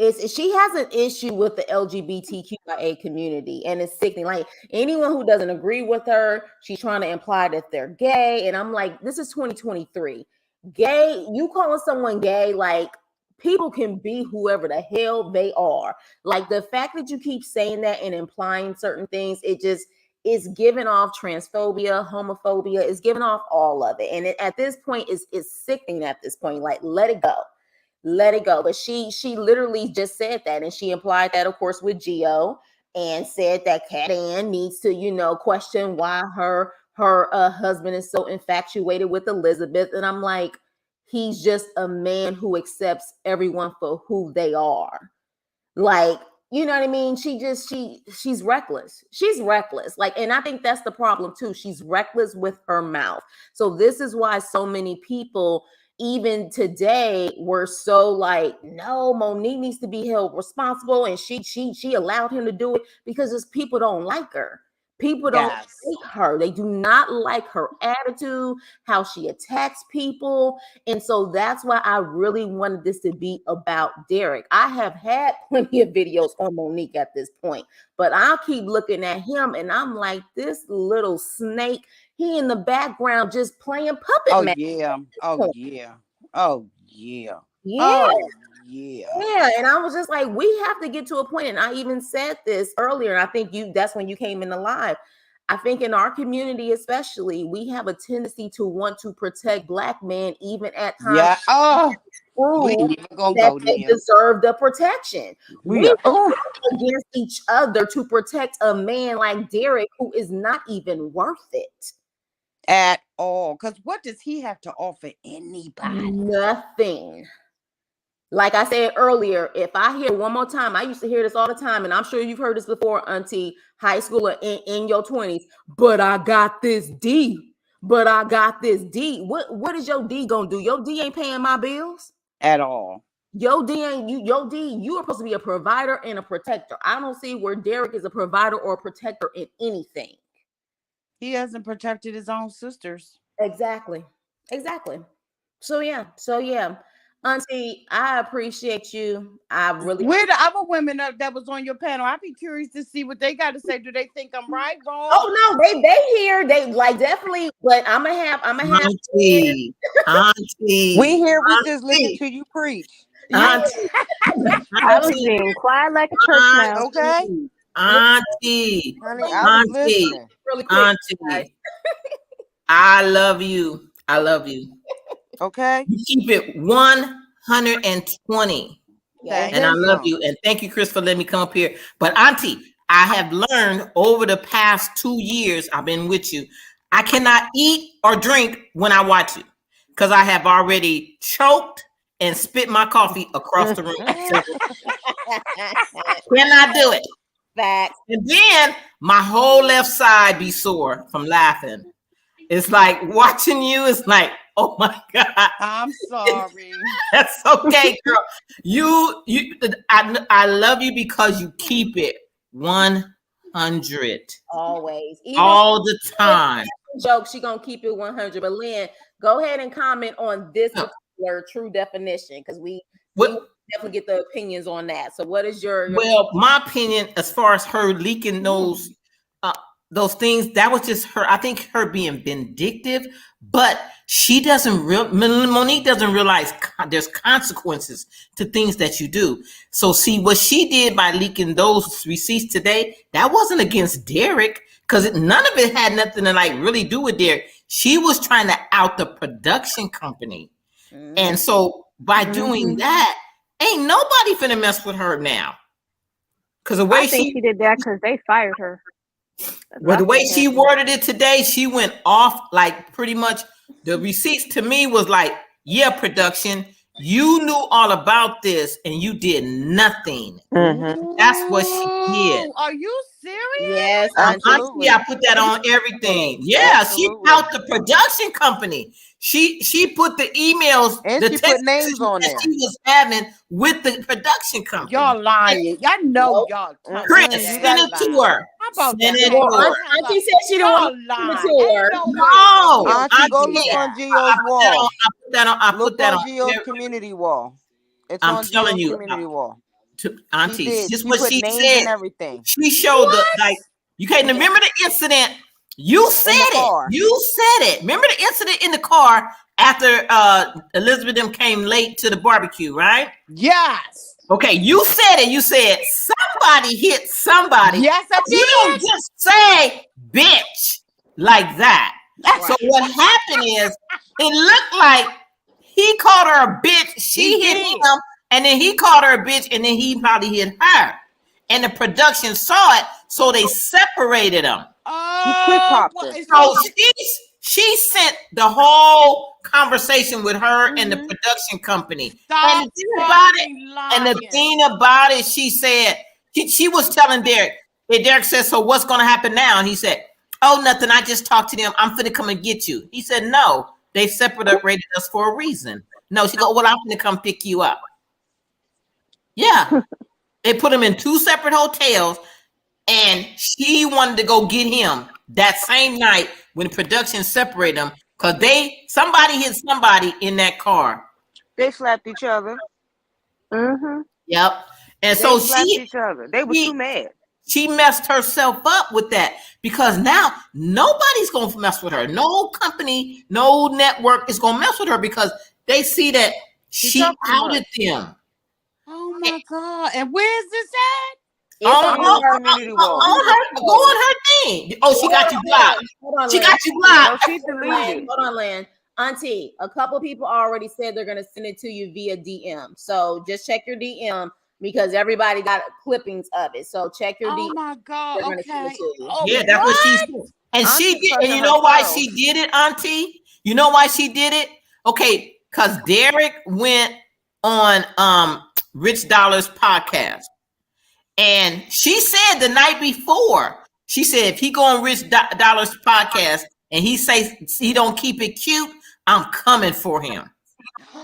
S1: She has an issue with the LGBTQIA community, and it's sickening. Like, anyone who doesn't agree with her, she's trying to imply that they're gay. And I'm like, this is 2023. Gay, you calling someone gay, like, people can be whoever the hell they are. Like, the fact that you keep saying that and implying certain things, it's giving off transphobia, homophobia, it's giving off all of it. And at this point, it's sickening at this point. Like, let it go. But she literally just said that, and she implied that, of course, with Gio, and said that Cat Ann needs to question why her husband is so infatuated with Elizabeth. And I'm like, he's just a man who accepts everyone for who they are. Like, you know what I mean? She's reckless. She's reckless. Like, and I think that's the problem too. She's reckless with her mouth. So this is why so many people, even today, were so like, no, Monique needs to be held responsible, and she allowed him to do it because his people don't like her. People don't like her. They do not like her attitude, how she attacks people. And so that's why I really wanted this to be about Derek. I have had plenty of videos on Monique at this point, but I'll keep looking at him and I'm like, this little snake, he in the background just playing puppet man.
S6: Yeah. Oh yeah. Oh yeah.
S1: Yeah.
S6: Oh yeah.
S1: Yeah. And I was just like, we have to get to a point, and I even said this earlier, and I think that's when you came in the live. I think in our community, especially, we have a tendency to want to protect Black men, even at times.
S6: Yeah. Oh, we
S1: prove
S6: ain't even gonna
S1: that
S6: go
S1: they
S6: there.
S1: deserve the protection.
S6: We are
S1: against each other to protect a man like Derek, who is not even worth it
S6: at all. Because what does he have to offer anybody?
S1: Nothing. Like I said earlier, if I hear one more time, I used to hear this all the time, and I'm sure you've heard this before, Auntie, high school or in your 20s. But I got this D. But I got this D. What is your D gonna do? Your D ain't paying my bills
S6: at all.
S1: Your D ain't you. Your D, you are supposed to be a provider and a protector. I don't see where Derek is a provider or a protector in anything.
S6: He hasn't protected his own sisters.
S1: Exactly. So yeah. Auntie, I appreciate you. I really
S6: Where the other women that was on your panel? I'd be curious to see what they got to say. Do they think I'm right, wrong?
S1: Oh no, they here. They like definitely, but I'm gonna have
S7: Auntie, Auntie,
S3: We here. We just listen
S7: Auntie,
S3: to you preach.
S6: Yeah.
S7: Auntie,
S2: I was
S7: Auntie,
S2: being quiet like a church mouse.
S3: Okay,
S7: Auntie,
S3: honey, I was
S7: Auntie,
S3: listening.
S1: really quick, guys.
S7: Auntie. I love you. I love you.
S3: Okay,
S7: You keep it 120.
S1: Yes.
S7: And I
S3: Thank
S7: love
S3: you.
S7: you. And thank you, Chris, for letting me come up here. But Auntie, I have learned over the past 2 years I've been with you, I cannot eat or drink when I watch you because I have already choked and spit my coffee across the room. Cannot do it.
S1: Facts.
S7: And then my whole left side be sore from laughing. It's like watching you is like, oh my God.
S6: I'm sorry.
S7: That's okay, girl. I love you because you keep it 100
S1: Always. Even
S7: all the time.
S1: joke, she gonna keep it 100. But Lynn, go ahead and comment on this particular true definition because we definitely get the opinions on that. So what is your
S7: Well, my opinion as far as her leaking those things, that was just her. I think her being vindictive, but she doesn't Monique doesn't realize there's consequences to things that you do. So see what she did by leaking those receipts today, that wasn't against Derek because none of it had nothing to like really do with Derek. She was trying to out the production company. And so by doing that, ain't nobody finna mess with her now. Because the way
S2: I think she did that because they fired her.
S7: Well, the way she worded it today, she went off like pretty much the receipts to me was like, yeah, production, you knew all about this and you did nothing. That's what she did.
S6: Are you serious?
S1: Yes,
S3: Absolutely.
S7: I put that on everything. Yeah,
S3: Absolutely.
S7: she out the production company. She put the emails,
S3: And
S7: the
S3: she
S7: text
S3: put names on
S7: that
S3: there.
S7: she was having with the production company.
S6: Y'all lying. Y'all know y'all.
S7: Chris,
S3: You
S7: send
S3: gotta
S7: it to her.
S6: How about
S7: Send
S6: that?
S7: it
S1: Well,
S7: to her.
S1: Auntie said she don't want
S6: Y'all
S1: to
S6: lying.
S1: give it to her.
S6: Ain't
S7: No,
S6: way.
S3: Auntie, go
S7: Auntie,
S3: look on
S7: I
S3: Gio's wall.
S7: put that on. I
S3: Look
S7: put that
S3: on
S7: on.
S3: Gio's community wall. It's
S7: I'm
S3: on
S7: telling
S3: Gio's
S7: you,
S3: community wall.
S7: Auntie,
S3: She did.
S7: just
S3: She
S7: what
S3: put
S7: she
S3: names
S7: said.
S3: and everything.
S7: She showed the like. You can't remember the incident. You said
S3: In the
S7: it.
S3: car.
S7: You said it. Remember the incident in the car after Elizabeth them came late to the barbecue, right?
S6: Yes.
S7: Okay, you said it. You said somebody hit somebody.
S6: Yes, I
S7: You don't
S6: did.
S7: just say bitch like that. So what happened is it looked like he called her a bitch. She hit him, and then he called her a bitch, and then he probably hit her. And the production saw it, so they separated them.
S3: quick popped her.
S7: So she sent the whole conversation with her and the production company. And the thing about it, she said she was telling Derek. And Derek said, "So what's going to happen now?" And he said, "Oh, nothing. I just talked to them. I'm finna come and get you." He said, "No, they separated us for a reason." No, she go, "Well, I'm finna come pick you up." Yeah, they put him in 2 separate hotels. And she wanted to go get him that same night when the production separated them because somebody hit somebody in that car.
S3: They slapped each other.
S7: Yep. And
S3: They
S7: so
S3: slapped each other. They were too mad.
S7: She messed herself up with that because now nobody's going to mess with her. No company, no network is going to mess with her because they see that she outed them.
S6: Oh my God. And where's this at?
S7: On her thing. Oh, she got you blocked. She got you blocked.
S3: No, she deleted.
S1: Hold on, Lynn. Auntie, a couple people already said they're going to send it to you via DM. So just check your DM because everybody got clippings of it. So check your DM.
S6: Oh my God. Okay.
S7: Yeah, that's what she said. And she did. And you know why she did it, Auntie? You know why she did it? Okay, because Derek went on Rich Dollar's podcast. And she said the night before, she said, if he go on Rich Dollar's podcast and he says he don't keep it cute, I'm coming for him.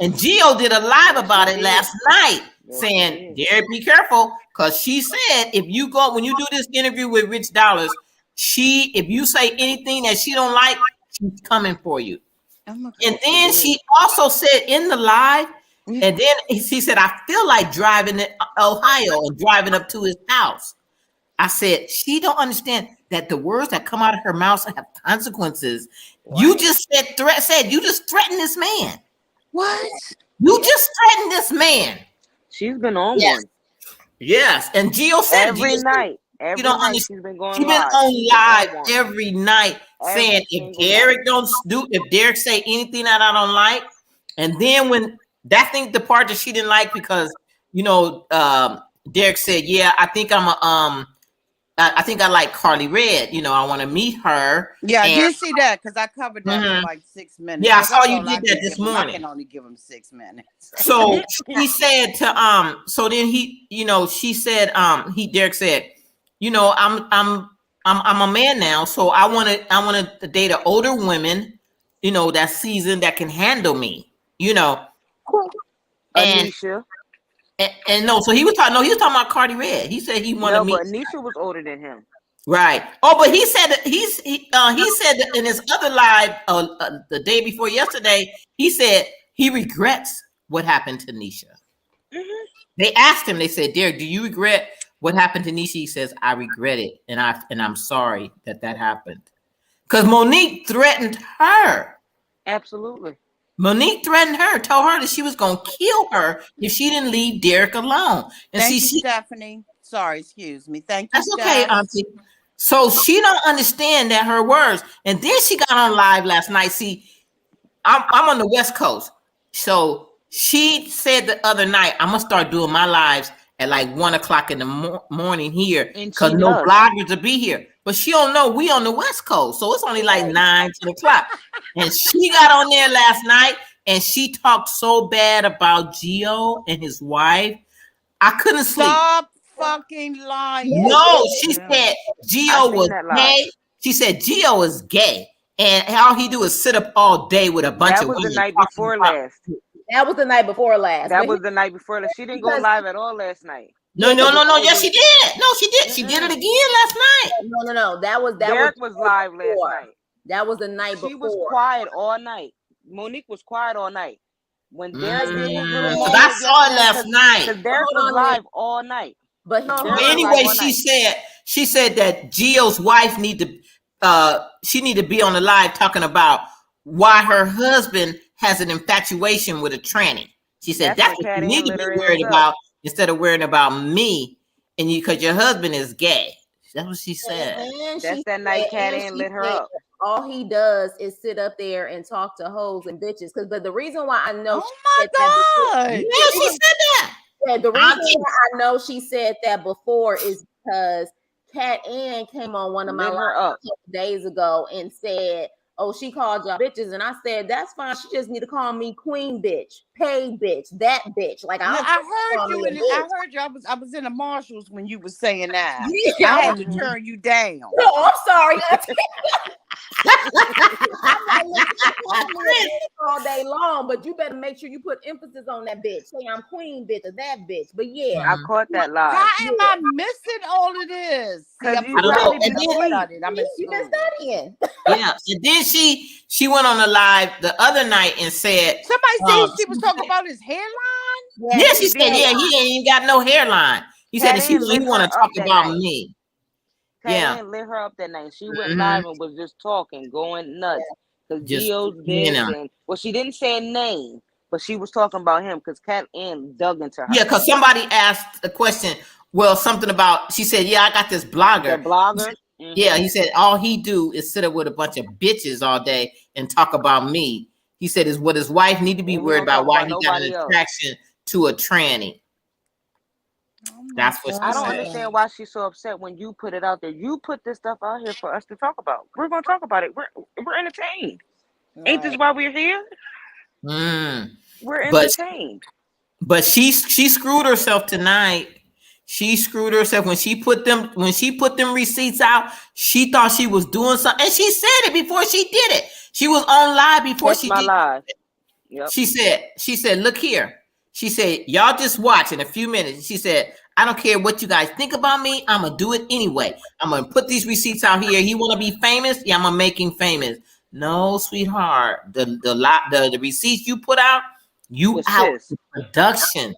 S7: And Gio did a live about it last night saying, Derek, be careful. Because she said, when you do this interview with Rich Dollars, if you say anything that she don't like, she's coming for you. And then she also said in the live And then she said, I feel like driving to Ohio and driving up to his house. I said, she don't understand that the words that come out of her mouth have consequences. What? You just you just threatened this man.
S6: What?
S7: You just threatened this man.
S3: She's been on one.
S7: Yes. And Gio said
S3: every night. Every night she's been going live.
S7: On live every night saying if Derek say anything that I don't like, and then when that thing, the part that she didn't like because Derek said, yeah, I think I think I like Carly Red. I want to meet her.
S6: Yeah, I did see that because I covered that for like 6 minutes.
S7: Yeah, I saw you did that this morning.
S6: I can only give him 6 minutes.
S7: So she said to so then he, she said Derek said, I'm a man now, so I want to date older women, that seasoned that can handle me,
S3: Anisha.
S7: And no, so he was talking about Cardi Red. He said he wanted me.
S3: But Anisha was older than him.
S7: Right. Oh, but he said that he said that in his other live the day before yesterday, he said he regrets what happened to Nisha. Mm-hmm. They asked him, they said, Derek, do you regret what happened to Nisha? He says, I regret it, and I'm sorry that happened. Because Monique threatened her.
S3: Absolutely.
S7: Monique threatened her, told her that she was going to kill her if she didn't leave Derek alone. And
S6: Thank you, Stephanie. Sorry, excuse me. Thank you.
S7: That's okay, Auntie. So she don't understand that her words. And then she got on live last night. See, I'm on the West Coast. So she said the other night, I'm going to start doing my lives at like 1:00 in the morning here because no bloggers will be here. But she don't know we on the West Coast. So it's only like 9, 10 o'clock. And she got on there last night and she talked so bad about Gio and his wife. I couldn't sleep.
S6: Stop fucking lying.
S7: No, she said Gio was gay. She said Gio is gay. And all he do is sit up all day with a bunch of women.
S3: That was the night before last.
S1: That was the night before last.
S3: That was the night before last. She didn't go live at all last night.
S7: No. Yes, she did. No, she did. She did it again last night.
S1: No.
S3: Derek was live last night.
S1: That was the night before.
S3: She was quiet all night. Monique was quiet all night. When Derek did his little moment,
S7: I saw it last night.
S3: Because Derek was live all night.
S1: But
S7: anyway, she said that Gio's wife need to be on the live talking about why her husband has an infatuation with a tranny. She said that's what you need to be worried about instead of worrying about me and you because your husband is gay. That's what she said.
S3: That's that night Cat Ann lit her up.
S1: All he does is sit up there and talk to hoes and bitches. But the reason why I know
S6: she said
S7: that.
S1: Yeah, the reason why I know she said that before is because Cat Ann came on one of my lives a couple days ago and said, oh, she called y'all bitches. And I said, that's fine. She just need to call me queen bitch, paid bitch, that bitch. Like
S6: I heard you. I was in the Marshalls when you were saying that. Yeah. I had to turn you down.
S1: No, I'm sorry. I'm all day long, but you better make sure you put emphasis on that bitch. Say I'm queen bitch or that bitch. But yeah,
S3: I caught that live.
S6: How am I missing all of this?
S7: You've
S1: been studying.
S7: Yeah, and then she went on the live the other night and said
S6: somebody said she was talking about his hairline.
S7: Yeah, she said he ain't even got no hairline. He said that she want to talk about me.
S3: Kat lit her up that night. She went live and was just talking, going nuts. Because Gio's this and she didn't say a name, but she was talking about him because Kat Ann dug into her.
S7: Yeah, because somebody asked a question. Well, something about she said, "Yeah, I got this blogger."
S3: The blogger.
S7: Said, yeah, he said all he do is sit up with a bunch of bitches all day and talk about me. He said is what his wife need to be worried about why he got an attraction to a tranny. That's what she
S3: I don't
S7: said.
S3: understand why she's so upset when you put it out there. You put this stuff out here for us to talk about. We're gonna talk about it. We're entertained. Right. Ain't this why we're here? We're entertained.
S7: But she screwed herself tonight. She screwed herself when she put them receipts out. She thought she was doing something, and she said it before she did it. She was on live before she did
S3: live.
S7: Yep. She said, look here. She said, y'all just watch in a few minutes. She said, I don't care what you guys think about me. I'm going to do it anyway. I'm going to put these receipts out here. He want to be famous? Yeah, I'm going to make him famous. No, sweetheart. The receipts you put out, You
S3: With
S7: out
S3: sis.
S7: the production.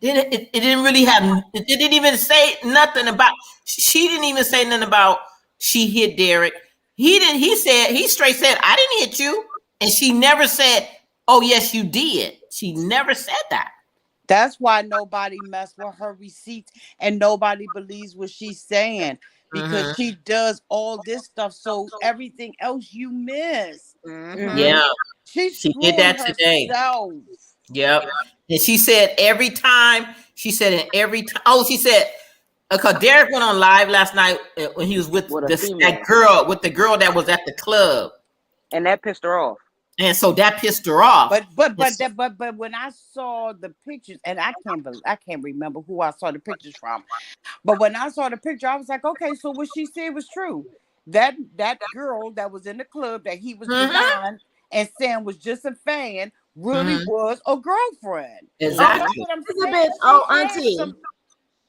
S7: Then it didn't really have. It didn't even say nothing about. She didn't even say nothing about she hit Derek. He didn't. He said he straight said I didn't hit you, and she never said, "Oh yes, you did." She never said that.
S6: That's why nobody messed with her receipts and nobody believes what she's saying because
S7: Mm-hmm.
S6: she does all this stuff. So everything else you miss.
S7: Yeah,
S6: She's
S7: she did
S6: screwing
S7: that today.
S6: herself.
S7: Yep. And she said every time. She said in every time. Oh, she said because Derek went on live last night when he was with
S3: With a
S7: this that
S3: female.
S7: girl with the girl that was at the club,
S3: And that pissed her off.
S7: and so that pissed her off.
S6: But when I saw the pictures, and I can't remember who I saw the pictures from, but when I saw the picture, I was like, okay, so what she said was true. That girl that was in the club that he was
S7: Mm-hmm.
S6: denying and saying was just a fan really
S7: Mm-hmm.
S6: was a girlfriend. So that's
S7: Exactly.
S6: what I'm saying.
S1: Elizabeth,
S6: She
S1: oh
S6: had
S1: Auntie,
S6: some.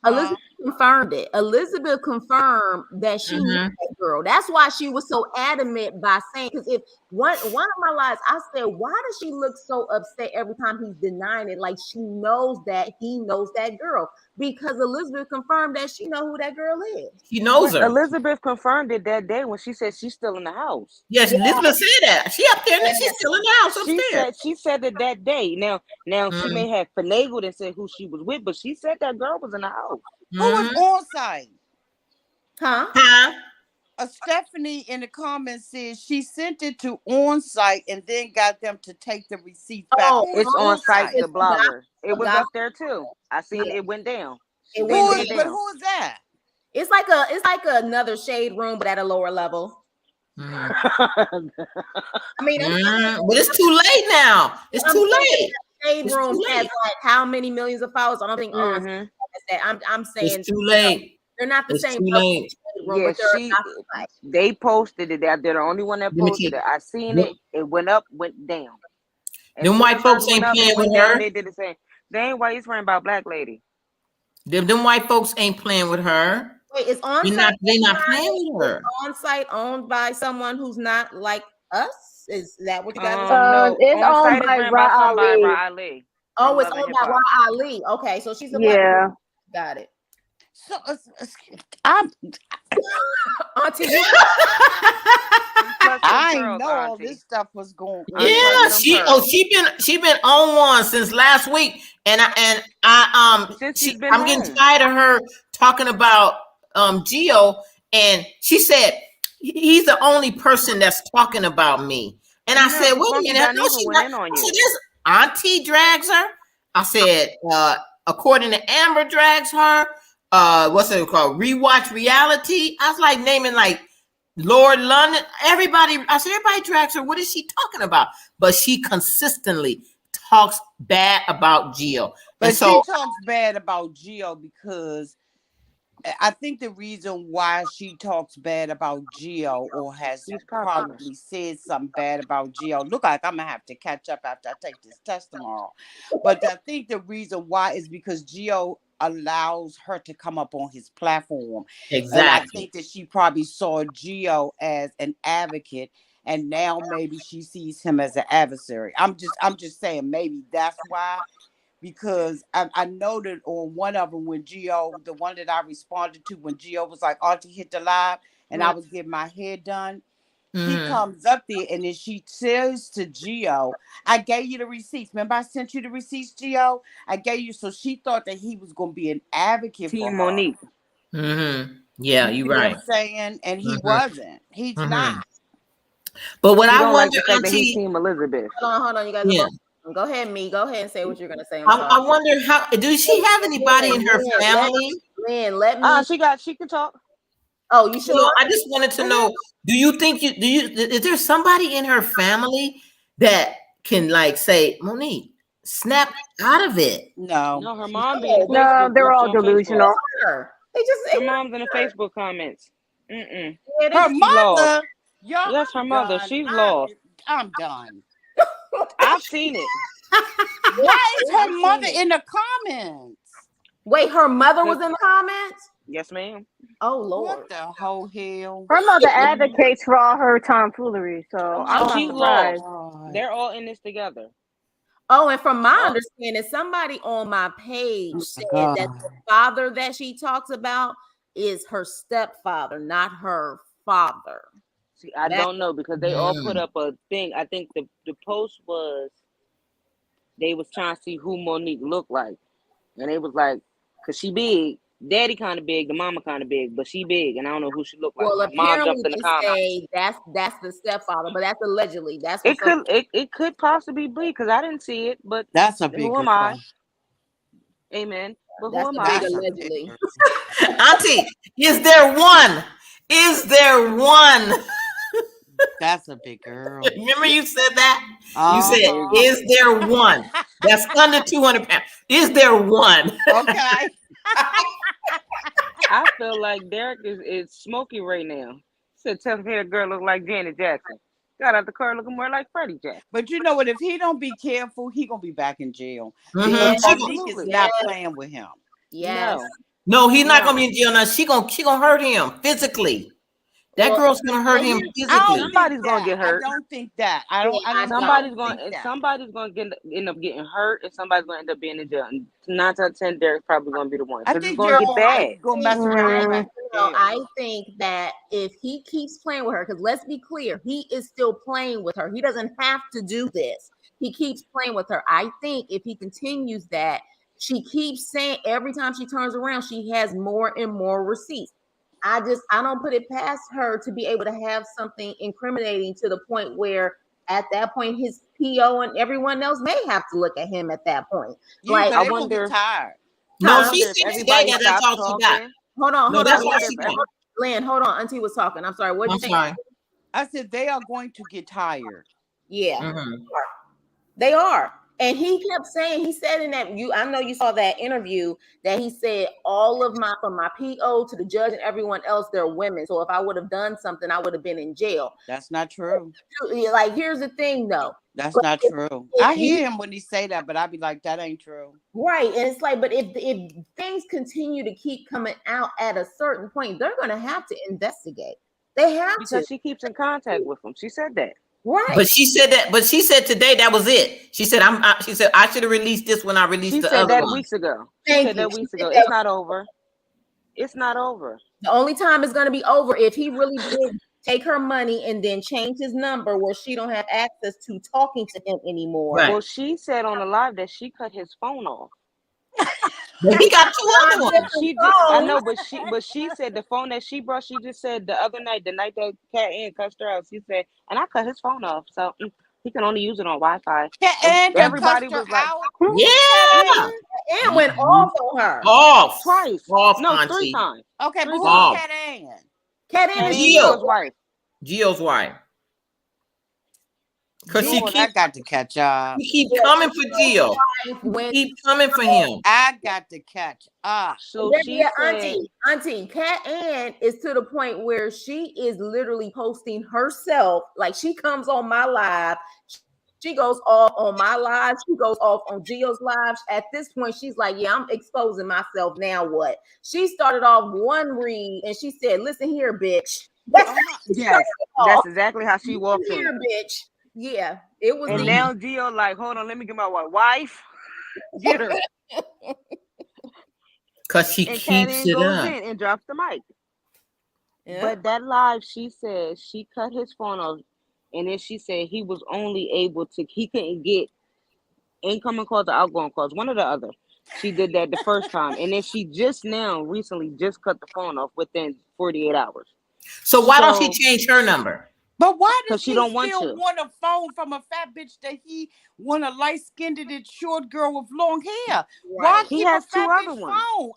S1: Elizabeth confirmed it. Elizabeth confirmed that she knew
S7: Mm-hmm.
S1: that girl. That's why she was so adamant by saying, because if one of my lies, I said, why does she look so upset every time he's denying it? Like she knows that he knows that girl. Because Elizabeth confirmed that she know who that girl is.
S7: He knows her.
S3: Elizabeth confirmed it that day when she said she's still in the house.
S7: Yes,
S1: Yeah.
S7: Elizabeth said that. She up there and she's still in the house upstairs.
S3: She said it that day. Now she
S7: Mm-hmm.
S3: may have finagled and said who she was with, but she said that girl was in the house.
S6: Who was on site?
S1: Huh?
S7: Huh?
S6: Stephanie in the comments says she sent it to on site and then got them to take the receipts back.
S1: Oh,
S6: Who is
S3: It's on site
S6: site?
S3: the blogger. It was
S1: Got
S3: up there too. I seen
S1: yeah.
S3: it went down.
S1: It
S3: They
S1: went
S3: took it
S1: down.
S6: But
S3: down.
S6: who is that?
S1: It's like another shade room, but at a lower level.
S7: Mm-hmm.
S1: I mean,
S7: But it's too late now. It's
S1: I'm
S7: too
S1: saying
S7: late.
S1: shade
S7: It's
S1: rooms
S7: too
S1: has
S7: late.
S1: like how many millions of followers? I don't think on
S3: Mhm.
S1: that. I'm saying
S7: It's too late.
S1: they're not the
S7: It's
S1: same
S7: too late.
S1: shade room,
S3: Yeah,
S1: but they're not like
S3: they posted it. They're the only one that
S7: Let me
S3: posted
S7: keep.
S3: it. I seen
S7: Them
S3: it. It went up, went down. As
S7: them
S3: soon
S7: white
S3: as hers
S7: folks
S3: went
S7: ain't
S3: up,
S7: playing
S3: it
S7: with
S3: went down.
S7: her.
S3: They did the same. They ain't white. He's worrying about black lady.
S7: Them white folks ain't playing with her.
S1: wait, is on
S7: They're
S1: site
S7: not playing with her.
S1: on site owned by someone who's not like us? Is that what you guys are saying?
S3: No,
S2: It's
S3: on
S2: owned
S3: site is
S2: by
S3: ran by
S2: Ra
S3: somebody,
S2: Ali.
S3: Ra Ali
S1: Oh,
S3: from
S1: it's
S3: Love and
S1: owned
S3: Hip
S1: by
S3: Hop.
S1: Ra Ali. Okay, so she's a black
S2: Yeah.
S1: woman. Got it.
S6: So I'm
S1: Auntie, you
S3: Unplug them
S6: I ain't
S3: pearls,
S6: know all
S3: Auntie.
S6: this stuff was going
S3: Unplug
S7: Yeah,
S6: on.
S3: them
S7: she
S3: pearls.
S7: she been on one since last week, and I
S3: Since he's been
S7: I'm getting
S3: home.
S7: tired of her talking about Gio, and she said he's the only person that's talking about me, and I said,
S3: No,
S7: wait a
S3: Funky
S7: minute, no,
S3: Dineva
S7: she's
S3: went
S7: not.
S3: in on
S7: I said,
S3: you.
S7: this Auntie drags her. I said, according to Amber, drags her. What's it called? Rewatch reality. I was like naming like Lord London, everybody. I said everybody drags her. What is she talking about? But she consistently talks bad about Gio, and
S6: But she
S7: so
S6: talks bad about Gio because I think the reason why she talks bad about Gio or has
S3: He's popular.
S6: probably said something bad about Gio. Look like I'm gonna have to catch up after I take this test tomorrow. But I think the reason why is because Gio allows her to come up on his platform. And I
S7: exactly.
S6: think that she probably saw Gio as an advocate and now maybe she sees him as an adversary. I'm just saying maybe that's why because I know that on one of them when Gio, the one that I responded to when Gio was like, Auntie hit the live and I was getting my hair done, she
S7: Mm-hmm.
S6: comes up there and then she says to Gio, I gave you the receipts. Remember I sent you the receipts, Gio? I gave you, so she thought that he was going to be an advocate for
S3: Team
S6: her.
S3: Monique.
S7: Mm-hmm. Yeah,
S6: You
S7: you're
S6: see what
S7: right.
S6: I'm saying? And he
S7: Mm-hmm.
S6: wasn't. He's
S7: Mm-hmm.
S6: not.
S7: But what
S3: She
S7: I
S3: don't like
S7: wonder,
S3: the fact that he's
S7: Auntie,
S3: Team Elizabeth.
S1: hold on, you guys.
S7: yeah,
S1: Go ahead, me. Go ahead and say what you're gonna say. I'm sorry.
S7: I wonder how does she have anybody in her family?
S1: Let me.
S3: She can talk.
S1: Oh, you sure?
S7: I just wanted to know, do you think is there somebody in her family that can like say, Monique, snap out of it?
S6: No.
S3: No, her mom be in the
S2: No,
S3: Facebook
S2: they're
S3: groups
S2: all
S3: on Facebook.
S2: delusional.
S1: They just
S3: Her mom's in the Facebook comments. Mm-mm.
S1: yeah, they
S6: Her
S1: just,
S6: mother, y'all,
S3: Yes, her
S6: I'm
S3: mother.
S6: done.
S3: She's lost.
S6: I'm done.
S3: I've seen it.
S6: Why is her
S3: I've
S6: mother
S3: seen it.
S6: in the comments?
S1: wait. Her mother was in the comments.
S3: Yes, ma'am.
S1: Oh Lord.
S6: What the whole hell?
S2: Her mother advocates for all her tomfoolery, so I'm
S3: So
S2: not
S3: she's
S2: surprised.
S3: lost. They're all in this together.
S1: Oh, and from my understanding, somebody on my page said that the father that she talks about is her stepfather, not her father.
S3: See, I don't know because they all put up a thing. I think the post was they was trying to see who Monique looked like, and they was like, cause she big, daddy kind of big, the mama kind of big, but she big, and I don't know who she looked like.
S1: Well,
S3: My mom
S1: apparently
S3: jumped in the
S1: they
S3: comments.
S1: say that's the stepfather, but that's allegedly. That's
S3: it could it could possibly be because I didn't see it, but
S6: that's a big
S3: who am I? Amen. But who am I?
S1: Allegedly.
S7: Auntie, is there one? Is there one?
S6: That's a big girl.
S7: Remember you said that? You said, is there one? That's under 200 pounds. Is there one?
S6: Okay.
S3: I feel like Derek is smoky right now. Said, tell hair girl look like Janet Jackson. Got out the car looking more like Freddie Jackson.
S6: But you know what? If he don't be careful, he gonna be back in jail.
S7: Mm-hmm.
S6: Because Monique is not playing with him.
S1: Yes.
S7: No, he's not gonna be in jail now. She gonna hurt him physically. That girl's gonna hurt him physically.
S3: Somebody's gonna get hurt.
S6: I don't think that. I don't.
S3: Somebody's gonna end up getting hurt, and somebody's gonna end up being in jail. And 9 out of 10, Derek's probably gonna be the one.
S6: I think
S3: it's gonna get bad.
S6: Gonna mess around.
S1: I think that if he keeps playing with her, because let's be clear, he is still playing with her. He doesn't have to do this. He keeps playing with her. I think if he continues that, she keeps saying every time she turns around, she has more and more receipts. I don't put it past her to be able to have something incriminating to the point where at that point his PO and everyone else may have to look at him at that point.
S6: Yeah, like I wonder. Tired.
S7: No, she said today that that's all she got.
S1: Hold on. Lynn, hold on. Auntie was talking. I'm sorry. What did you say?
S6: I said they are going to get tired.
S1: Yeah, they are. And he kept saying, he said in that I know you saw that interview that he said from my PO to the judge and everyone else, they're women. So if I would have done something, I would have been in jail.
S6: That's not true.
S1: Like, here's the thing though.
S6: That's not true. I hear him when he say that, but I'd be like, that ain't true.
S1: Right. And it's like, but if things continue to keep coming out at a certain point, they're going to have to investigate. They have
S3: because she keeps in contact with them. She said that.
S1: Right.
S7: But she said that. But she said today that was it. She said she said I should have released this when I released the other one.
S3: Weeks ago. She said that weeks ago. It's not over. It's not over.
S1: The only time it's going to be over if he really did take her money and then change his number where she don't have access to talking to him anymore.
S3: Right. Well, she said on the live that she cut his phone off.
S7: But he got 2 other ones.
S3: I know, but she said the phone that she brought. She just said the other night, the night that Cat Ann cussed her out. She said, and I cut his phone off, so he can only use it on Wi-Fi.
S6: Cat Ann
S3: everybody was like,
S7: yeah,
S1: and went off on her.
S7: Off
S3: twice.
S7: Off,
S3: no,
S7: Auntie.
S3: 3 times.
S6: Okay, but who's Cat Ann?
S1: Cat Ann is
S3: Gio's wife.
S7: Gio's wife. Because
S6: I got to catch up.
S7: He keep coming for Gio. Keep coming for him.
S6: I got to catch up.
S3: So she said,
S1: Auntie, Cat Ann is to the point where she is literally posting herself. Like, she comes on my live. She goes off on my live. She goes off on Gio's live. At this point, she's like, yeah, I'm exposing myself. Now what? She started off one read and she said, listen here, bitch. That's
S3: exactly how she walked in.
S1: Here, bitch. Yeah, it was.
S3: And now Gio like, hold on, let me get my wife. Get her.
S7: Because she keeps it up.
S3: In and drops the mic.
S1: Yeah.
S3: But that live, she said she cut his phone off. And then she said he was only able to, he couldn't get incoming calls or outgoing calls, one or the other. She did that the first time. And then she recently cut the phone off within 48 hours.
S7: So why don't she change her number?
S6: But why does
S3: she
S6: still
S3: want
S6: a phone from a fat bitch that he want a light-skinned and short girl with long hair? Right. Why keep a fat bitch phone?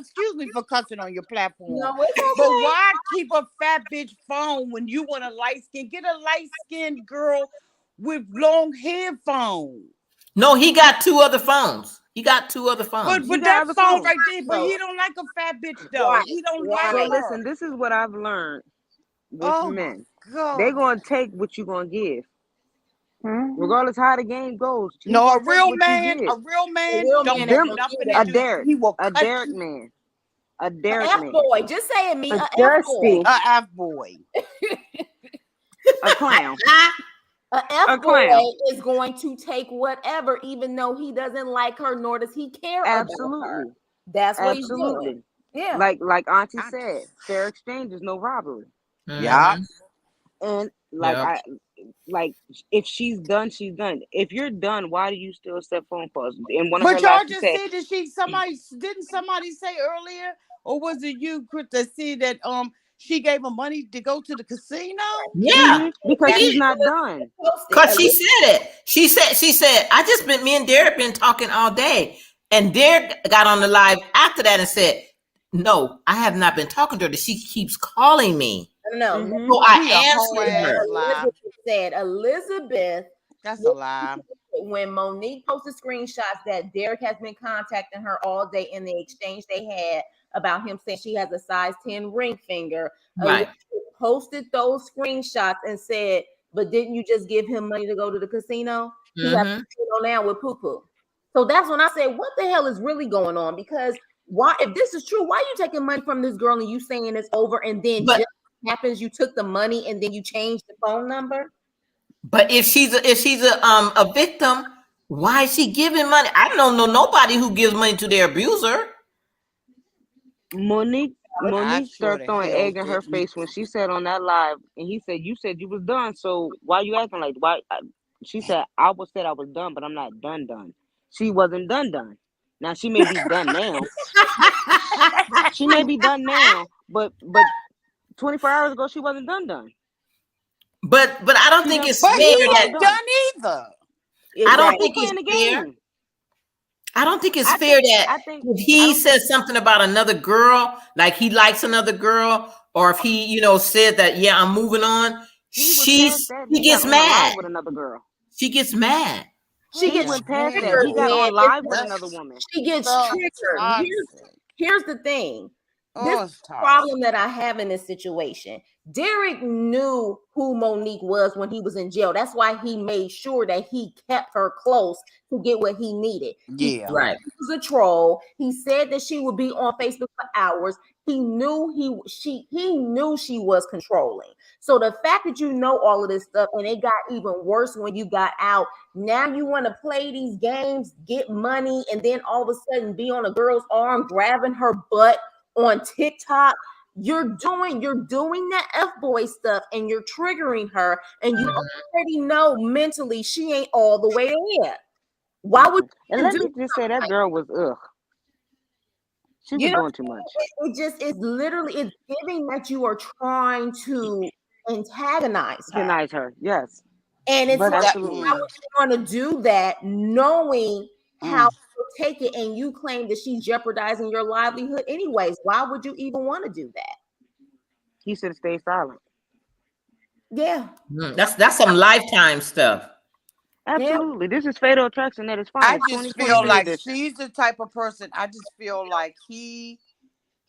S6: Excuse me for cussing on your platform.
S1: No, it's okay.
S6: But why keep a fat bitch phone when you want a light-skinned? Get a light-skinned girl with long hair phone.
S7: No, he got 2 other phones. But
S6: that phone right there, but he don't like a fat bitch though.
S1: Right.
S6: He don't like her.
S3: Listen, this is what I've learned with men. They're gonna take what you're gonna give, regardless how the game goes.
S6: No, a real man don't do nothing.
S3: A Derek man. A Derek man.
S1: Boy, just saying me.
S6: A F boy.
S3: A clown.
S1: A F
S3: A
S1: boy
S3: clown.
S1: is going to take whatever, even though he doesn't like her, nor does he care about her.
S3: Absolutely.
S1: That's what he's doing.
S3: Absolutely.
S1: Yeah.
S3: Like Auntie
S6: I
S3: said,
S6: just,
S3: fair exchange is no robbery.
S6: yeah.
S7: Mm-hmm.
S3: And
S7: Yep.
S3: like if she's done, she's done. If you're done, why do you still accept phone calls? In one of her
S6: But y'all
S3: lives, she
S6: just
S3: said
S6: said that somebody say earlier, or was it you, Chris, that said that she gave him money to go to the casino?
S7: Yeah.
S3: because
S1: That's
S3: she's
S7: She,
S3: not done.
S1: posted.
S7: Cause she said it. She said, I just been me and Derek been talking all day. And Derek got on the live after that and said, no, I have not been talking to her. She keeps calling me.
S1: No,
S7: So
S6: She a
S7: I
S6: whole
S7: answered
S6: ass
S7: her.
S6: lie.
S1: Elizabeth said Elizabeth
S6: That's a lie.
S1: when Monique posted screenshots that Derek has been contacting her all day in the exchange they had about him saying she has a size 10 ring finger.
S7: Right.
S1: Elizabeth posted those screenshots and said, but didn't you just give him money to go to the casino? He has a
S7: Mm-hmm.
S1: casino now with poo poo. So that's when I said, what the hell is really going on? Because why, if this is true, why are you taking money from this girl and you saying it's over and then
S7: But
S1: just happens you took the money and then you changed the phone number?
S7: but if she's a victim, why is she giving money? I don't know nobody who gives money to their abuser.
S6: I
S3: Monique
S6: sure
S3: started
S6: the
S3: throwing
S6: hell
S3: egg in her
S6: didn't.
S3: face when she said on that live, and he said, "You said you was done, so why you acting like why?" She said, said I was done, but I'm not done. She wasn't done. Now she may be done now. She may be done now, but 24 hours ago she wasn't done.
S7: But I don't
S3: She
S7: think
S3: done
S7: it's
S6: But
S3: she
S6: he
S7: fair
S3: done
S7: that
S3: called
S6: ain't
S3: done.
S6: done either.
S7: I don't
S1: Exactly.
S3: He
S7: think it's
S3: playing the
S7: fair.
S3: game.
S7: I don't think it's
S3: I
S7: fair
S3: think
S7: that
S3: I think
S7: if
S3: I
S7: he
S3: don't think
S7: says something about another girl, like he likes another girl, or if he, said that, yeah, I'm moving on,
S3: he was past that.
S7: he
S3: He got
S7: gets
S3: on a live
S7: mad.
S3: with another girl.
S7: She gets mad.
S1: She
S3: He
S1: gets
S3: went past that. He
S1: triggered
S3: got
S6: Hell,
S1: when
S3: on live with another
S6: that's
S3: woman.
S1: she gets
S6: so
S1: triggered.
S6: toxic.
S1: Here's the thing. This
S6: Oh, it's toxic.
S1: problem that I have in this situation. Derek knew who Monique was when he was in jail. That's why he made sure that he kept her close to get what he needed. He
S6: Yeah.
S7: Right.
S1: was a troll. He said that she would be on Facebook for hours. He knew he knew she was controlling. So the fact that you know all of this stuff and it got even worse when you got out. Now you want to play these games, get money, and then all of a sudden be on a girl's arm, grabbing her butt on TikTok. You're doing that F boy stuff and you're triggering her, and you already know mentally she ain't all the way there. Why would
S3: And
S1: you
S3: let
S1: do
S3: me just say that girl was ugh. She was
S1: you know
S3: doing too much.
S1: it just is literally it's giving that you are trying to antagonize her.
S3: Denies her. Yes.
S1: And it's
S6: But
S1: like,
S6: that,
S3: Absolutely.
S1: how would you want to do that knowing how
S6: mm.
S1: to take it and you claim that she's jeopardizing your livelihood anyways? Why would you even want to do that?
S3: He should have stayed silent.
S1: Yeah.
S7: That's some lifetime stuff.
S1: Yeah.
S3: Absolutely. This is fatal attraction at its
S6: I
S3: finest.
S6: just feel
S3: 2023
S6: like
S3: edition.
S6: she's the type of person. I just feel like he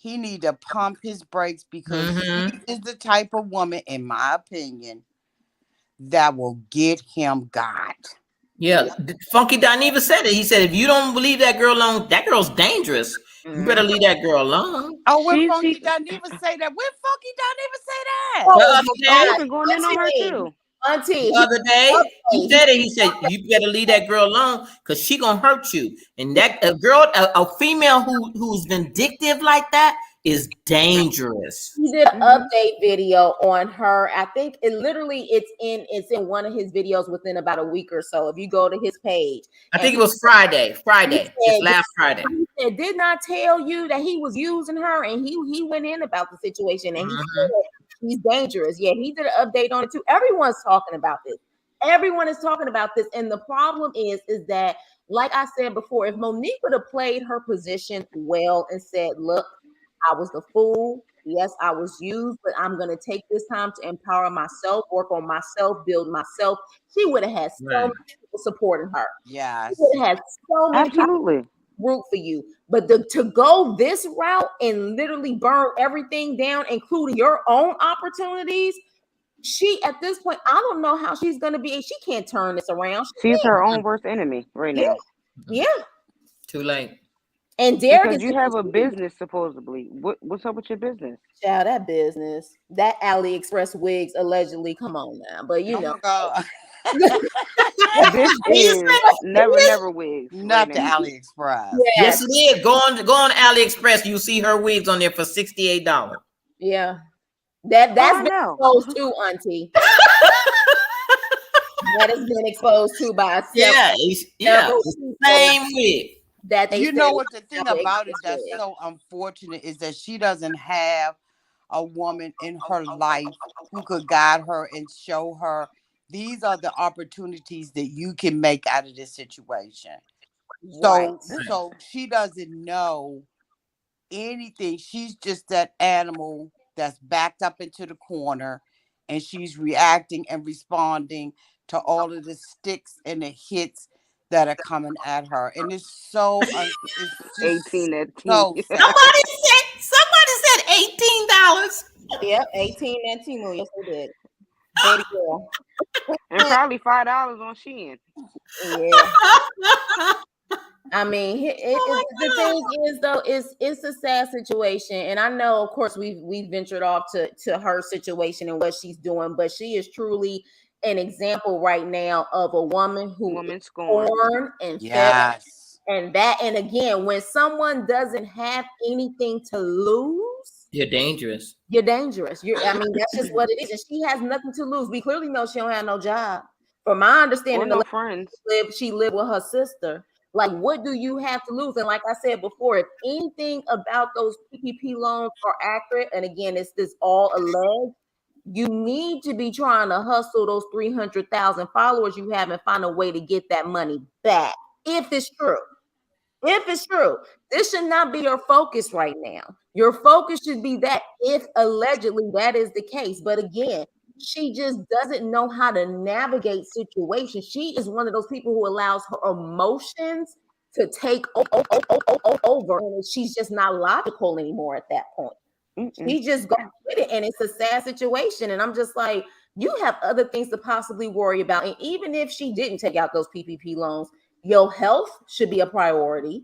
S6: need to pump his brakes because she
S7: Mm-hmm.
S6: is the type of woman, in my opinion, that will get him got.
S7: Yeah, Funky Dineva said it. He said, if you don't believe that girl alone, that girl's dangerous. You better leave that girl alone.
S6: Oh, when
S3: She
S6: Funky doesn't even say that. When Funky doesn't even say that.
S7: The
S1: Oh
S7: other
S1: my
S3: oh,
S7: day,
S3: he
S1: God.
S3: been going in on her too.
S1: Auntie,
S7: the other day, he
S1: he
S7: said it. He said, you better leave that girl alone because she gonna hurt you. And that a girl, a female who's vindictive like that is dangerous.
S1: he did an
S3: Mm-hmm.
S1: update video on her. I think it's in one of his videos within about a week or so. If you go to his page,
S7: I
S1: and
S7: think it was Friday,
S1: he
S7: this
S1: said,
S7: last Friday.
S1: did not tell you that he was using her, and he went in about the situation, and he
S7: Mhm.
S1: said he's dangerous. Yeah, he did an update on it too. Everyone's talking about this. Everyone is talking about this, and the problem is that, like I said before, if Monique would have played her position well and said, "Look, I was the fool. Yes, I was used, but I'm going to take this time to empower myself, work on myself, build myself." She would have had so
S7: Right.
S1: many people supporting her. She
S6: Yes.
S1: would have had so many people
S3: Absolutely.
S1: root for you. But to go this route and literally burn everything down, including your own opportunities, she at this point, I don't know how she's going to be. She can't turn this around.
S3: She's her own worst enemy right
S1: Yeah,
S3: now.
S1: yeah.
S7: Too late.
S1: And Derek
S3: Because
S1: is
S3: you have a business supposedly. What's up with your business?
S1: child, that business, that AliExpress wigs allegedly. Come on now, but
S6: Oh my God.
S3: This is never wigs.
S6: Not
S3: Right
S6: the
S3: now.
S6: AliExpress.
S7: Yes,
S1: Yes.
S7: it is. Go on AliExpress. You see her wigs on there for $68.
S1: Yeah.
S3: Oh,
S1: That's
S3: I
S1: been
S3: know.
S1: exposed too, Auntie. That has been exposed too by
S7: Yeah, yeah,
S1: several
S7: the
S1: people
S7: same wig.
S1: that they
S6: You
S1: said
S6: know
S1: was
S6: what the thing about it that's
S1: AliExpress.
S6: so unfortunate is that she doesn't have a woman in her life who could guide her and show her these are the opportunities that you can make out of this situation.
S1: Right.
S6: So she doesn't know anything. She's just that animal that's backed up into the corner and she's reacting and responding to all of the sticks and the hits that are coming at her. And it's just
S3: 18 at T.
S6: so sad.
S7: Somebody said $18.
S1: Yep, 18 and Timu. Yes, they did. Baby girl.
S3: And probably $5 on Shein.
S1: Yeah. I mean, the thing is though, it's a sad situation, and I know, of course, we ventured off to her situation and what she's doing, but she is truly an example right now of a woman who is
S3: Woman scorned.
S1: born and fed,
S6: Yes.
S1: and again, when someone doesn't have anything to lose,
S7: You're dangerous.
S1: you're dangerous. I mean, that's just what it is, and she has nothing to lose. We clearly know she don't have no job. From my
S3: Or
S1: understanding,
S3: no friends.
S1: she lived with her sister. Like, what do you have to lose? And like I said before, if anything about those PPP loans are accurate, and again, it's this all alleged, you need to be trying to hustle those 300,000 followers you have and find a way to get that money back. If it's true. If it's true, this should not be your focus right now. Your focus should be that if allegedly that is the case. But again, she just doesn't know how to navigate situations. She is one of those people who allows her emotions to take over, and she's just not logical anymore at that point.
S3: Mm-mm.
S1: She just goes with it, and it's a sad situation. And I'm just like, you have other things to possibly worry about. And even if she didn't take out those PPP loans, your health should be a priority.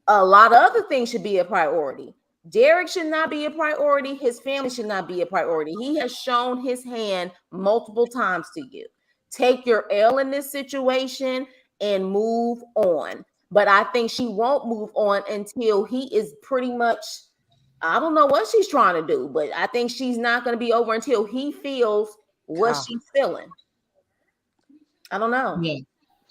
S1: A lot of other things should be a priority. Derek should not be a priority. His family should not be a priority. He has shown his hand multiple times to you. Take your L in this situation and move on. But I think she won't move on until he is pretty much, I don't know what she's trying to do, but I think she's not going to be over until he feels what
S6: Tough.
S1: she's feeling. I don't know.
S7: Yeah,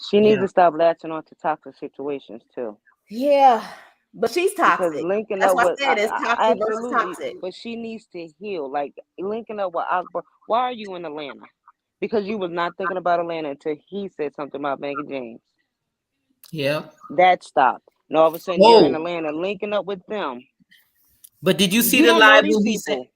S3: She needs
S7: yeah.
S3: to stop latching on to toxic situations too.
S1: Yeah, but she's
S3: Because
S1: toxic.
S3: linking
S1: That's
S3: up
S1: why
S3: with
S1: I said it's toxic versus
S3: absolutely,
S1: toxic.
S3: but she needs to heal. Like linking up with outbursts. Why are you in Atlanta? Because you was not thinking about Atlanta until he said something about Megan James.
S7: Yeah.
S3: That stopped. And all of a sudden you're in
S7: Whoa.
S3: Atlanta linking up with them.
S7: But did you see
S3: You
S7: the
S3: don't know
S7: live
S3: these
S7: when he said?
S3: people.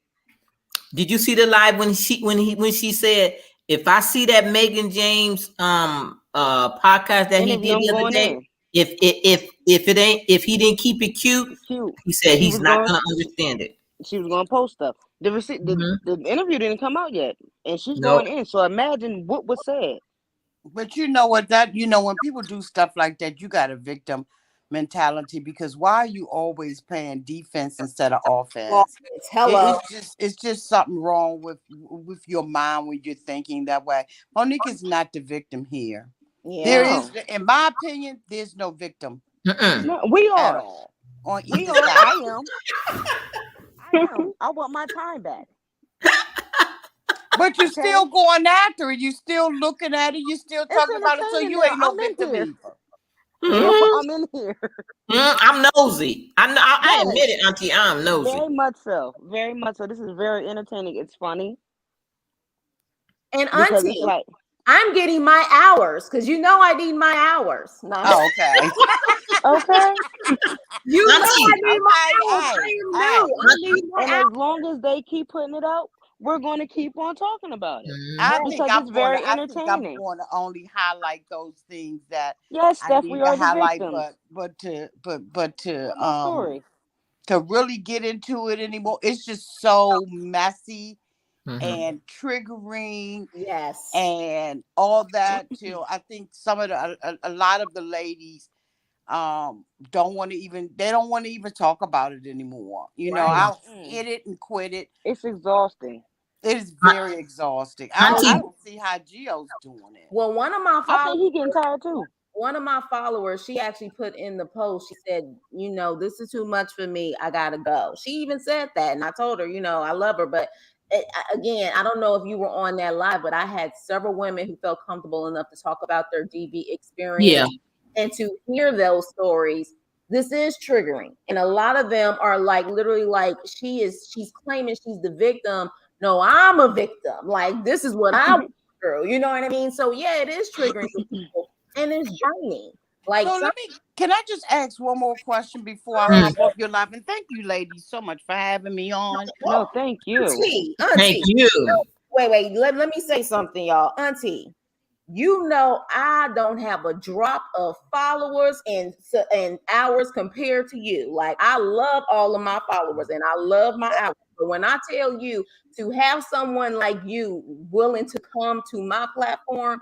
S7: Did you see the live when she said, if I see that Megan James podcast that he
S3: Interview,
S7: did
S3: I'm
S7: the other
S3: going
S7: day,
S3: in.
S7: if he didn't keep it cute,
S3: Cute.
S7: he said
S3: She
S7: he's
S3: was
S7: not
S3: going.
S7: gonna understand it.
S3: She was going to post stuff.
S7: Mhm.
S3: The interview didn't come out yet, and she's
S7: Nope.
S3: going in. So imagine what was said.
S6: But you know what when people do stuff like that, you got a victim mentality because why are you always playing defense instead of offense?
S1: Hello.
S6: It's just something wrong with your mind when you're thinking that way. Monique is not the victim here. There
S1: Yeah.
S6: is,
S3: No,
S6: in my opinion, there's no victim
S7: Mm-mm.
S3: no, we
S6: at
S3: are.
S6: all on
S3: We
S6: either
S3: are.
S6: side.
S3: I am. I am. I want my time back.
S6: But you're
S3: Okay,
S6: still going after it. You still looking at it. You still
S3: it's
S6: talking about it. So
S3: entertaining
S6: you
S3: now.
S6: ain't no
S3: I'm in
S6: victim
S3: here.
S6: either.
S3: Yeah,
S7: Mhm.
S3: I'm in here.
S7: I'm nosy. I
S3: Yes,
S7: admit it, Auntie. I'm nosy.
S3: very much so. Very much so. This is very entertaining. It's funny
S1: And
S3: because it's
S1: Auntie,
S3: like,
S1: I'm getting my hours because you know I need my hours. No,
S6: Oh, okay.
S3: okay.
S1: you know I
S7: Auntie,
S1: need my hours. I am new. I need my
S3: And
S1: hours.
S3: as long as they keep putting it out, we're going to keep on talking about it
S6: I
S7: Mhm.
S6: think
S3: because it's
S6: I'm going to.
S3: very
S6: I think I'm
S3: entertaining.
S6: going to only highlight those things that
S3: Yes,
S6: I
S3: Steph, we
S6: need to
S3: are the
S6: highlight.
S3: victims.
S6: To really get into it anymore, it's just so messy
S7: Mhm.
S6: and triggering
S1: Yes.
S6: and all that. Till I think some of a lot of the ladies don't want to even they don't want to even talk about it anymore.
S1: Right.
S6: I'll
S3: Mm-mm.
S6: hit it and quit it.
S3: It's exhausting.
S6: It is very exhausting. I don't see how Gio's doing it.
S1: Well, one of my
S3: I
S1: followers,
S3: think he getting tired too.
S1: one of my followers, she actually put in the post, she said, this is too much for me. I gotta go. She even said that. And I told her, I love her. But again, I don't know if you were on that live, but I had several women who felt comfortable enough to talk about their DV experience.
S7: Yeah.
S1: And to hear those stories, this is triggering. And a lot of them are like literally like she's claiming she's the victim. No, I'm a victim. Like, this is what I went through. You know what I mean? So yeah, it is triggering people and it's draining. Like,
S6: so can I just ask one more question before I hop off your live? And thank you, ladies, so much for having me on.
S3: No, thank you.
S1: Auntie,
S7: thank you.
S1: Wait. Let me say something, y'all. Auntie, I don't have a drop of followers and hours compared to you. Like, I love all of my followers and I love my hours. But when I tell you to have someone like you willing to come to my platform,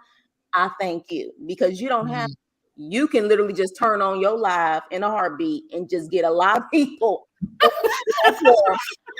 S1: I thank you, because you don't have, you can literally just turn on your live in a heartbeat and just get a lot of people. So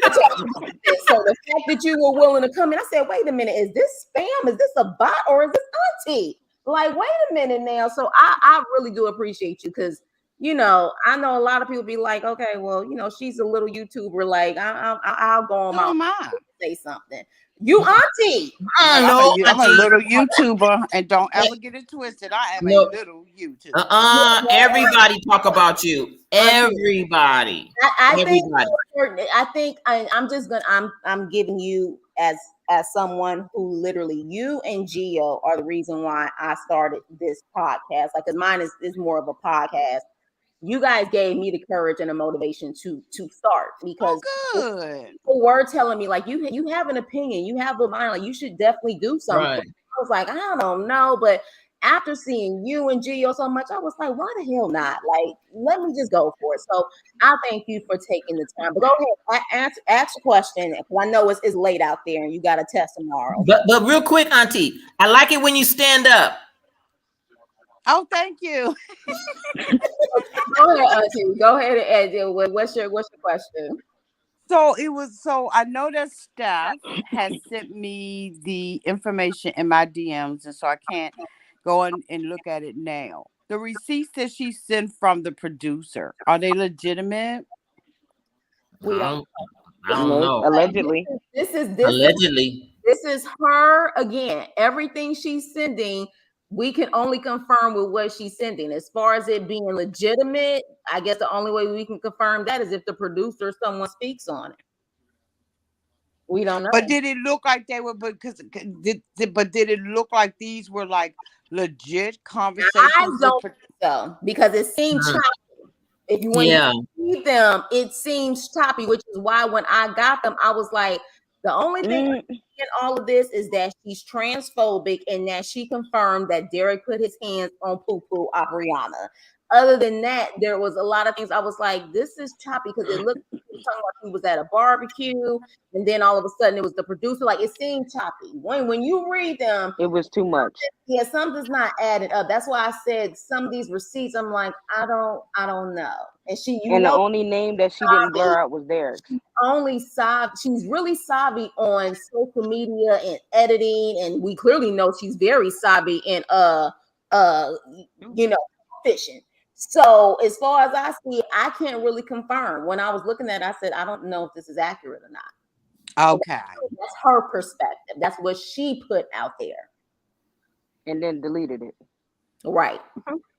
S1: the fact that you were willing to come in, I said, wait a minute, is this spam? Is this a bot, or is this Auntie? Like, wait a minute now. So I really do appreciate you, because I know a lot of people be like, okay, well, she's a little YouTuber. Like, I'll go on my say something. You Auntie.
S6: I'm a little YouTuber, and don't ever get it twisted. I am a little YouTuber.
S7: Everybody talk about you. Everybody.
S1: I think I'm giving you as someone who literally, you and Gio are the reason why I started this podcast. Like, 'cause mine is more of a podcast. You guys gave me the courage and the motivation to start, because people were telling me, like, you have an opinion, you have a mind, like, you should definitely do something. Right. I was like, I don't know, but after seeing you and Gio so much, I was like, why the hell not? Like, let me just go for it. So I thank you for taking the time. But go ahead, ask a question. I know it's late out there and you got a test tomorrow.
S7: But real quick, Auntie, I like it when you stand up.
S6: Oh, thank you.
S1: Go ahead, Auntie. Go ahead and add. What's your question?
S6: So I know that Steph has sent me the information in my DMs, and so I can't go and look at it now. The receipts that she sent from the producer, are they legitimate?
S1: We don't.
S7: I don't know.
S3: Allegedly.
S1: This is her again. Everything she's sending, we can only confirm with what she's sending. As far as it being legitimate, I guess the only way we can confirm that is if the producer or someone speaks on it. We don't know.
S6: But did it look like they were? But did it look like these were like legit conversations?
S1: I don't think so, because it seemed choppy. If you want to see them, it seems choppy, which is why when I got them, I was like, the only thing in all of this is that she's transphobic, and that she confirmed that Derek put his hands on Poo Poo Abriana. Other than that, there was a lot of things I was like, this is choppy, because it looked like he was at a barbecue, and then all of a sudden it was the producer. Like, it seemed choppy. When you read them,
S3: it was too much.
S1: Yeah, something's not added up. That's why I said some of these receipts, I'm like, I don't know. And
S3: the only name that she didn't blur out was Derek.
S1: She's really savvy on social media and editing, and we clearly know she's very savvy in fishing. So as far as I see, I can't really confirm. When I was looking at it, I said, I don't know if this is accurate or not.
S6: Okay.
S1: That's her perspective. That's what she put out there.
S3: And then deleted it.
S1: Right.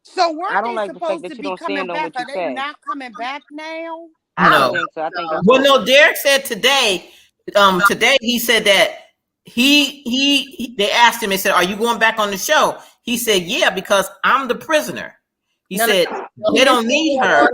S6: So weren't they supposed to be coming back? Are they not coming back now?
S3: I don't think so. I think
S7: well, no, Derek said today, he said that they asked him, they said, are you going back on the show? He said, yeah, because I'm the prisoner. He said, they don't need her.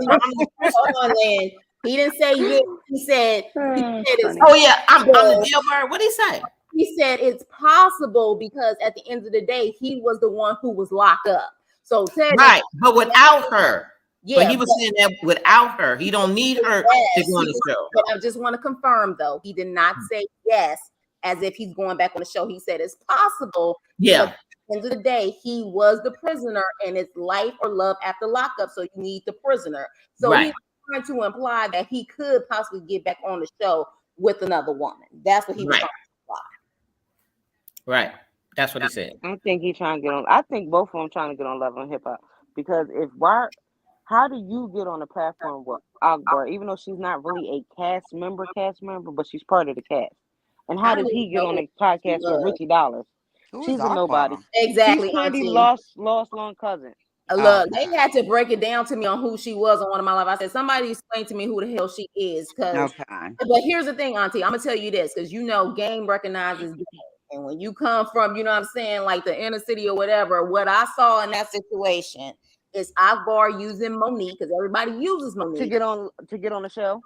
S1: Hold on, Lynn. He didn't say yes. He said
S7: oh yeah, I'm the jailbird. What did he say?
S1: He said it's possible because at the end of the day, he was the one who was locked up. So
S7: right, but without her. Yeah, but he was saying that without her, he don't need her to go on the show.
S1: But I just want to confirm, though, he did not say yes as if he's going back on the show. He said it's possible.
S7: Yeah.
S1: At the end of the day, he was the prisoner, and it's life or love after lockup. So you need the prisoner. So he's trying to imply that he could possibly get back on the show with another woman. That's what he was talking about.
S7: Right. That's what he said.
S3: I think he trying to get on. I think both of them trying to get on Love and Hip Hop because if why, how do you get on a platform with Akbar, even though she's not really a cast member, but she's part of the cast? And how
S1: I don't
S3: does
S1: even
S3: he get
S1: know
S3: on
S1: who
S3: a
S1: she
S3: podcast with
S1: was.
S3: Richie Dollars?
S6: Who is
S3: She's a nobody.
S6: Akbar?
S3: She's
S1: Exactly,
S3: Candy
S1: Auntie.
S3: lost long cousin.
S1: Look,
S6: Okay.
S1: they had to break it down to me on who she was on One of My Life. I said, somebody explain to me who the hell she is.
S6: Okay.
S1: But here's the thing, Auntie. I'm gonna tell you this, because game recognizes game. And when you come from, you know what I'm saying, like the inner city or whatever, what I saw in that situation is Akbar using Monique, because everybody uses Monique
S3: to get on the show.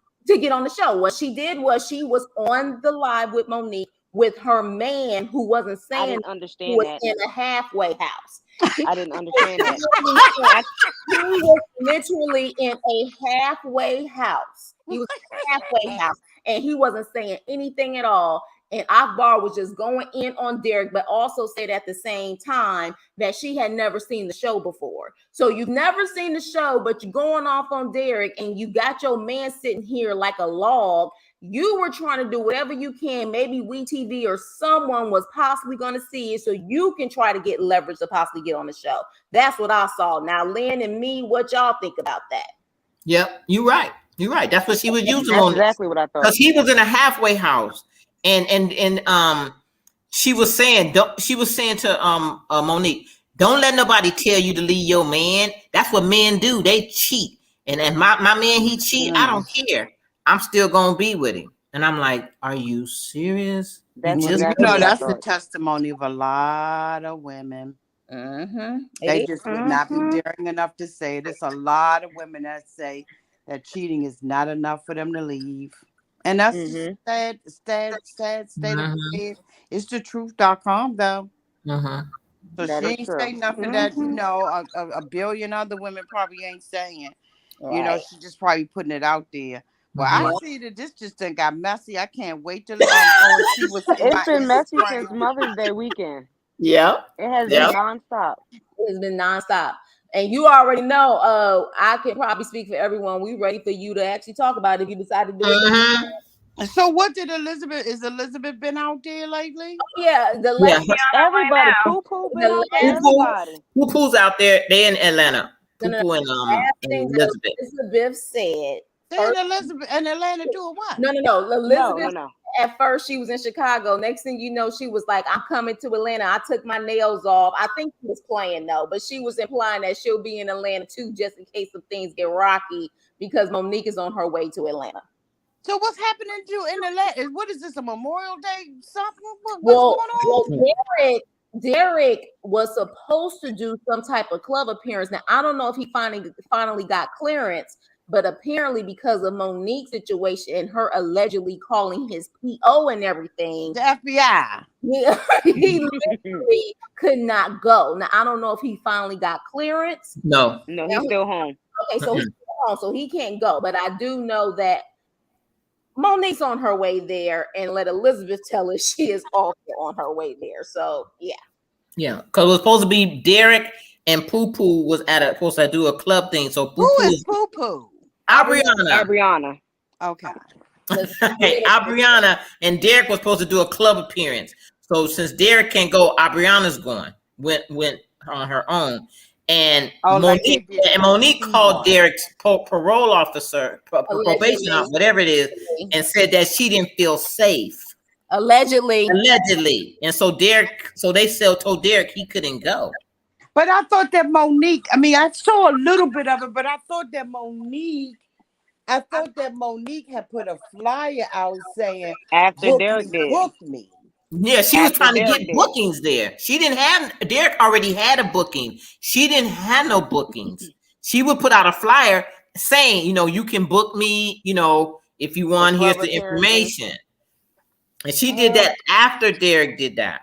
S1: What she did was she was on the live with Monique with her man who wasn't saying,
S3: I didn't
S1: who
S3: understand
S1: was
S3: that.
S1: in a halfway house.
S3: I didn't understand that.
S1: He was literally in a halfway house. He was in a halfway house, and he wasn't saying anything at all. And Akbar was just going in on Derek, but also said at the same time that she had never seen the show before. So you've never seen the show, but you're going off on Derek, and you got your man sitting here like a log. You were trying to do whatever you can. Maybe WeTV or someone was possibly going to see it, so you can try to get leverage to possibly get on the show. That's what I saw. Now, Lynn and me, what y'all think about that?
S7: Yep, you're right. You're right. That's what she was using
S3: That's
S7: on.
S3: exactly what I thought.
S7: Because he was in a halfway house, and she was saying, she was saying to Monique, don't let nobody tell you to leave your man. That's what men do. They cheat. And my man, he cheat. I don't care. I'm still gonna be with him. And I'm like, are you serious?
S3: That's
S6: exactly that's the testimony of a lot of women. They just would not be daring enough to say it. There's a lot of women that say that cheating is not enough for them to leave. And that's sad state of affairs. It's the truth.com though. So that she ain't say nothing that, you know, a billion other women probably ain't saying. Right. You know, she just probably putting it out there. Well, I see that this just done got messy. I can't wait to see what's in
S3: It's been messy since Mother's Day weekend.
S1: Yeah.
S3: It has been nonstop.
S1: It's been nonstop. And you already know, I can probably speak for everyone. We ready for you to actually talk about it if you decide to do it.
S6: So what did Elizabeth been out there lately?
S1: Oh, yeah,
S3: everybody. Poo-poo been out there. Everybody.
S7: Poo-poo's out there. They in Atlanta. Poo-poo and Elizabeth.
S1: Elizabeth said.
S6: Elizabeth and Atlanta doing what?
S1: No. Elizabeth. No. At first, she was in Chicago. Next thing you know, she was like, I'm coming to Atlanta. I took my nails off. I think she was playing, though, but she was implying that she'll be in Atlanta, too, just in case some things get rocky, because Monique is on her way to Atlanta.
S6: So what's happening in Atlanta? What is this, a Memorial Day something? What's going on?
S1: Well, Derek was supposed to do some type of club appearance. Now, I don't know if he finally got clearance, but apparently because of Monique's situation and her allegedly calling his PO and everything,
S6: the FBI,
S1: he literally could not go. Now, I don't know if he finally got clearance.
S7: No,
S3: he's still home.
S1: Okay, so he's still home, so he can't go. But I do know that Monique's on her way there, and let Elizabeth tell us she is also on her way there. So, yeah.
S7: Yeah, because it was supposed to be Derek and Poo-Poo was supposed to do a club thing. So
S6: Who is Poo-Poo?
S3: Abriana.
S6: Okay.
S7: Abriana and Derek was supposed to do a club appearance. So since Derek can't go, Abriana's going. Went on her own. And Monique called Derek's parole officer, probation officer, whatever it is, and said that she didn't feel safe.
S1: Allegedly.
S7: And so they told Derek he couldn't go.
S6: But I thought that Monique, I saw a little bit of it, but I thought that Monique had put a flyer out saying,
S3: after Derek did.
S6: Book me.
S7: Yeah, she was trying to get bookings there. Derek already had a booking. She didn't have no bookings. She would put out a flyer saying, you can book me, if you want, here's the information. And she did that after Derek did that.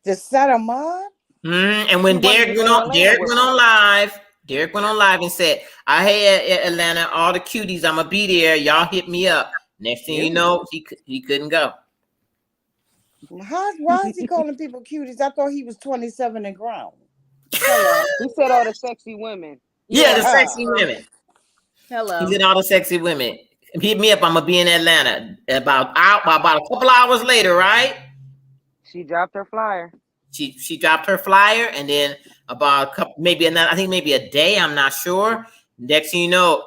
S6: To set him up?
S7: And when Derek went on live and said, I had Atlanta, all the cuties, I'm going to be there. Y'all hit me up. Next thing you know, he couldn't go.
S6: Why is he calling people cuties? I thought he was 27 and grown.
S3: He said all the sexy women.
S7: Yeah, the sexy women.
S1: Hello.
S7: He said all the sexy women. Hit me up. I'm gonna be in Atlanta about a couple hours later, right?
S3: She dropped her flyer.
S7: She dropped her flyer, and then about a couple, maybe another, I think maybe a day, I'm not sure. Next thing you know,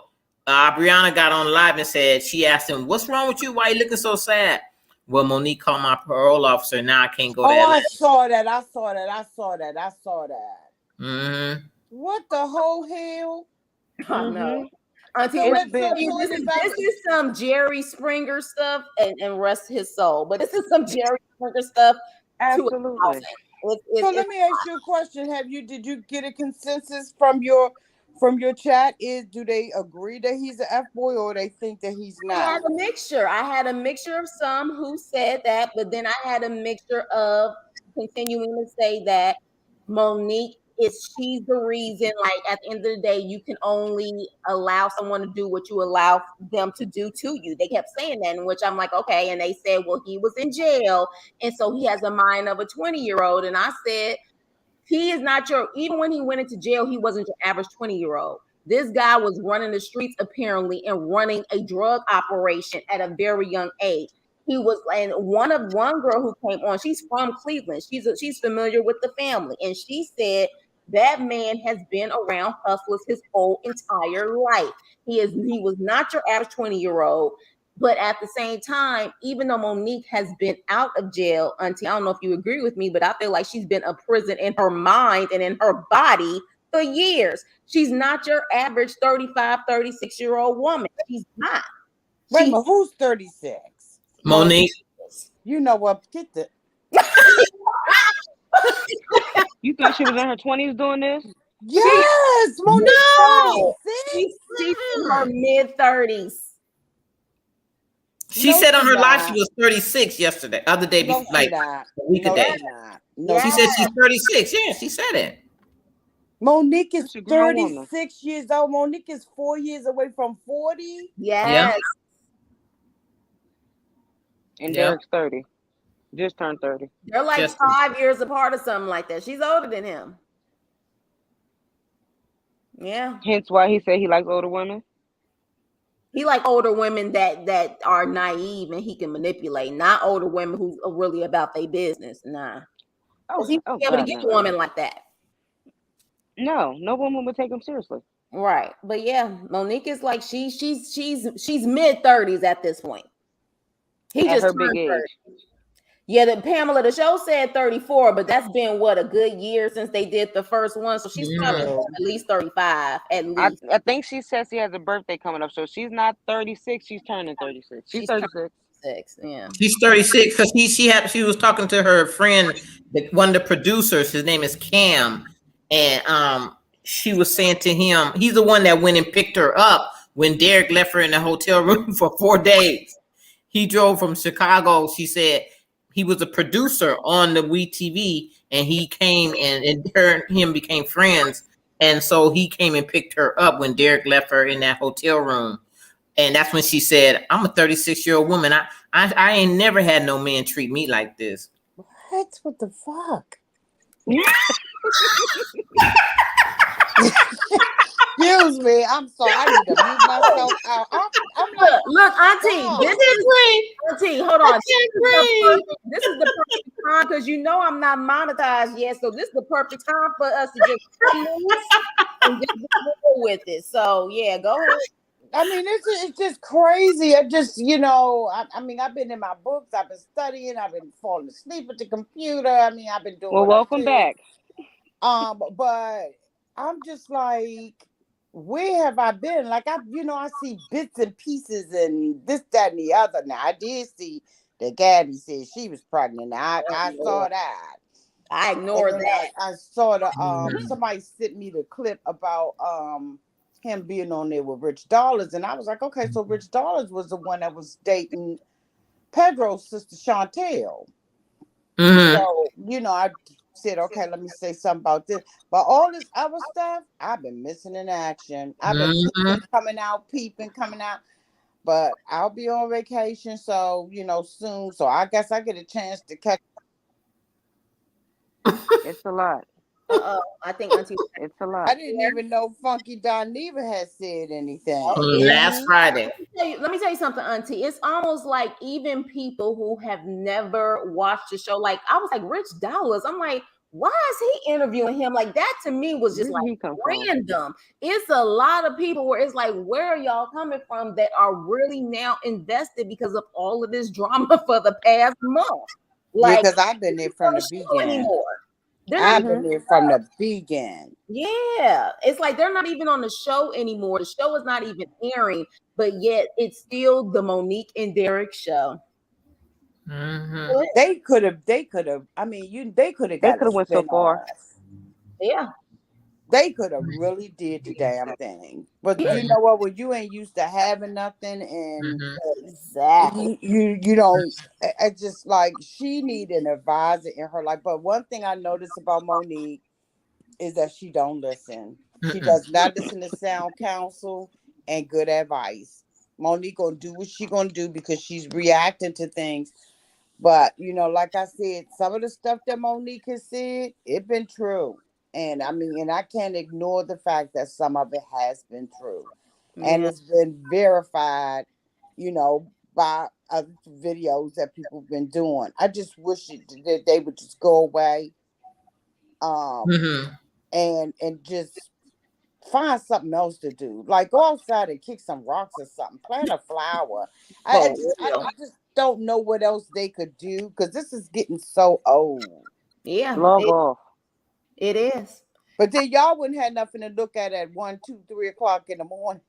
S7: Brianna got on live and said, she asked him, "What's wrong with you? Why you looking so sad?" Well, Monique called my parole officer. Now I can't go to Atlanta.
S6: I saw that.
S7: Mm-hmm.
S6: What the whole hell?
S1: I know.
S6: So
S1: Auntie,
S6: let's
S1: this is some Jerry Springer stuff, and rest his soul. But this is some Jerry Springer stuff.
S3: Absolutely.
S6: So let me ask you a question. Did you get a consensus from your chat? Do they agree that he's an F boy, or they think that he's not?
S1: I had a mixture of some who said that, but then I had a mixture of continuing to say that Monique she's the reason. Like, at the end of the day, you can only allow someone to do what you allow them to do to you. They kept saying that, in which I'm like, okay. And they said, well, he was in jail, and so he has a mind of a 20-year-old. And I said, he is not even when he went into jail, he wasn't your average 20-year-old. This guy was running the streets apparently and running a drug operation at a very young age. He was, and one girl who came on, she's from Cleveland. She's familiar with the family, and she said that man has been around hustlers his whole entire life. He was not your average 20-year-old. But at the same time, even though Monique has been out of jail, Auntie, I don't know if you agree with me, but I feel like she's been a prison in her mind and in her body for years. She's not your average 35, 36-year-old woman. She's not.
S6: Wait a minute, who's 36?
S7: Monique.
S6: You know what? Get the.
S3: You thought she was in her 20s doing this?
S6: Yes, Monique.
S1: No, she's in her mid-30s.
S7: She said on her live she was 36 yesterday, other day, before, like a week ago. She said she's 36. Yeah, she said it.
S6: Monique is 36 years old. Monique is 4 years away from 40.
S1: Yes.
S3: And Derek's 30. Just turned 30.
S1: They're like 5 years apart or something like that. She's older than him. Yeah.
S3: Hence why he said he likes older women.
S1: He like older women that are naive and he can manipulate, not older women who are really about their business. Nah. He would be able to get a woman like that.
S3: No woman would take him seriously.
S1: Right. But yeah, Monique is like she's mid-30s at this point. He
S3: at
S1: just
S3: her big age.
S1: 30. Yeah, the Pamela, the show said 34, but that's been a good year since they did the first one. So she's probably at least 35. At least.
S3: I think she says she has a birthday coming up. So she's not 36, she's turning 36. She's 36.
S1: Yeah.
S7: She's 36 because she was talking to her friend, one of the producers. His name is Cam, and she was saying to him, he's the one that went and picked her up when Derek left her in the hotel room for 4 days. He drove from Chicago. She said he was a producer on the WeTV, and he came and her and him became friends, and so he came and picked her up when Derek left her in that hotel room. And that's when she said, "I'm a 36-year-old woman. I ain't never had no man treat me like this."
S6: What the fuck? Excuse me. I'm sorry. I need to mute myself out. I'm like,
S1: look, Auntie. This is Auntie. Hold on. This is the perfect time because I'm not monetized yet. So this is the perfect time for us to just and just go with it. So yeah, go ahead.
S6: I mean, it's just crazy. I just, I mean, I've been in my books, I've been studying, I've been falling asleep at the computer. I mean, I've been doing.
S3: Well, welcome back.
S6: But I'm just like, where have I been? Like, I see bits and pieces and this, that, and the other. Now, I did see that Gabby said she was pregnant. I saw that.
S1: I ignored that.
S6: I saw the somebody sent me the clip about him being on there with Rich Dollars, and I was like, okay, so Rich Dollars was the one that was dating Pedro's sister Chantel. So I said, okay, let me say something about this. But all this other stuff, I've been missing in action. I've been coming out. But I'll be on vacation, so soon. So I guess I get a chance to catch.
S3: It's a lot.
S1: I think Auntie.
S3: It's a lot.
S6: I didn't even know Funky Don Neva had said anything.
S7: Last Friday.
S1: Let me tell you something, Auntie. It's almost like even people who have never watched the show, like I was like Rich Dollars. I'm like, why is he interviewing him? Like that to me was just
S3: Where did he
S1: like
S3: come from?
S1: random. It's a lot of people where it's like, where are y'all coming from that are really now invested because of all of this drama for the past month? Like,
S6: Because I've been there from the beginning.
S1: anymore.
S6: I've been there from the beginning.
S1: Yeah, it's like they're not even on the show anymore. The show is not even airing, but yet it's still the Monique and Derek show.
S7: Mm-hmm.
S6: They could have. I mean, they could have
S3: They
S6: got
S3: could
S6: a
S3: have went so far.
S6: spin-off.
S1: Yeah,
S6: They could have really did the damn thing. But you know what? When you ain't used to having nothing, and
S1: exactly.
S6: you don't. I just like she need an advisor in her life. But one thing I noticed about Monique is that she don't listen. She does not listen to sound counsel and good advice. Monique gonna do what she gonna do because she's reacting to things. But like I said, some of the stuff that Monique has said, it been true. And I mean, and I can't ignore the fact that some of it has been true. And
S1: Yeah.
S6: it's been verified, by other videos that people have been doing. I just wish that they would just go away. And just find something else to do. Like go outside and kick some rocks or something. Plant a flower. I just don't know what else they could do because this is getting so old.
S1: Yeah,
S3: Log off.
S1: it is.
S6: But then y'all wouldn't have nothing to look at 1, 2, 3 o'clock in the morning.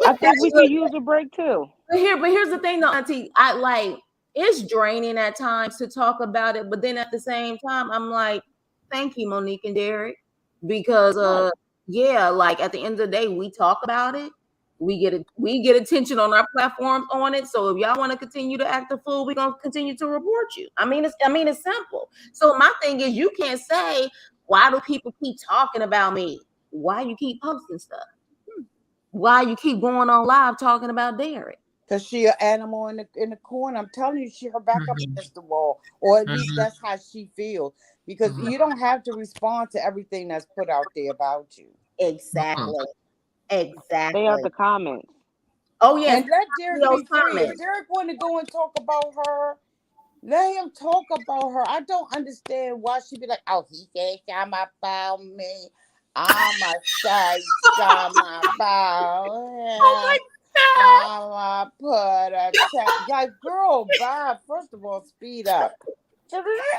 S3: I think we could use a break too.
S1: But here's the thing though, Auntie. I like it's draining at times to talk about it, but then at the same time, I'm like, thank you, Monique and Derek. Because yeah, like at the end of the day, we talk about it. We get attention on our platforms on it. So if y'all want to continue to act a fool, we're gonna continue to report you. I mean, it's simple. So my thing is you can't say, why do people keep talking about me? Why you keep posting stuff? Why you keep going on live talking about Derek?
S6: Because she an animal in the corner. I'm telling you, her back up against the wall. Or at least that's how she feels. Because you don't have to respond to everything that's put out there about you.
S1: Exactly. Exactly.
S3: Stay out the comments.
S1: Oh yes.
S6: And let Derek be free. If Derek want to go and talk about her, let him talk about her. I don't understand why she be like, oh, he said something about me. I'ma say something about him. Oh my God. I'ma put a like, girl, bye. First of all, speed up.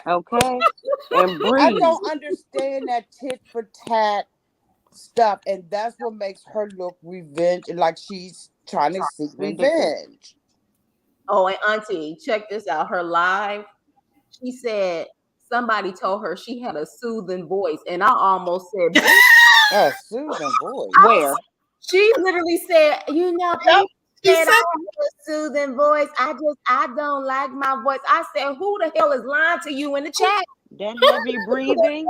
S3: Okay. And breathe.
S6: I don't understand that tit for tat stuff, and that's what makes her look revenge, like she's trying to seek revenge.
S1: Oh, and Auntie, check this out. Her live, she said somebody told her she had a soothing voice, and I almost said,
S6: a soothing voice.
S3: Where?
S1: She literally said, people said I have a soothing voice. I don't like my voice. I said, who the hell is lying to you in the chat?
S3: That heavy breathing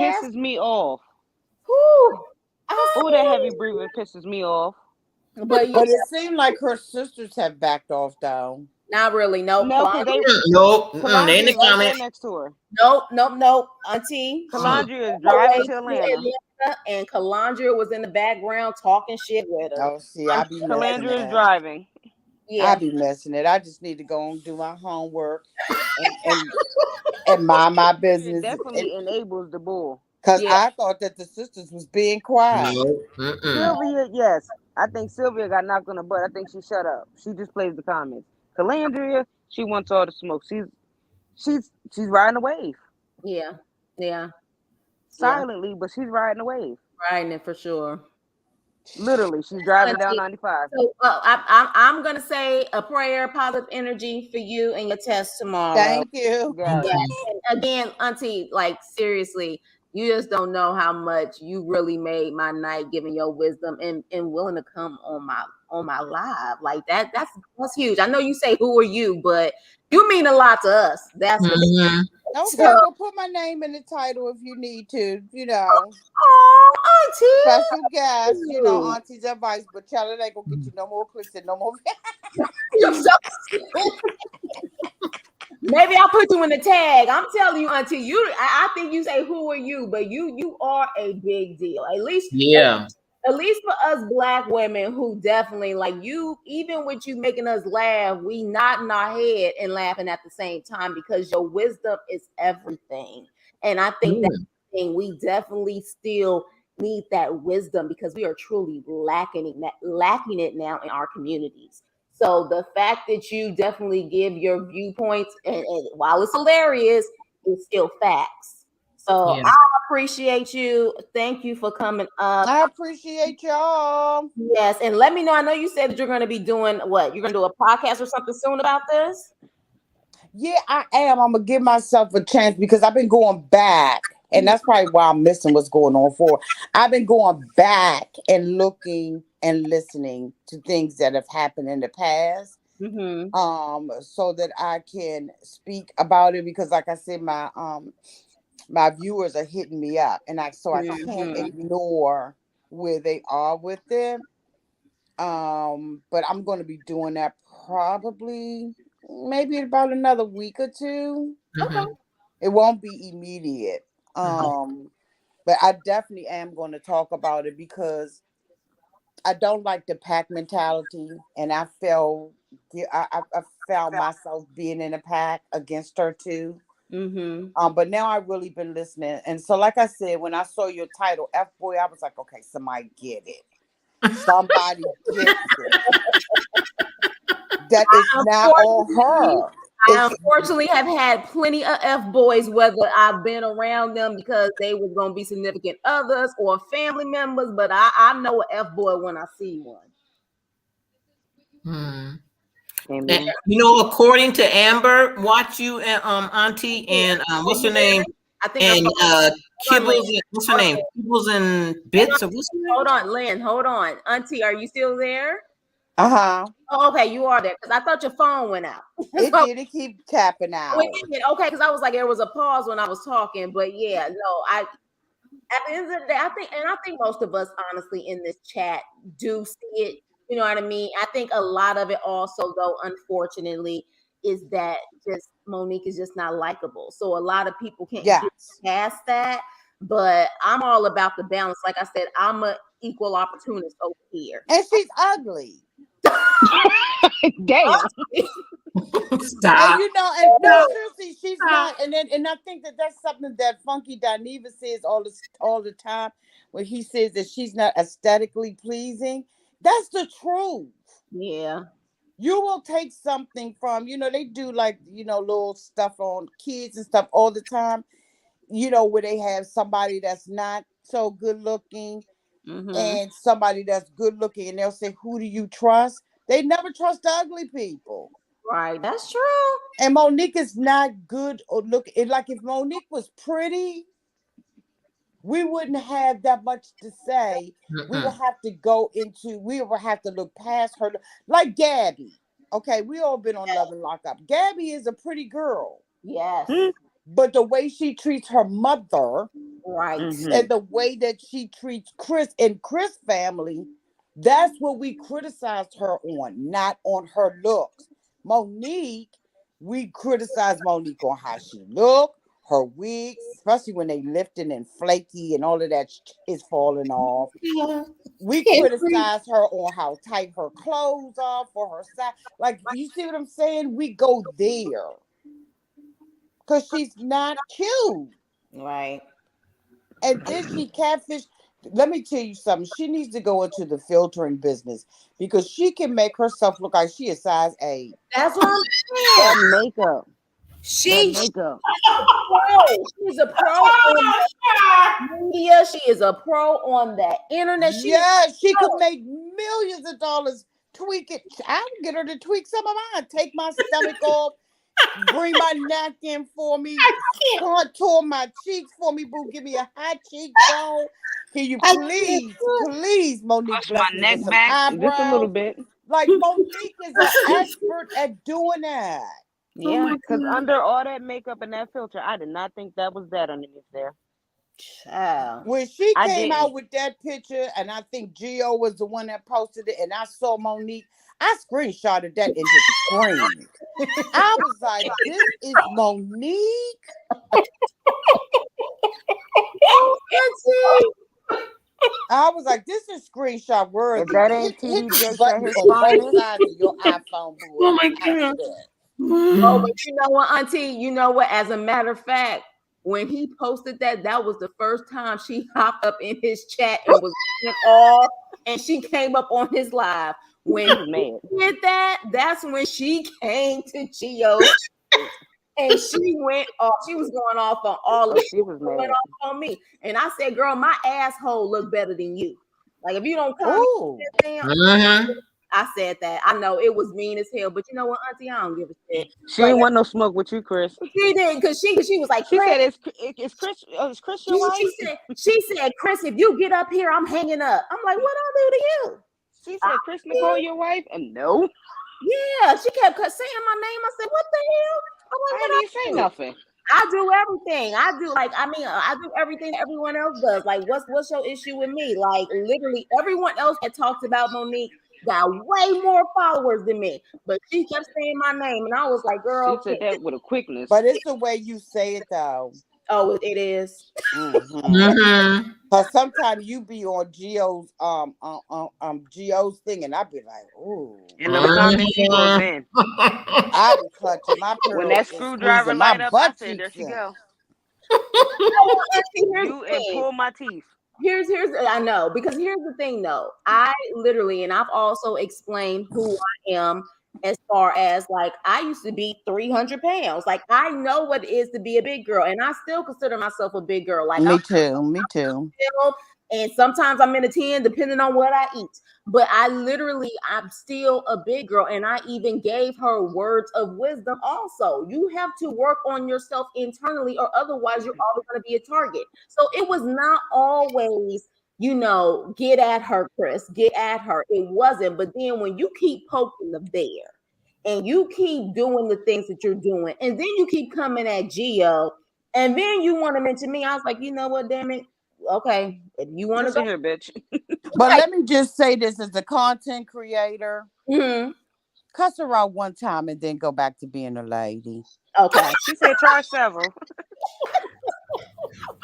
S3: pisses me off.
S1: Who?
S3: That heavy breathing pisses me off.
S1: But
S6: it seemed like her sisters have backed off, though.
S1: Not really. No,
S3: they in
S7: the comments
S3: next to her.
S1: Nope. Auntie
S3: Calandria is driving to Atlanta.
S1: And Calandria was in the background talking shit with her.
S6: Oh, see, I be
S3: Calandria is driving.
S1: Yeah,
S6: I be messing it. I just need to go and do my homework and mind my business.
S3: It definitely enables the bull.
S6: Because I thought that the sisters was being quiet.
S3: Sylvia, yes. I think Sylvia got knocked on the butt. I think she shut up. She just plays the comments. Calandria, she wants all the smoke. She's riding a wave.
S1: Yeah.
S3: Silently, but she's riding a wave.
S1: Riding it for sure.
S3: Literally, she's driving down 95.
S1: So I'm gonna say a prayer, positive energy for you and your test tomorrow.
S6: Thank you.
S1: And again, Auntie, like seriously, you just don't know how much you really made my night, giving your wisdom and willing to come on my live like that. That's huge. I know you say who are you, but you mean a lot to us. That's
S6: okay. Well, put my name in the title if you need to.
S1: Oh, Auntie,
S6: special guest. Auntie's advice, but tell her they gonna get you no more clicks and no more.
S1: Maybe I'll put you in the tag. I'm telling you, Auntie, I think you say who are you, but you are a big deal.
S7: Yeah.
S1: At least for us Black women who definitely like you, even with you making us laugh, we nodding our head and laughing at the same time because your wisdom is everything. And I think that thing we definitely still need that wisdom because we are truly lacking it now in our communities. So the fact that you definitely give your viewpoints and while it's hilarious, it's still facts. So
S7: Yeah.
S1: I appreciate you. Thank you for coming up.
S6: I appreciate y'all.
S1: Yes, and let me know. I know you said that you're going to be doing what? You're going to do a podcast or something soon about this?
S6: Yeah, I am. I'm gonna give myself a chance because I've been going back, and that's probably why I'm missing what's going on for. I've been going back and looking and listening to things that have happened in the past,
S1: Mm-hmm.
S6: so that I can speak about it because, like I said, my viewers are hitting me up, and I can't
S1: Mm-hmm.
S6: ignore where they are with it. But I'm going to be doing that probably maybe in about another week or two.
S1: Okay.
S6: It won't be immediate. But I definitely am going to talk about it because I don't like the pack mentality, and I found myself being in a pack against her too.
S1: Mm-hmm.
S6: But now I've really been listening, and so like I said, when I saw your title, F boy, I was like, okay, somebody get it. Somebody gets it. That is not on her.
S1: I
S6: It's
S1: unfortunately have had plenty of F boys, whether I've been around them because they were going to be significant others or family members, but I know an F boy when I see one.
S3: Amen.
S7: According to Amber, watch you and Auntie and what's her name?
S1: I think
S7: And
S1: hold on, Lynn.
S7: Kibbles and what's her name? Kibbles and Bits or what's her name?
S1: Hold on, Lynn. Hold on. Auntie, are you still there?
S6: uh-huh.
S1: Oh, okay, you are there because I thought your phone went out.
S6: It
S1: So,
S6: did. It keep tapping out.
S1: okay, because I was like, there was a pause when I was talking, but yeah, no, at the end of the day, I think most of us, honestly, in this chat do see it. You know what I mean? I think a lot of it also, though, unfortunately, is that just Monique is just not likable. So a lot of people can't get
S6: Yes.
S1: past that. But I'm all about the balance. Like I said, I'm an equal opportunist over here.
S6: And she's ugly.
S3: Damn.
S7: Stop.
S6: And and no, seriously, she's not. And I think that's something that Funky Dineva says all the time, when he says that she's not aesthetically pleasing. That's the truth.
S1: Yeah.
S6: You will take something from, they do like, little stuff on kids and stuff all the time, where they have somebody that's not so good looking and somebody that's good looking, and they'll say, who do you trust? They never trust the ugly people.
S1: Right. That's true.
S6: And Monique is not good or look. Like if Monique was pretty, we wouldn't have that much to say. We would have to we would have to look past her. Like Gabby. Okay, we all been on Love and Lockup. Gabby is a pretty girl.
S1: Yes.
S6: But the way she treats her mother,
S1: right,
S6: and the way that she treats Chris and Chris' family, that's what we criticized her on, not on her looks. Monique, we criticize Monique on how she look, her wigs, especially when they lifting and flaky and all of that is falling off. We criticize her on how tight her clothes are for her size. Like, you see what I'm saying? We go there. Because she's not cute.
S1: right.
S6: And then she catfish. Let me tell you something. She needs to go into the filtering business because she can make herself look like she is size 8.
S1: That's what I'm
S3: That
S1: saying.
S3: makeup.
S1: She's
S3: Makeup.
S1: pro. She's a pro on the media. She is a pro on the internet.
S6: She could make millions of dollars. Tweak it. I would get her to tweak some of mine. Take my stomach off. Bring my neck in for me. Contour my cheeks for me, boo. Give me a high cheekbone. Can you please, Monique,
S3: Push my
S6: me
S3: neck
S6: with some
S3: back
S6: eyebrows?
S3: just a little bit.
S6: Like, Monique is an expert at doing that.
S3: Yeah, because under all that makeup and that filter, I did not think that was that underneath there.
S6: When she
S3: I
S6: came out
S3: didn't.
S6: with that picture, and I think Gio was the one that posted it, and I saw Monique, I screenshotted that and just screamed. I was like, this is Monique. I was like, this is screenshot worthy.
S3: If that ain't
S6: Hit
S3: TD
S6: the
S3: Jakes at
S6: buttons
S3: his
S6: on both
S3: finest.
S6: sides of your iPhone, boy.
S7: Oh my God.
S1: Oh, but you know what, Auntie? You know what? As a matter of fact, when he posted that, that was the first time she hopped up in his chat and was off, and she came up on his live. When
S3: She was
S1: he
S3: mad.
S1: did that, that's when she came to Gio's and she went off. She was going off on all of
S3: Oh,
S1: it.
S3: she was
S1: Went
S3: mad.
S1: off on me, and I said, "Girl, my asshole look better than you. Like if you don't come
S6: Ooh.
S1: in,
S7: Uh-huh.
S1: I said that. I know it was mean as hell, but you know what, Auntie? I don't give a shit.
S3: She
S1: Like
S3: ain't want no smoke with you, Chris.
S1: she did because she was like,
S3: She
S1: Chris.
S3: said, "Is Chris your wife?"
S1: She said, Chris, if you get up here, I'm hanging up. I'm like, what I do to you?
S3: She said, "Chris Nicole your wife?" And no,
S1: Yeah, she kept saying my name. I said, what the hell? I'm like,
S3: I
S1: what
S3: didn't
S1: I
S3: even say
S1: do?
S3: nothing.
S1: I do everything. I do I do everything that everyone else does. Like, what's your issue with me? Like, literally, everyone else that talked about Monique got way more followers than me, but she kept saying my name, and I was like,
S3: She
S1: girl,
S3: said that with a quickness.
S6: But it's the way you say it, though.
S1: oh, it is.
S7: Mm-hmm.
S6: Cause sometimes you be on Geo's thing, and I be like, ooh.
S3: In them comments, she goes in.
S6: I be clutching my
S3: When
S6: pearls
S3: that
S6: and
S3: screwdriver
S6: squeezing my
S3: light up, I
S6: butt
S3: said, "There
S6: cheeks
S3: she
S6: in.
S3: go."
S1: Here's
S3: You
S1: the
S3: and
S1: thing.
S3: pull my teeth.
S1: Here's I know, because here's the thing though. I literally, and I've also explained who I am as far as like I used to be 300 pounds. Like I know what it is to be a big girl, and I still consider myself a big girl. Like I'm
S6: Me too. Me too.
S1: still, and sometimes I'm in a 10 depending on what I eat. But I'm still a big girl, and I even gave her words of wisdom. Also, you have to work on yourself internally, or otherwise, you're always going to be a target. So it was not always, get at her, Chris, get at her. It wasn't. But then when you keep poking the bear and you keep doing the things that you're doing, and then you keep coming at Geo, and then you want to mention me, I was like, you know what, damn it. Okay, if you want to go,
S3: Listen here, bitch.
S6: But let me just say this as a content creator.
S1: mhm.
S6: Cuss her out one time and then go back to being a lady.
S1: Okay.
S3: She said, "Try several."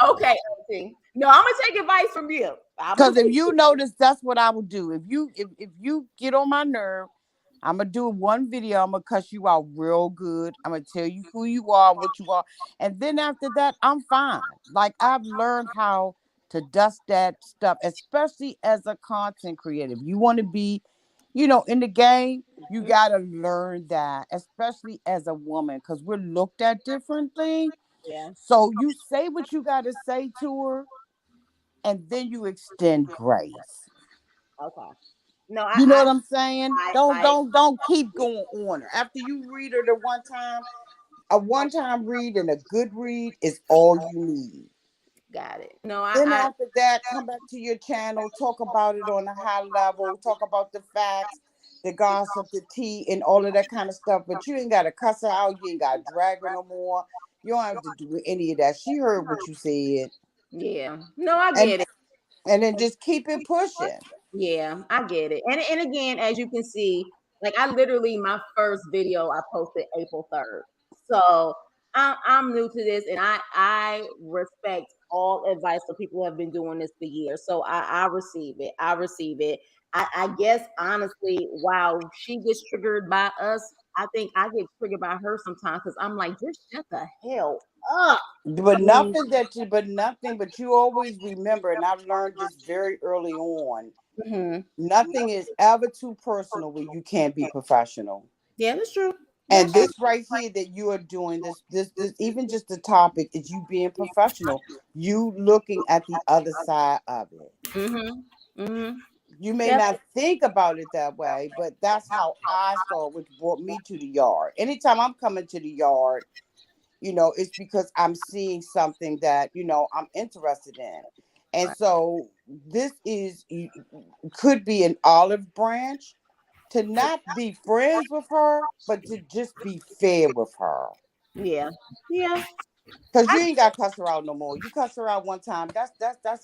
S1: Okay, Auntie. No, I'm gonna take advice from you.
S6: Because if you notice, that's what I would do. If you get on my nerve, I'm gonna do one video. I'm gonna cuss you out real good. I'm gonna tell you who you are, what you are, and then after that, I'm fine. Like I've learned how to dust that stuff, especially as a content creator. If you want to be, in the game, you gotta learn that, especially as a woman, because we're looked at differently.
S1: Yeah.
S6: So you say what you gotta say to her, and then you extend grace.
S1: Okay. No,
S6: You know what I'm saying? Don't
S1: I
S6: don't keep going on her. After you read her the one time, a one-time read and a good read is all you need.
S1: got it. No,
S6: Then after that, come back to your channel, talk about it on a high level, talk about the facts, the gossip, the tea, and all of that kind of stuff. But you ain't got to cuss her out. You ain't got to drag her no more. You don't have to do any of that. She heard what you said,
S1: yeah. No, I
S6: and
S1: get it.
S6: and then just keep it pushing.
S1: Yeah, I get it. And again, as you can see, like I literally my first video I posted April 3rd. So I'm new to this, and I respect all advice for people who have been doing this for years. So I receive it. I receive it. I guess honestly, while she gets triggered by us, I think I get triggered by her sometimes because I'm like, just shut the hell up.
S6: But nothing, but you always remember, and I've learned this very early on.
S1: Mm-hmm.
S6: Nothing is ever too personal where you can't be professional.
S1: Yeah, that's true.
S6: And this right here that you are doing, this even just the topic is you being professional. You looking at the other side of it.
S1: Mm-hmm. Mm-hmm.
S6: You may
S1: Yep.
S6: not think about it that way, but that's how I saw it, which brought me to the yard. Anytime I'm coming to the yard, it's because I'm seeing something that, I'm interested in. And so this could be an olive branch to not be friends with her, but to just be fair with her.
S1: Yeah. Yeah.
S6: Cause you ain't got to cuss her out no more. You cuss her out one time. That's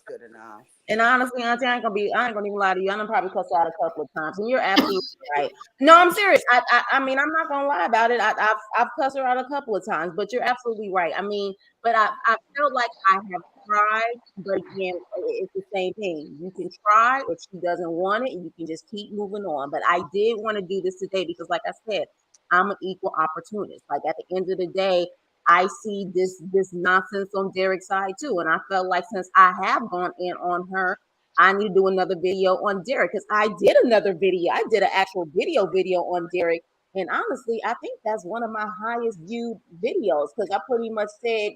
S6: good enough.
S1: And honestly, Auntie, I ain't gonna even lie to you. I done probably cussed out a couple of times, and you're absolutely right. No, I'm serious. I mean, I'm not gonna lie about it. I've cussed her out a couple of times, but you're absolutely right. I mean, but I felt like I have tried, but again, it's the same thing. You can try if she doesn't want it, and you can just keep moving on. But I did want to do this today because, like I said, I'm an equal opportunist. Like at the end of the day, I see this nonsense on Derek's side too, and I felt like since I have gone in on her, I need to do another video on Derek because I did another video. I did an actual video on Derek, and honestly, I think that's one of my highest viewed videos because I pretty much said,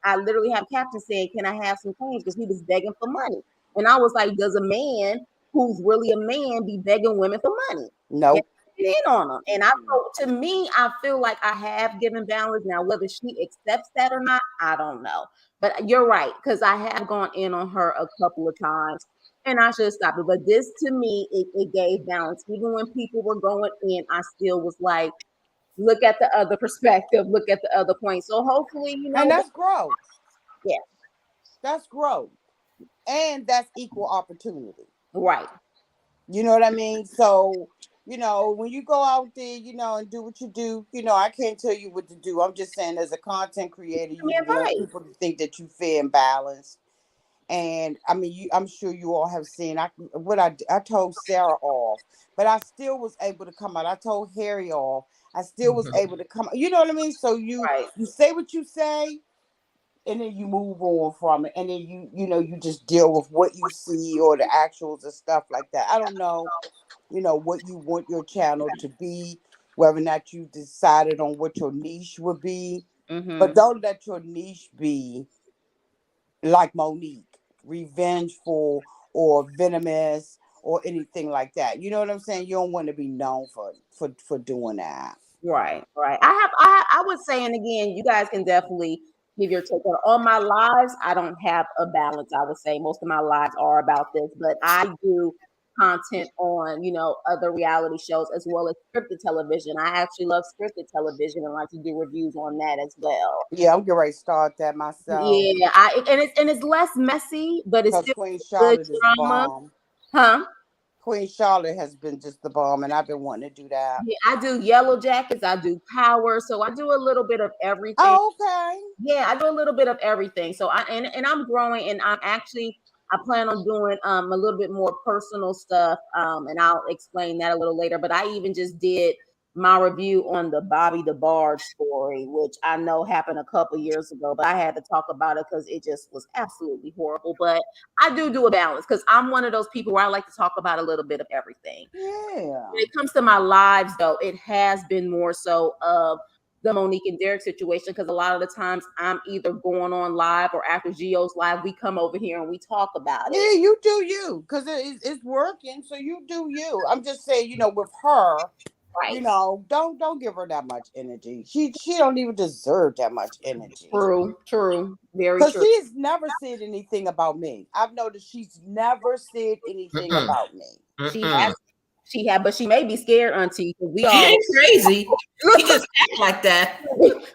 S1: I literally have Captain saying, "Can I have some change?" Because he was begging for money, and I was like, "Does a man who's really a man be begging women for money?"
S6: Nope.
S1: In on them. And to me, I feel like I have given balance. Now, whether she accepts that or not, I don't know. But you're right, because I have gone in on her a couple of times and I should stop it. But this to me, it gave balance. Even when people were going in, I still was like, look at the other perspective, look at the other point. So hopefully,
S6: And that's growth.
S1: Yeah.
S6: That's growth. And that's equal opportunity.
S1: Right.
S6: You know what I mean? So, when you go out there, and do what you do, I can't tell you what to do. I'm just saying, as a content creator, you want people to think that you fair and balanced. And I mean, I'm sure you all have seen I told Sarah off, but I still was able to come out. I told Harry off. I still was able to come. You know what I mean? So you say what you say, and then you move on from it, and then you just deal with what you see or the actuals and stuff like that. I don't know, what you want your channel to be, whether or not you decided on what your niche would be, but don't let your niche be like Monique, revengeful or venomous or anything like that. You know what I'm saying? You don't want to be known for doing that.
S1: Right. I would say, and again, you guys can definitely give your take on my lives. I don't have a balance. I would say most of my lives are about this, but I do content on, other reality shows as well as scripted television. I actually love scripted television and like to do reviews on that as well.
S6: Yeah, I'm getting ready to start that myself.
S1: Yeah, and it's less messy, but it's still
S6: Queen
S1: good
S6: Charlotte is
S1: drama.
S6: bomb.
S1: Huh?
S6: Queen Charlotte has been just the bomb, and I've been wanting to do that.
S1: Yeah, I do Yellow Jackets, I do Power, so I do a little bit of everything.
S6: Oh, okay.
S1: Yeah, I do a little bit of everything. So and I'm growing, and I plan on doing a little bit more personal stuff, and I'll explain that a little later. But I even just did my review on the Bobby DeBarge story, which I know happened a couple years ago, but I had to talk about it because it just was absolutely horrible. But I do a balance because I'm one of those people where I like to talk about a little bit of everything.
S6: Yeah.
S1: When it comes to my lives, though, it has been more so of the Monique and Derek situation because a lot of the times I'm either going on live or after Geo's live, we come over here and we talk about it.
S6: Yeah, you do you because it's working, so you do you. I'm just saying, with her. Right. Don't give her that much energy. She don't even deserve that much energy.
S1: True. Very true.
S6: Because she's never said anything about me. I've noticed she's never said anything about me.
S1: She had, but she may be scared, Auntie.
S7: She ain't crazy. She just act like that.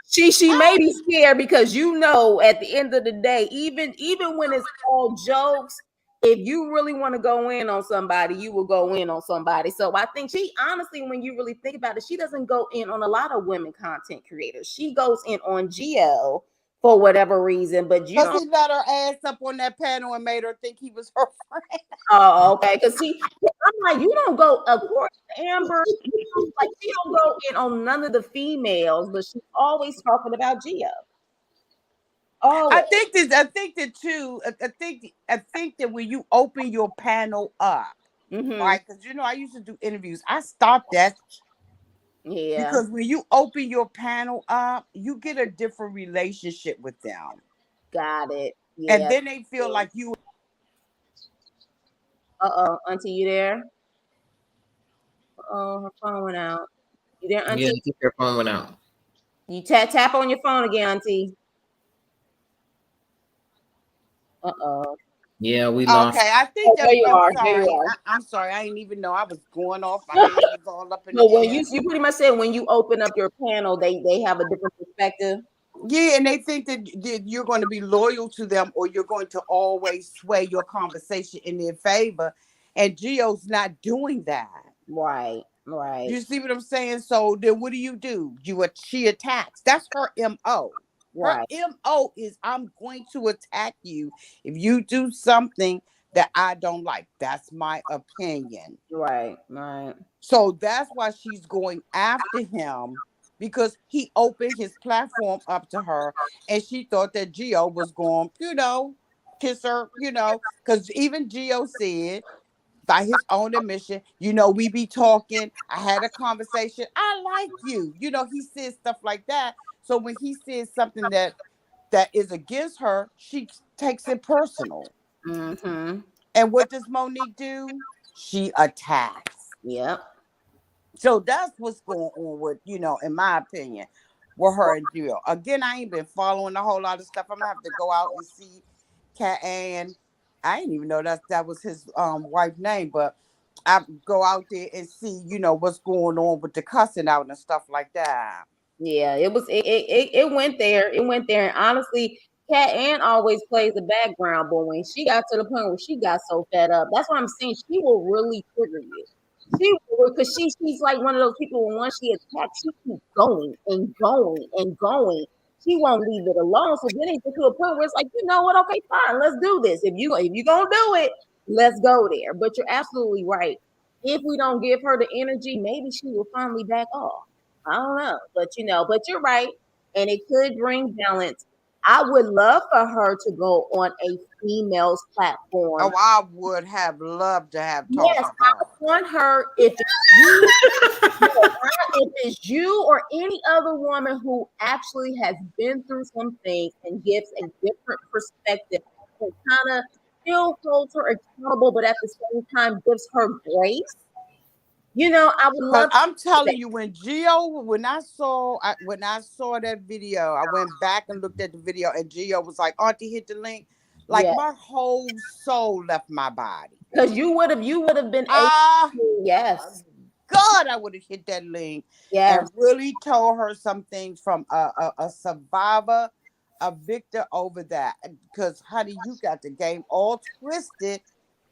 S1: She may be scared because at the end of the day, even when it's all jokes, if you really want to go in on somebody, you will go in on somebody. So I think she honestly, when you really think about it, she doesn't go in on a lot of women content creators. She goes in on Geo for whatever reason, but
S6: he let her ass up on that panel and made her think he was her friend.
S1: Oh, okay. Because I'm like, you don't go, of course, Amber, she don't go in on none of the females, but she's always talking about Geo. Oh,
S6: I think that when you open your panel up, right? Because I used to do interviews. I stopped that.
S1: Yeah.
S6: Because when you open your panel up, you get a different relationship with them.
S1: Got it. Yeah.
S6: And then they feel like you.
S1: Auntie, you there? Her phone went out. You there, Auntie?
S7: Yeah, I think her phone went out.
S1: You tap on your phone again, Auntie.
S7: Yeah, we lost.
S6: Okay, I think
S1: there you are.
S6: Sorry.
S1: There you are.
S6: I'm sorry. I didn't even know I was going off. My hands was all up in
S1: the
S6: when
S1: you pretty much said when you open up your panel, they have a different perspective.
S6: Yeah, and they think that you're going to be loyal to them or you're going to always sway your conversation in their favor. And Geo's not doing that.
S1: Right, right,
S6: You see what I'm saying? So then what do? She attacks. That's her MO. Her
S1: right,
S6: MO is I'm going to attack you if you do something that I don't like. That's my opinion.
S1: right, right.
S6: So that's why she's going after him because he opened his platform up to her and she thought that Geo was going, kiss her, because even Geo said by his own admission, we be talking. I had a conversation. I like you. He says stuff like that. So when he says something that is against her, she takes it personal.
S1: Mm-hmm.
S6: And what does Monique do? She attacks.
S1: Yep.
S6: So that's what's going on with, in my opinion, with her and Jill. Again, I ain't been following a whole lot of stuff. I'm gonna have to go out and see Cat Ann. I didn't even know that was his wife name, but I go out there and see, what's going on with the cussing out and stuff like that.
S1: Yeah, it went there. It went there. And honestly, Cat Ann always plays the background, but when she got to the point where she got so fed up, that's what I'm saying. She will really trigger you. She will, because she's like one of those people when once she attacks, she keeps going and going and going. She won't leave it alone. So then it gets to a point where it's like, you know what? Okay, fine, let's do this. If you gonna do it, let's go there. But you're absolutely right. If we don't give her the energy, maybe she will finally back off. I don't know, but you're right, and it could bring balance. I would love for her to go on a female's platform.
S6: Oh, I would have loved to have talked
S1: Yes,
S6: to her.
S1: I want her if it's you, if it's you or any other woman who actually has been through some things and gives a different perspective and kind of still holds her accountable, but at the same time gives her grace. I would
S6: Cause
S1: love to
S6: I'm
S1: do that.
S6: telling you, when I saw that video, I went back and looked at the video, and Gio was like, "Auntie, hit the link." Like
S1: Yeah,
S6: my whole soul left my body.
S1: because you would have been able
S6: Ah,
S1: to, yes,
S6: God, I would have hit that link and
S1: yes,
S6: really told her some things from a survivor, a victor over that. Because honey, you got the game all twisted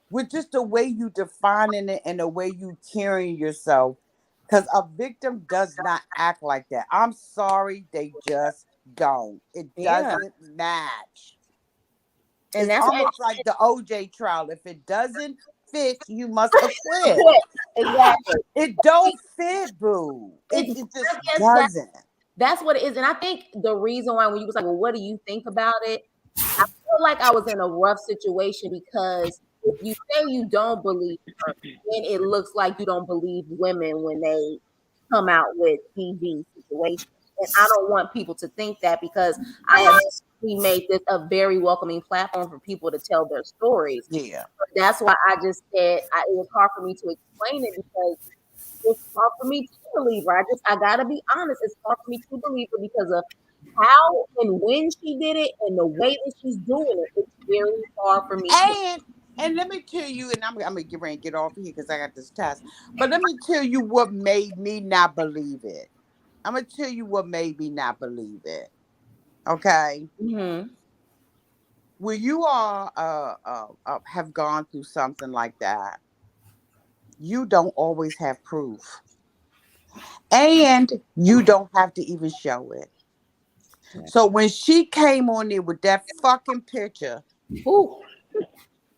S6: with just the way you defining it and the way you carrying yourself. Because a victim does not act like that. I'm sorry, they just don't. It
S1: yeah,
S6: doesn't match.
S1: and
S6: It's
S1: that's what
S6: almost like the OJ trial. If it doesn't fit, you must acquit.
S1: exactly.
S6: It don't fit, boo. It,
S1: It's
S6: it
S1: I
S6: just
S1: guess
S6: doesn't.
S1: that's what it is, and I think the reason why when you was like, well, what do you think about it? I feel like I was in a rough situation because if you say you don't believe her, then it looks like you don't believe women when they come out with TV situations. And I don't want people to think that because I have we made this a very welcoming platform for people to tell their stories.
S6: Yeah.
S1: That's why I just said it was hard for me to explain it because it's hard for me to believe her. I gotta be honest. It's hard for me to believe her because of how and when she did it and the way that she's doing it. It's very hard for me to.
S6: And let me tell you, and I'm gonna get ready and get off here because I got this task. But let me tell you what made me not believe it. I'm gonna tell you what made me not believe it. Okay,
S1: Mm-hmm.
S6: when you are have gone through something like that, you don't always have proof, and you don't have to even show it. So when she came on there with that fucking picture
S1: Ooh,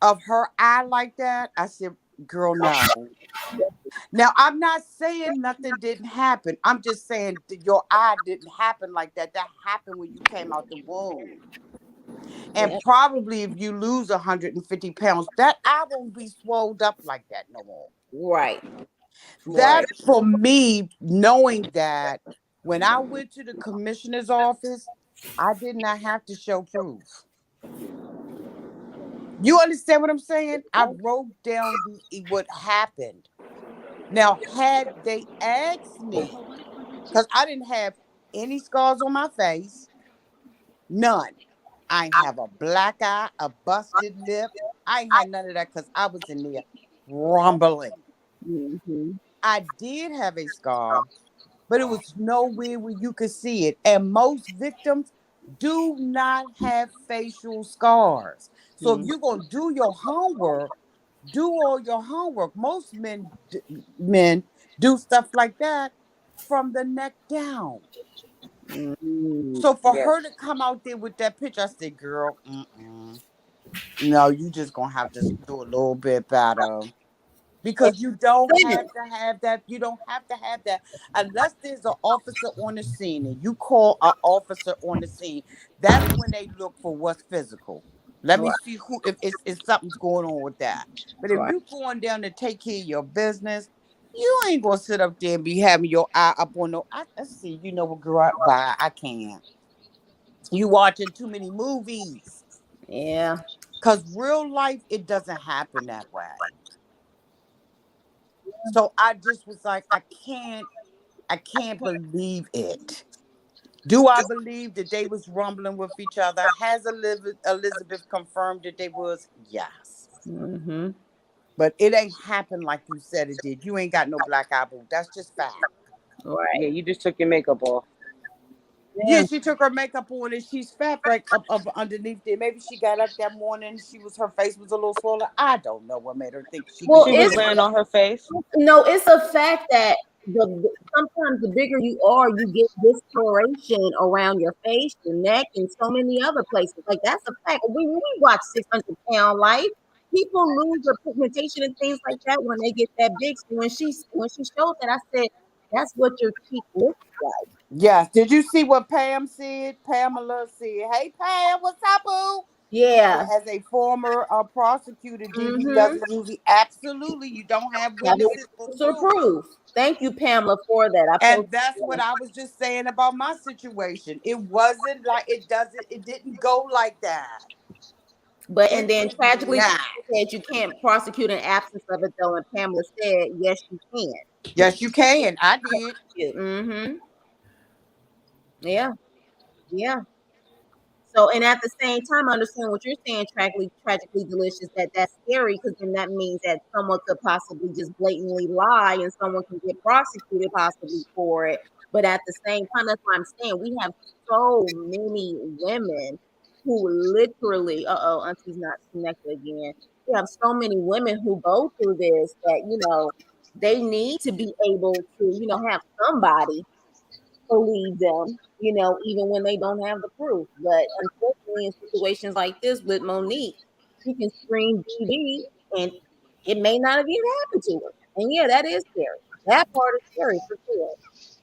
S6: of her eye like that, I said, "Girl, no." Now, I'm not saying nothing didn't happen. I'm just saying that your eye didn't happen like that. That happened when you came out the womb. And
S1: yeah,
S6: probably if you lose 150 pounds, that eye won't be swelled up like that no more.
S1: right, right.
S6: That for me, knowing that when I went to the commissioner's office, I did not have to show proof. You understand what I'm saying? I wrote down what happened. Now, had they asked me, because I didn't have any scars on my face, none. I ain't have a black eye, a busted lip. I ain't had none of that because I was in there rumbling.
S1: Mm-hmm.
S6: I did have a scar, but it was nowhere where you could see it. And most victims do not have facial scars. So if you're gonna do your homework, do all your homework. Most men do stuff like that from the neck down. So for
S3: Yes.
S6: her to come out there with that picture, I said, "Girl, no, you just gonna have to do a little bit better." Because you don't have to have that. You don't have to have that unless there's an officer on the scene and you call an officer on the scene. That's when they look for what's physical. Let me
S1: Right,
S6: see who if something's going on with that. But if
S1: right.
S6: you going down to take care of your business, you ain't gonna sit up there and be having your eye up on no. I see. You know what, girl? Bye. I can't. You watching too many movies.
S1: Yeah.
S6: Cause real life, it doesn't happen that way. So I just was like, I can't believe it. Do I believe that they was rumbling with each other? Has Elizabeth confirmed that they was? Yes.
S1: Mm-hmm.
S6: But it ain't happened like you said it did. You ain't got no black eye boo. That's just fact.
S1: Right.
S3: Yeah, you just took your makeup off.
S6: Yeah, she took her makeup on and she's fat right up underneath there. Maybe she got up that morning. Her face was a little swollen. I don't know what made her think she could
S1: Well,
S3: She
S6: do
S3: was
S1: it's
S6: that.
S3: laying on her face.
S1: no, it's a fact that sometimes the bigger you are, you get discoloration around your face, your neck, and so many other places. Like that's a fact. When we watch 600 Pound Life, people lose their pigmentation and things like that when they get that big. So when she showed that, I said, "That's what your cheek looks like."
S6: Yes. Did you see what Pam said? Pamela said, "Hey Pam, what's up, boo?" She said,
S1: Yeah.
S6: as a former prosecutor, DV
S1: Mm-hmm.
S6: doesn't usually absolutely you don't have
S1: Have
S6: witnesses for the
S1: to
S6: proof.
S1: proof. Thank you, Pamela, for that. I
S6: And
S1: posted
S6: that's what
S1: that.
S6: I was just saying about my situation. It wasn't like it didn't go like that.
S1: But and
S6: It
S1: then
S6: did
S1: tragically,
S6: not.
S1: she said you can't prosecute in absence of it, though. And Pamela said, "Yes, you can."
S6: Yes, you can. I did.
S1: Mm-hmm. Yeah. Yeah. So, and at the same time, I understand what you're saying, tragically delicious. That's scary because then that means that someone could possibly just blatantly lie, and someone can get prosecuted possibly for it. But at the same time, that's what I'm saying. We have so many women who literally, Auntie's not connected again. We have so many women who go through this that they need to be able to have somebody believe them, even when they don't have the proof. But unfortunately, in situations like this with Monique, she can scream BB and it may not have even happened to her. And yeah, that is scary. That part is scary for sure.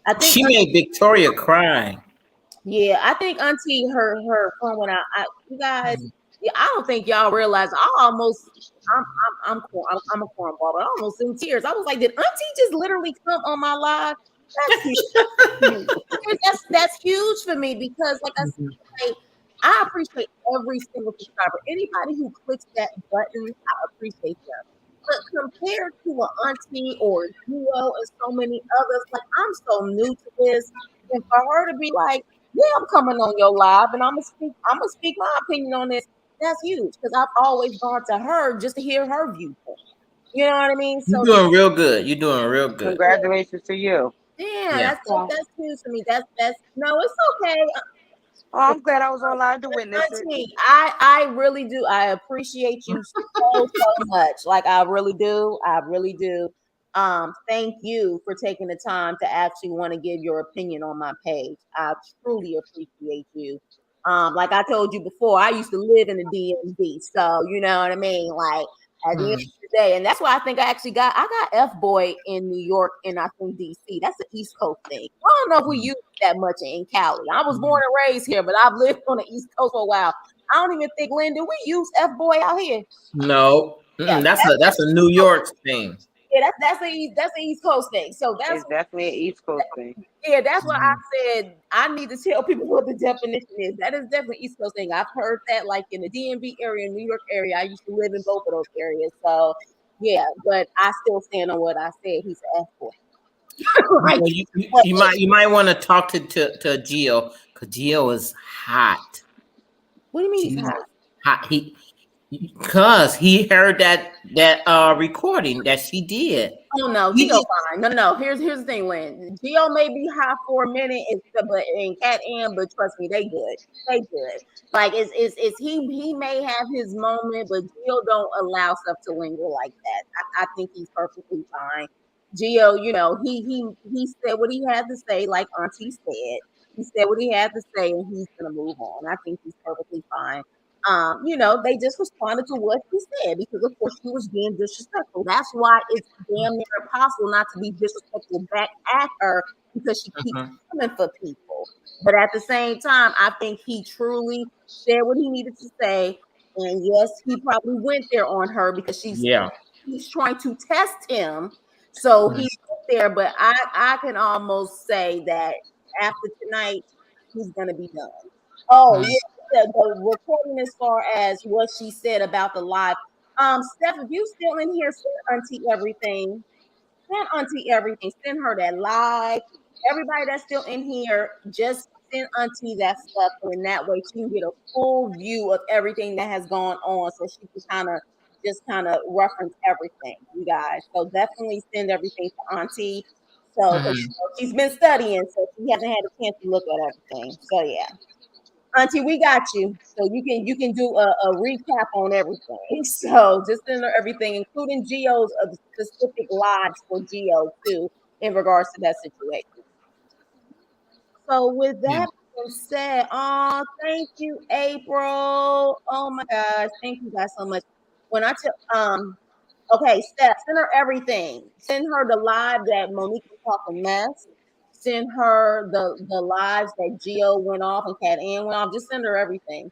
S1: I think,
S7: She made Victoria cry.
S1: yeah, I think Auntie her phone went out. You guys, yeah, I don't think y'all realize. I'm a cornball, but I almost in tears. I was like, did Auntie just literally come on my live? That's huge. That's huge for me because, like I said, I appreciate every single subscriber. Anybody who clicks that button, I appreciate them. But compared to an Auntie or Duo and so many others, like I'm so new to this, and for her to be like, "Yeah, I'm coming on your live, and I'm gonna speak my opinion on this," that's huge because I've always gone to her just to hear her viewpoint. You know what I mean?
S7: You're
S1: So
S7: doing real good. You're doing real good.
S3: Congratulations to you.
S1: yeah,
S7: Yeah.
S1: that's huge for me. That's no, it's okay.
S3: Oh, I'm glad I was online to witness it.
S1: Auntie, I really do. I appreciate you so much. Like I really do. I really do. Thank you for taking the time to actually want to give your opinion on my page. I truly appreciate you. Like I told you before, I used to live in the DMV, so you know what I mean. Like at the end
S7: Mm.
S1: of the day, and that's why I think I got F boy in New York and I think DC. That's an East Coast thing. I don't know if we use that much in Cali. I was born and raised here, but I've lived on the East Coast for a while. I don't even think, Lynn, do we use F boy out here?
S7: No,
S1: Yeah,
S7: that's a New York thing.
S1: yeah, that's the East Coast thing. So
S3: It's definitely an East Coast thing.
S1: that's what I said. I need to tell people what the definition is. That is definitely East Coast thing. I've heard that like in the DMV area, New York area. I used to live in both of those areas. So yeah, but I still stand on what I said. He's an F boy. Like,
S7: You might want to talk to Gio because Gio is hot.
S1: what do you mean he's
S7: He's
S1: hot?
S7: hot. Because he heard that recording that she did.
S1: Oh no,
S7: He
S1: Gio
S7: just,
S1: fine. No. Here's the thing, Lynn. Gio may be high for a minute, but and Cat and but trust me, they good. They good. Like it's he may have his moment, but Gio don't allow stuff to linger like that. I think he's perfectly fine. Gio, he said what he had to say, like Auntie said. He said what he had to say, and he's gonna move on. I think he's perfectly fine. They just responded to what he said because, of course, he was being disrespectful. That's why it's damn near impossible not to be disrespectful back at her because she keeps
S7: mhm,
S1: coming for people. But at the same time, I think he truly said what he needed to say. And yes, he probably went there on her because
S7: yeah.
S1: he's trying to test him. So
S7: Mhm,
S1: he went there, but I can almost say that after tonight, he's gonna be done. Oh
S7: mhm,
S1: yeah, the recording as far as what she said about the live. Steph, if you still in here, send Auntie everything. Send Auntie everything. Send her that live. Everybody that's still in here, just send Auntie that stuff, and in that way she can get a full view of everything that has gone on, so she can kind of reference everything, you guys. So definitely send everything to Auntie. So because
S7: mhm.
S1: she's been studying, so she hasn't had a chance to look at everything. So yeah. Auntie, we got you. So you can do a recap on everything. So just send her everything, including Geo's specific lives for Geo too, in regards to that situation. So with
S7: Yeah.
S1: that being said, oh, thank you, April. Oh my gosh, thank you guys so much. When I took Okay, Steph, send her everything. Send her the live that Monique was talking mess. Send her the lives that Geo went off and Cat Ann went off. Just send her everything.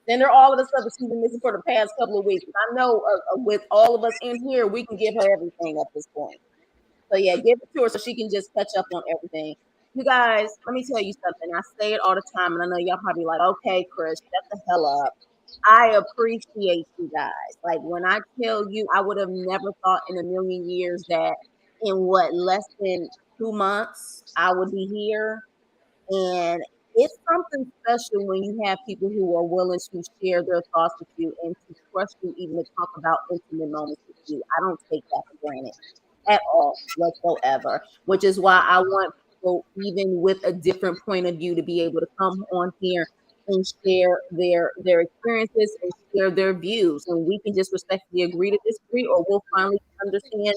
S1: Send her all of the stuff that she's been missing for the past couple of weeks. I know with all of us in here, we can give her everything at this point. So yeah, give it to her so she can just catch up on everything. You guys, let me tell you something. I say it all the time, and I know y'all probably like, okay, Chris, shut the hell up. I appreciate you guys. Like when I tell you, I would have never thought in a million years that in what less than 2 months I would be here. And it's something special when you have people who are willing to share their thoughts with you and to trust you even to talk about intimate moments with you. I don't take that for granted at all whatsoever, which is why I want people, even with a different point of view, to be able to come on here and share their experiences and share their views. And we can just respectfully agree to disagree, or we'll finally understand,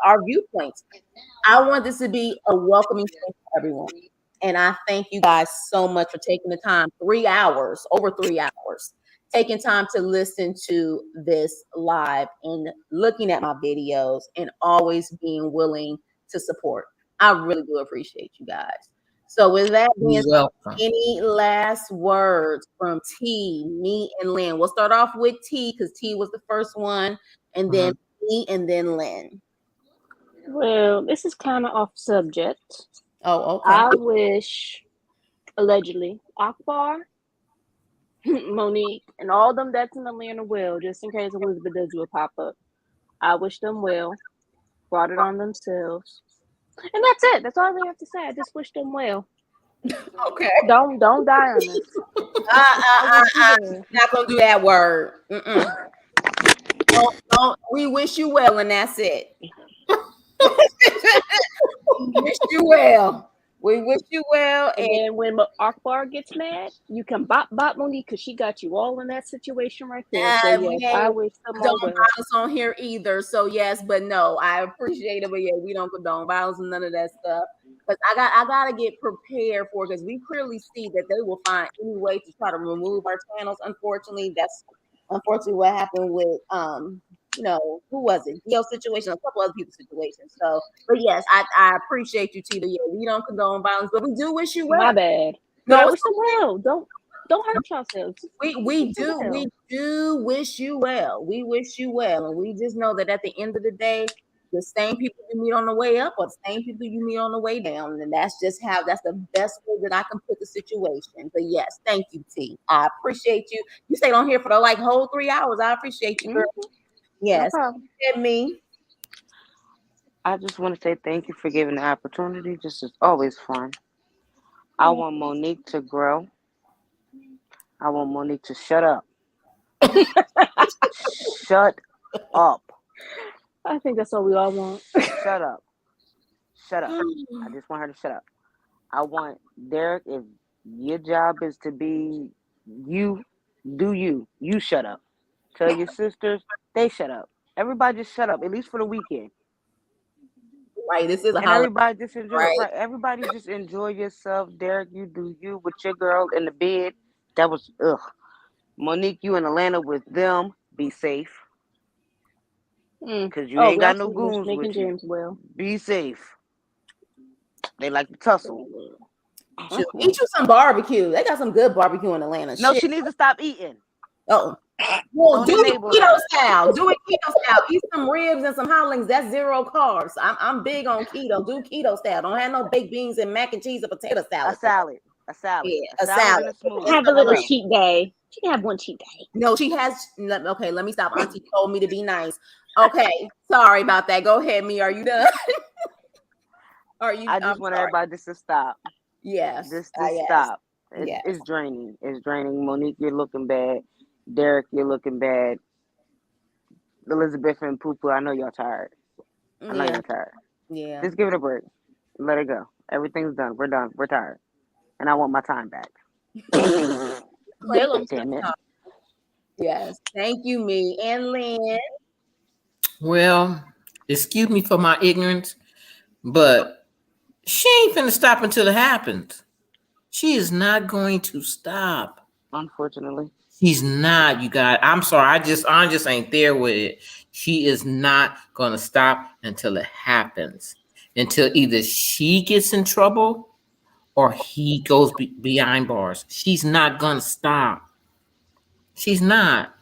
S1: our viewpoints. I want this to be a welcoming space for everyone. And I thank you guys so much for taking the time, 3 hours, over 3 hours, taking time to listen to this live and looking at my videos and always being willing to support. I really do appreciate you guys. So with that being
S7: You're welcome.
S1: said, any last words from T, me, and Lynn? We'll start off with T because T was the first one, and then
S7: Mhm.
S1: me, and then Lynn.
S2: Well, this is kind of off subject.
S1: Oh, okay.
S2: I wish, allegedly, Akbar, Monique, and all them that's in Atlanta will, just in case Elizabeth does do a pop up. I wish them well, brought it on themselves. And that's it. That's all I really have to say. I just wish them well.
S1: Okay.
S2: Don't die on us. I wish you well.
S1: Not gonna do that word. Don't. We wish you well, and that's it. We wish you well. We wish you well,
S2: And
S1: and
S2: then when Akbar gets mad, you can bop Monique because she got you all in that situation right there. So
S1: we
S2: yes,
S1: ain't
S2: I wish them
S1: condone
S2: all well.
S1: violence on here either. So yes, but no, I appreciate it, but yeah, we don't condone violence and none of that stuff. But I gotta get prepared for because we clearly see that they will find any way to try to remove our channels. Unfortunately, that's unfortunately what happened with who was it? Geo situation, a couple other people's situations. So, but yes, I appreciate you, Tita. Yeah, we don't condone violence, but we do wish you well.
S2: My bad. But
S1: No,
S2: I
S1: it's
S2: wish them well. Don't hurt yourselves.
S1: we
S2: Just
S1: we
S2: wish them
S1: do
S2: well.
S1: we do wish you well. We wish you well, and we just know that at the end of the day, the same people you meet on the way up, or the same people you meet on the way down, and that's the best way that I can put the situation. But yes, thank you, T. I appreciate you. You stayed on here for the like whole 3 hours. I appreciate you, girl.
S2: Hmm. No
S1: Yes,
S2: problem.
S1: me.
S3: I just want to say thank you for giving the opportunity. This is always fun. I want Monique to grow. I want Monique to shut up. Shut up.
S2: I think that's all we all want.
S3: Shut up. Shut up. I just want her to shut up. I want Derek, if your job is to be you, do you. You shut up. Tell your sisters, they shut up. Everybody just shut up, at least for the weekend.
S1: Right, this is a
S3: And
S1: holiday,
S3: everybody just enjoy
S1: right?
S3: right. Everybody just enjoy yourself. Derek, you do you with your girl in the bed. That was ugh. Monique, you in Atlanta with them. Be safe. Cause you
S2: Oh,
S3: ain't
S2: we
S3: got no
S2: also wish
S3: goons
S2: Nick and
S3: with you.
S2: James well.
S3: Be safe. They like to tussle.
S1: Shoot, eat you some barbecue. They got some good barbecue in Atlanta.
S3: No,
S1: Shit.
S3: she needs to stop eating.
S1: Oh, well,
S3: Don't
S1: do it
S3: enable
S1: keto
S3: her.
S1: style. Do it keto style. Eat some ribs and some hot links. That's 0 carbs. I'm big on keto. Do keto style. Don't have no baked beans and mac and cheese or potato
S3: A
S1: salad.
S3: salad. A salad.
S1: Yeah,
S3: A
S1: a
S3: salad
S1: salad.
S3: and a smoothie.
S2: Have a little
S3: Hello.
S2: cheat day. She can have one cheat day.
S1: No, she has. Okay, let me stop. Auntie told me to be nice. Okay, sorry about that. Go ahead, me. Are you done? Are you?
S3: I just
S1: I'm
S3: want
S1: sorry.
S3: everybody just to stop.
S1: Yes.
S3: Just
S1: Yes.
S3: stop.
S1: Yes.
S3: It's draining. It's draining. Monique, you're looking bad. Derek, you're looking bad. Elizabeth and Poo Poo, I know y'all tired. I know
S1: Yeah.
S3: y'all tired.
S1: Yeah.
S3: Just give it a break. Let it go. Everything's done. We're done. We're tired. And I want my time back.
S2: Bill 'em.
S3: Damn it.
S1: Yes. Thank you, me and Lynn.
S7: Well, excuse me for my ignorance, but she ain't finna stop until it happens. She is not going to stop.
S3: Unfortunately.
S7: She's not, you guys. I'm sorry. I just ain't there with it. She is not gonna stop until it happens. Until either she gets in trouble or he goes behind bars. She's not gonna stop. She's not.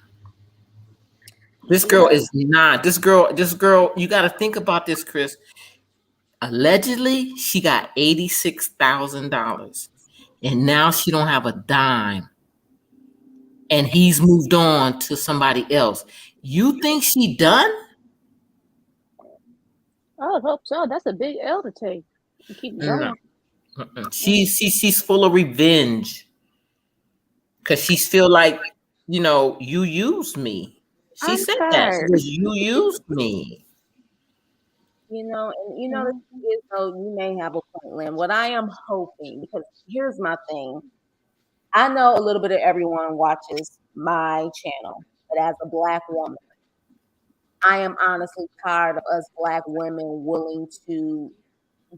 S7: This
S1: You
S7: girl
S1: know,
S7: is not. This girl, you gotta think about this, Chris. Allegedly, she got $86,000. And now she don't have a dime. And he's moved on to somebody else. You think she done?
S2: I would hope so. That's a big L to take. And keep
S7: No.
S2: going.
S7: She's full of revenge. Cause she's feel like, you used me. She
S3: I'm
S7: said that. She
S3: tired.
S7: goes, you used me.
S1: and the thing is, though, you may have a point, Lynn. What I am hoping, because here's my thing. I know a little bit of everyone watches my channel, but as a Black woman, I am honestly tired of us Black women willing to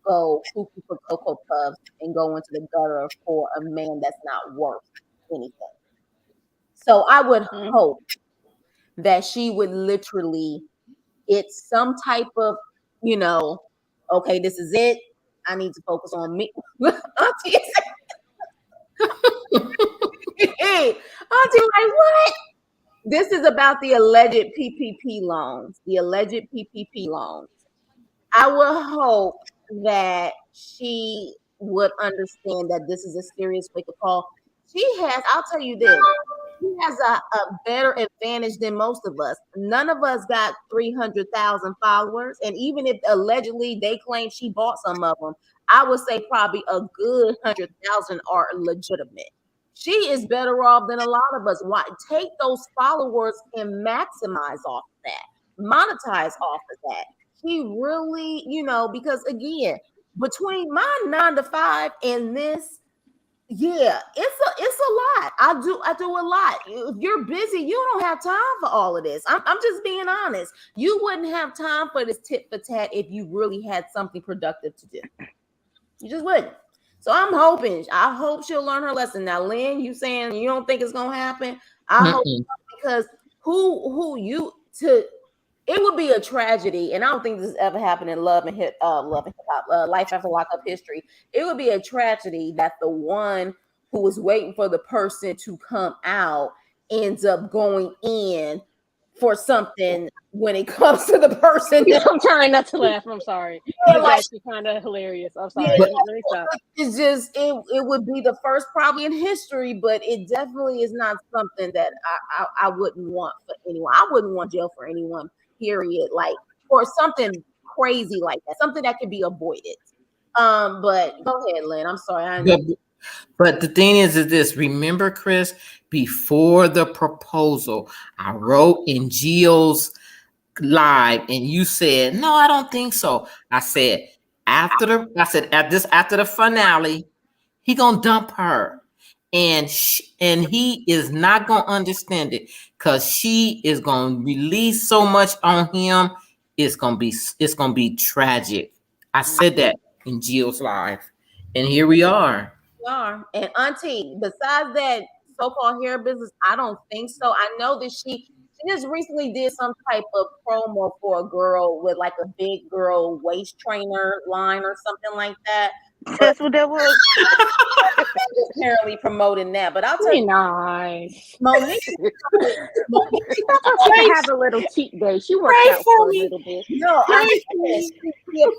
S1: go cuckoo for Cocoa Puffs and go into the gutter for a man that's not worth anything. So I would hope that she would literally get some type of, okay, this is it. I need to focus on me. Auntie, hey, Auntie, like what? This is about the alleged PPP loans. The alleged PPP loans. I would hope that she would understand that this is a serious wake up call. She has, I'll tell you this, she has a better advantage than most of us. None of us got 300,000 followers. And even if allegedly they claim she bought some of them, I would say probably a good 100,000 are legitimate. She is better off than a lot of us. Why take those followers and maximize off of that, monetize off of that? She really, because again, between my 9 to 5 and this, yeah, it's a lot. I do a lot. If you're busy, you don't have time for all of this. I'm just being honest. You wouldn't have time for this tit for tat if you really had something productive to do. You just wouldn't. So I'm hoping. I hope she'll learn her lesson. Now, Lynn, you saying you don't think it's gonna happen? I hope, because who you to. It would be a tragedy, and I don't think this has ever happened in love and hip hop, life after lockup history. It would be a tragedy that the one who was waiting for the person to come out ends up going in for something when it comes to the person.
S2: I'm trying not to laugh. I'm sorry.
S1: Yeah,
S2: It's
S1: like,
S2: actually kind of hilarious. I'm
S1: yeah,
S2: sorry. Let me stop.
S1: it's just it would be the first probably in history, but it definitely is not something that I wouldn't want for anyone. I wouldn't want jail for anyone, period. Like, or something crazy like that, something that could be avoided. But go ahead, Lynn. I'm sorry.
S7: But the thing is this. Remember, Chris, before the proposal, I wrote in Gio's live, and you said, "No, I don't think so." I said, after the finale, he gonna dump her, and he is not gonna understand it because she is gonna release so much on him. It's gonna be tragic. I said that in Gio's live, and here we are.
S1: are. And Auntie, besides that so-called hair business, I don't think so. I know that she just recently did some type of promo for a girl with like a big girl waist trainer line or something like that. But
S3: That's what that was.
S1: apparently promoting that. But I'll tell
S2: Pretty
S1: you,
S2: nice.
S1: Monique, Monique
S2: That's how she can have a little cheat day. She worked out for a little bit.
S1: no, I did. She did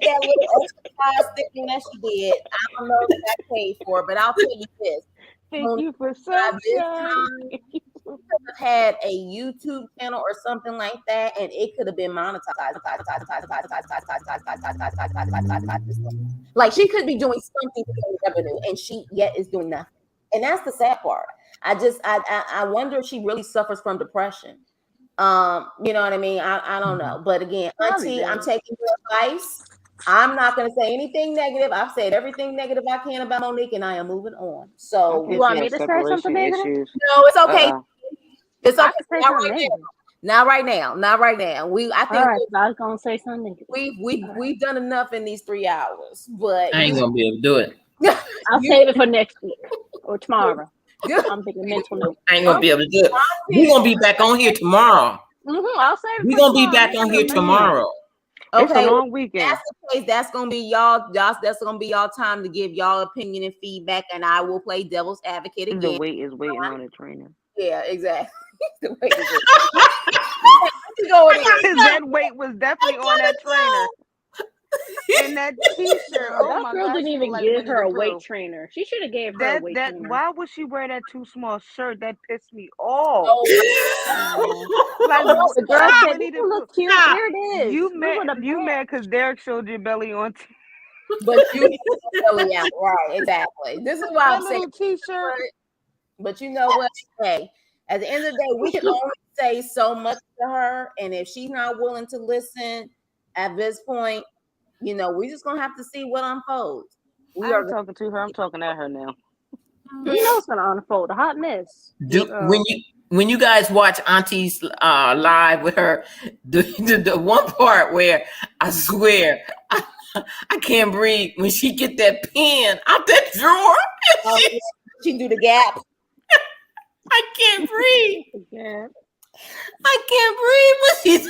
S1: that little exercise thing that she did. I don't know if I paid for it, but I'll tell you this.
S3: Thank you for
S1: By this
S3: sunshine.
S1: time, she could have had a YouTube channel or something like that, and it could have been monetized. Like she could be doing something for revenue, and she yet is doing nothing. And that's the sad part. I wonder if she really suffers from depression. You know what I mean? I don't know. But again, Auntie, I'm taking your advice. I'm not going to say anything negative. I've said everything negative I can about Monique, and I am moving on. So
S2: You want me to say something negative?
S1: No, it's okay. It's okay.
S2: Say
S1: Not right
S2: negative.
S1: now. Not right now. Not right now. I think
S2: all right, I was gonna say something negative.
S1: We've done enough in these 3 hours, but
S7: I ain't gonna be able to do it.
S2: I'll save it for next week or tomorrow. I'm thinking mental note.
S7: I ain't gonna be able to do it. We're gonna be back on here tomorrow.
S2: I'll save it.
S7: We're gonna be back on here tomorrow.
S3: It's
S1: Okay,
S3: a long weekend.
S1: That's the case. That's gonna be y'all. That's gonna be y'all time to give y'all opinion and feedback, and I will play devil's advocate again.
S3: The wait is waiting on the trainer.
S1: Yeah, exactly. The wait is
S3: that weight was definitely on that trainer. And that t-shirt. Oh
S2: that
S3: my
S2: girl
S3: God,
S2: didn't even give her a weight trainer. She should have gave her a weight trainer.
S3: Why would she wear that too small shirt? That pissed me off.
S2: Like the girl said, "You look cute." Here it is.
S3: You mad because Derek showed your belly on TV.
S1: But you belly out, right? Exactly. This is why I'm saying
S3: t-shirt.
S1: But you know what? Hey, at the end of the day, we can only say so much to her, and if she's not willing to listen at this point, we're just gonna have to see what unfolds.
S3: I'm talking to her. I'm talking at her now.
S2: You know it's gonna unfold. A hot mess.
S7: When you guys watch Auntie's live with her, the one part where I swear I can't breathe when she get that pen out that drawer.
S1: She do the gap.
S7: I can't breathe.
S2: Yeah.
S7: I can't breathe when she's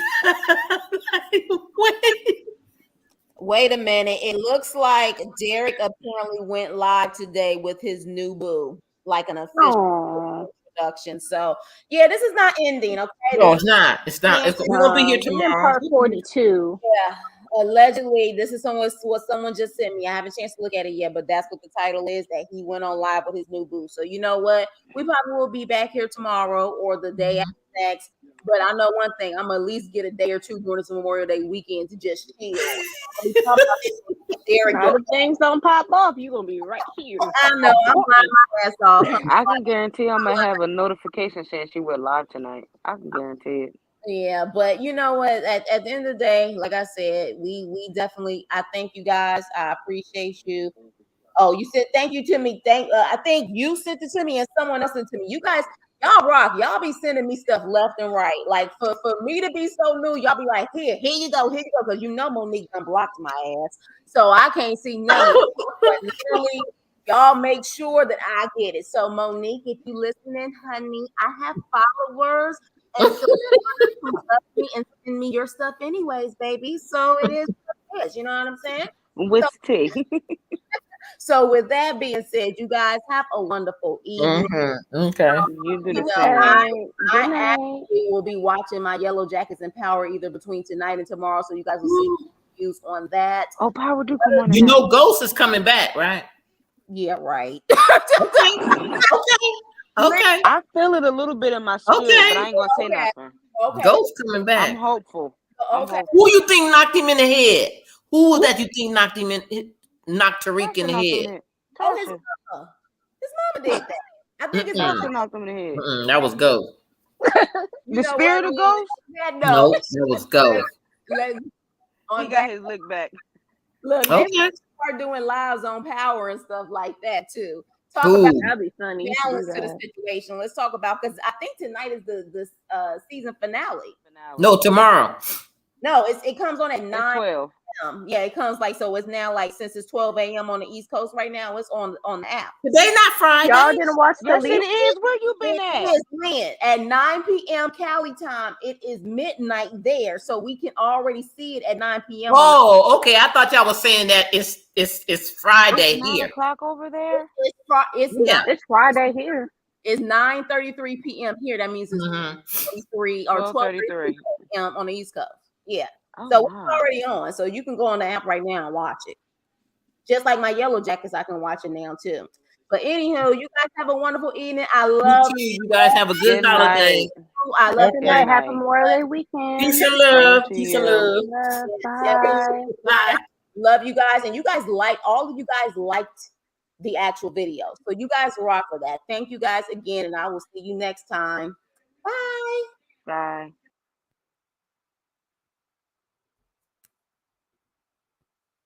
S1: Wait a minute. It looks like Derek apparently went live today with his new boo, like an official production. So yeah, this is not ending. Okay.
S7: No, it's not. It's not. We're gonna be here tomorrow.
S2: Part 42.
S1: Yeah. Allegedly, this is what someone just sent me. I haven't a chance to look at it yet, but that's what the title is, that he went on live with his new boo. So you know what? We probably will be back here tomorrow or the day after next. But I know one thing, I'm gonna at least get a day or two during this Memorial Day weekend to just chill.
S2: If things don't pop off, you're gonna be right here.
S1: I know, I'm lying my ass off.
S3: I can guarantee I'm gonna have a notification saying she went live tonight. I can guarantee it.
S1: Yeah, but you know what? At the end of the day, like I said, we definitely. I thank you guys. I appreciate you. Oh, you said thank you to me. I think you sent it to me and someone else sent it to me. You guys, y'all rock. Y'all be sending me stuff left and right. Like for me to be so new, y'all be like, here you go, because Monique unblocked my ass, so I can't see nothing. But literally, y'all make sure that I get it. So Monique, if you listening, honey, I have followers. And so me and send me your stuff anyways, baby. So it is what it is, you know what I'm saying?
S3: With tea.
S1: So with that being said, you guys have a wonderful evening.
S7: Mm-hmm. Okay.
S1: I actually will be watching my Yellow Jackets in Power either between tonight and tomorrow, so you guys will see views on that.
S3: Oh, Power do come on.
S7: Ghost is coming back, right?
S1: Yeah, right.
S7: Okay.
S3: I feel it a little bit in my spirit, but I ain't gonna say nothing.
S1: Okay.
S7: Ghost coming back.
S3: I'm hopeful.
S1: Okay.
S7: Who you think knocked him in the head? Who was that you think knocked Tariq in the head?
S1: Oh, his
S3: Tasha.
S1: mama. His mama did that. I think it's
S3: Tasha knocked him in the head.
S7: That was Go.
S1: You
S3: The
S1: know
S3: spirit
S1: what?
S3: of Ghost?
S1: Yeah, no.
S7: No, that was Go.
S3: He got his lick back.
S1: Look,
S7: Okay.
S1: they start doing lives on Power and stuff like that too. Talk
S7: Ooh.
S1: about
S2: That'd be funny. You should do
S1: balance to the
S2: that.
S1: situation. Let's talk about, because I think tonight is the season finale.
S7: No, tomorrow.
S1: No, it comes on at
S3: It's
S1: 9
S3: 12.
S1: p.m. Yeah, it comes like, so it's now like, since it's 12 a.m. on the East Coast right now, it's on the app.
S7: Today not Friday.
S2: Y'all didn't watch the
S3: Yes, it
S2: leak?
S3: is. Where you been
S1: It
S3: at?
S1: is, man. At 9 p.m. Cali time, it is midnight there, so we can already see it at 9 p.m.
S7: Oh, okay. I thought y'all was saying that it's Friday
S3: It's 9
S7: here.
S3: o'clock over there.
S2: It's Friday here.
S1: It's 9:33 p.m. here. That means it's 23 or 12:33 p.m. on the East Coast. Yeah.
S3: Oh,
S1: So
S3: wow.
S1: it's already on. So you can go on the app right now and watch it. Just like my Yellow Jackets, I can watch it now too. But anywho, you guys have a wonderful evening. I love
S7: you guys have a good
S3: Good
S7: holiday.
S3: night.
S1: I love
S2: Good
S1: you.
S2: night.
S3: Good
S2: Happy
S3: night.
S2: Memorial Day weekend.
S7: Peace and love.
S3: Same to
S7: Peace and
S3: you.
S7: love.
S2: Love.
S1: Yeah,
S2: Bye.
S1: love you guys. And you guys all of you guys liked the actual video. So you guys rock for that. Thank you guys again. And I will see you next time. Bye.
S3: Bye.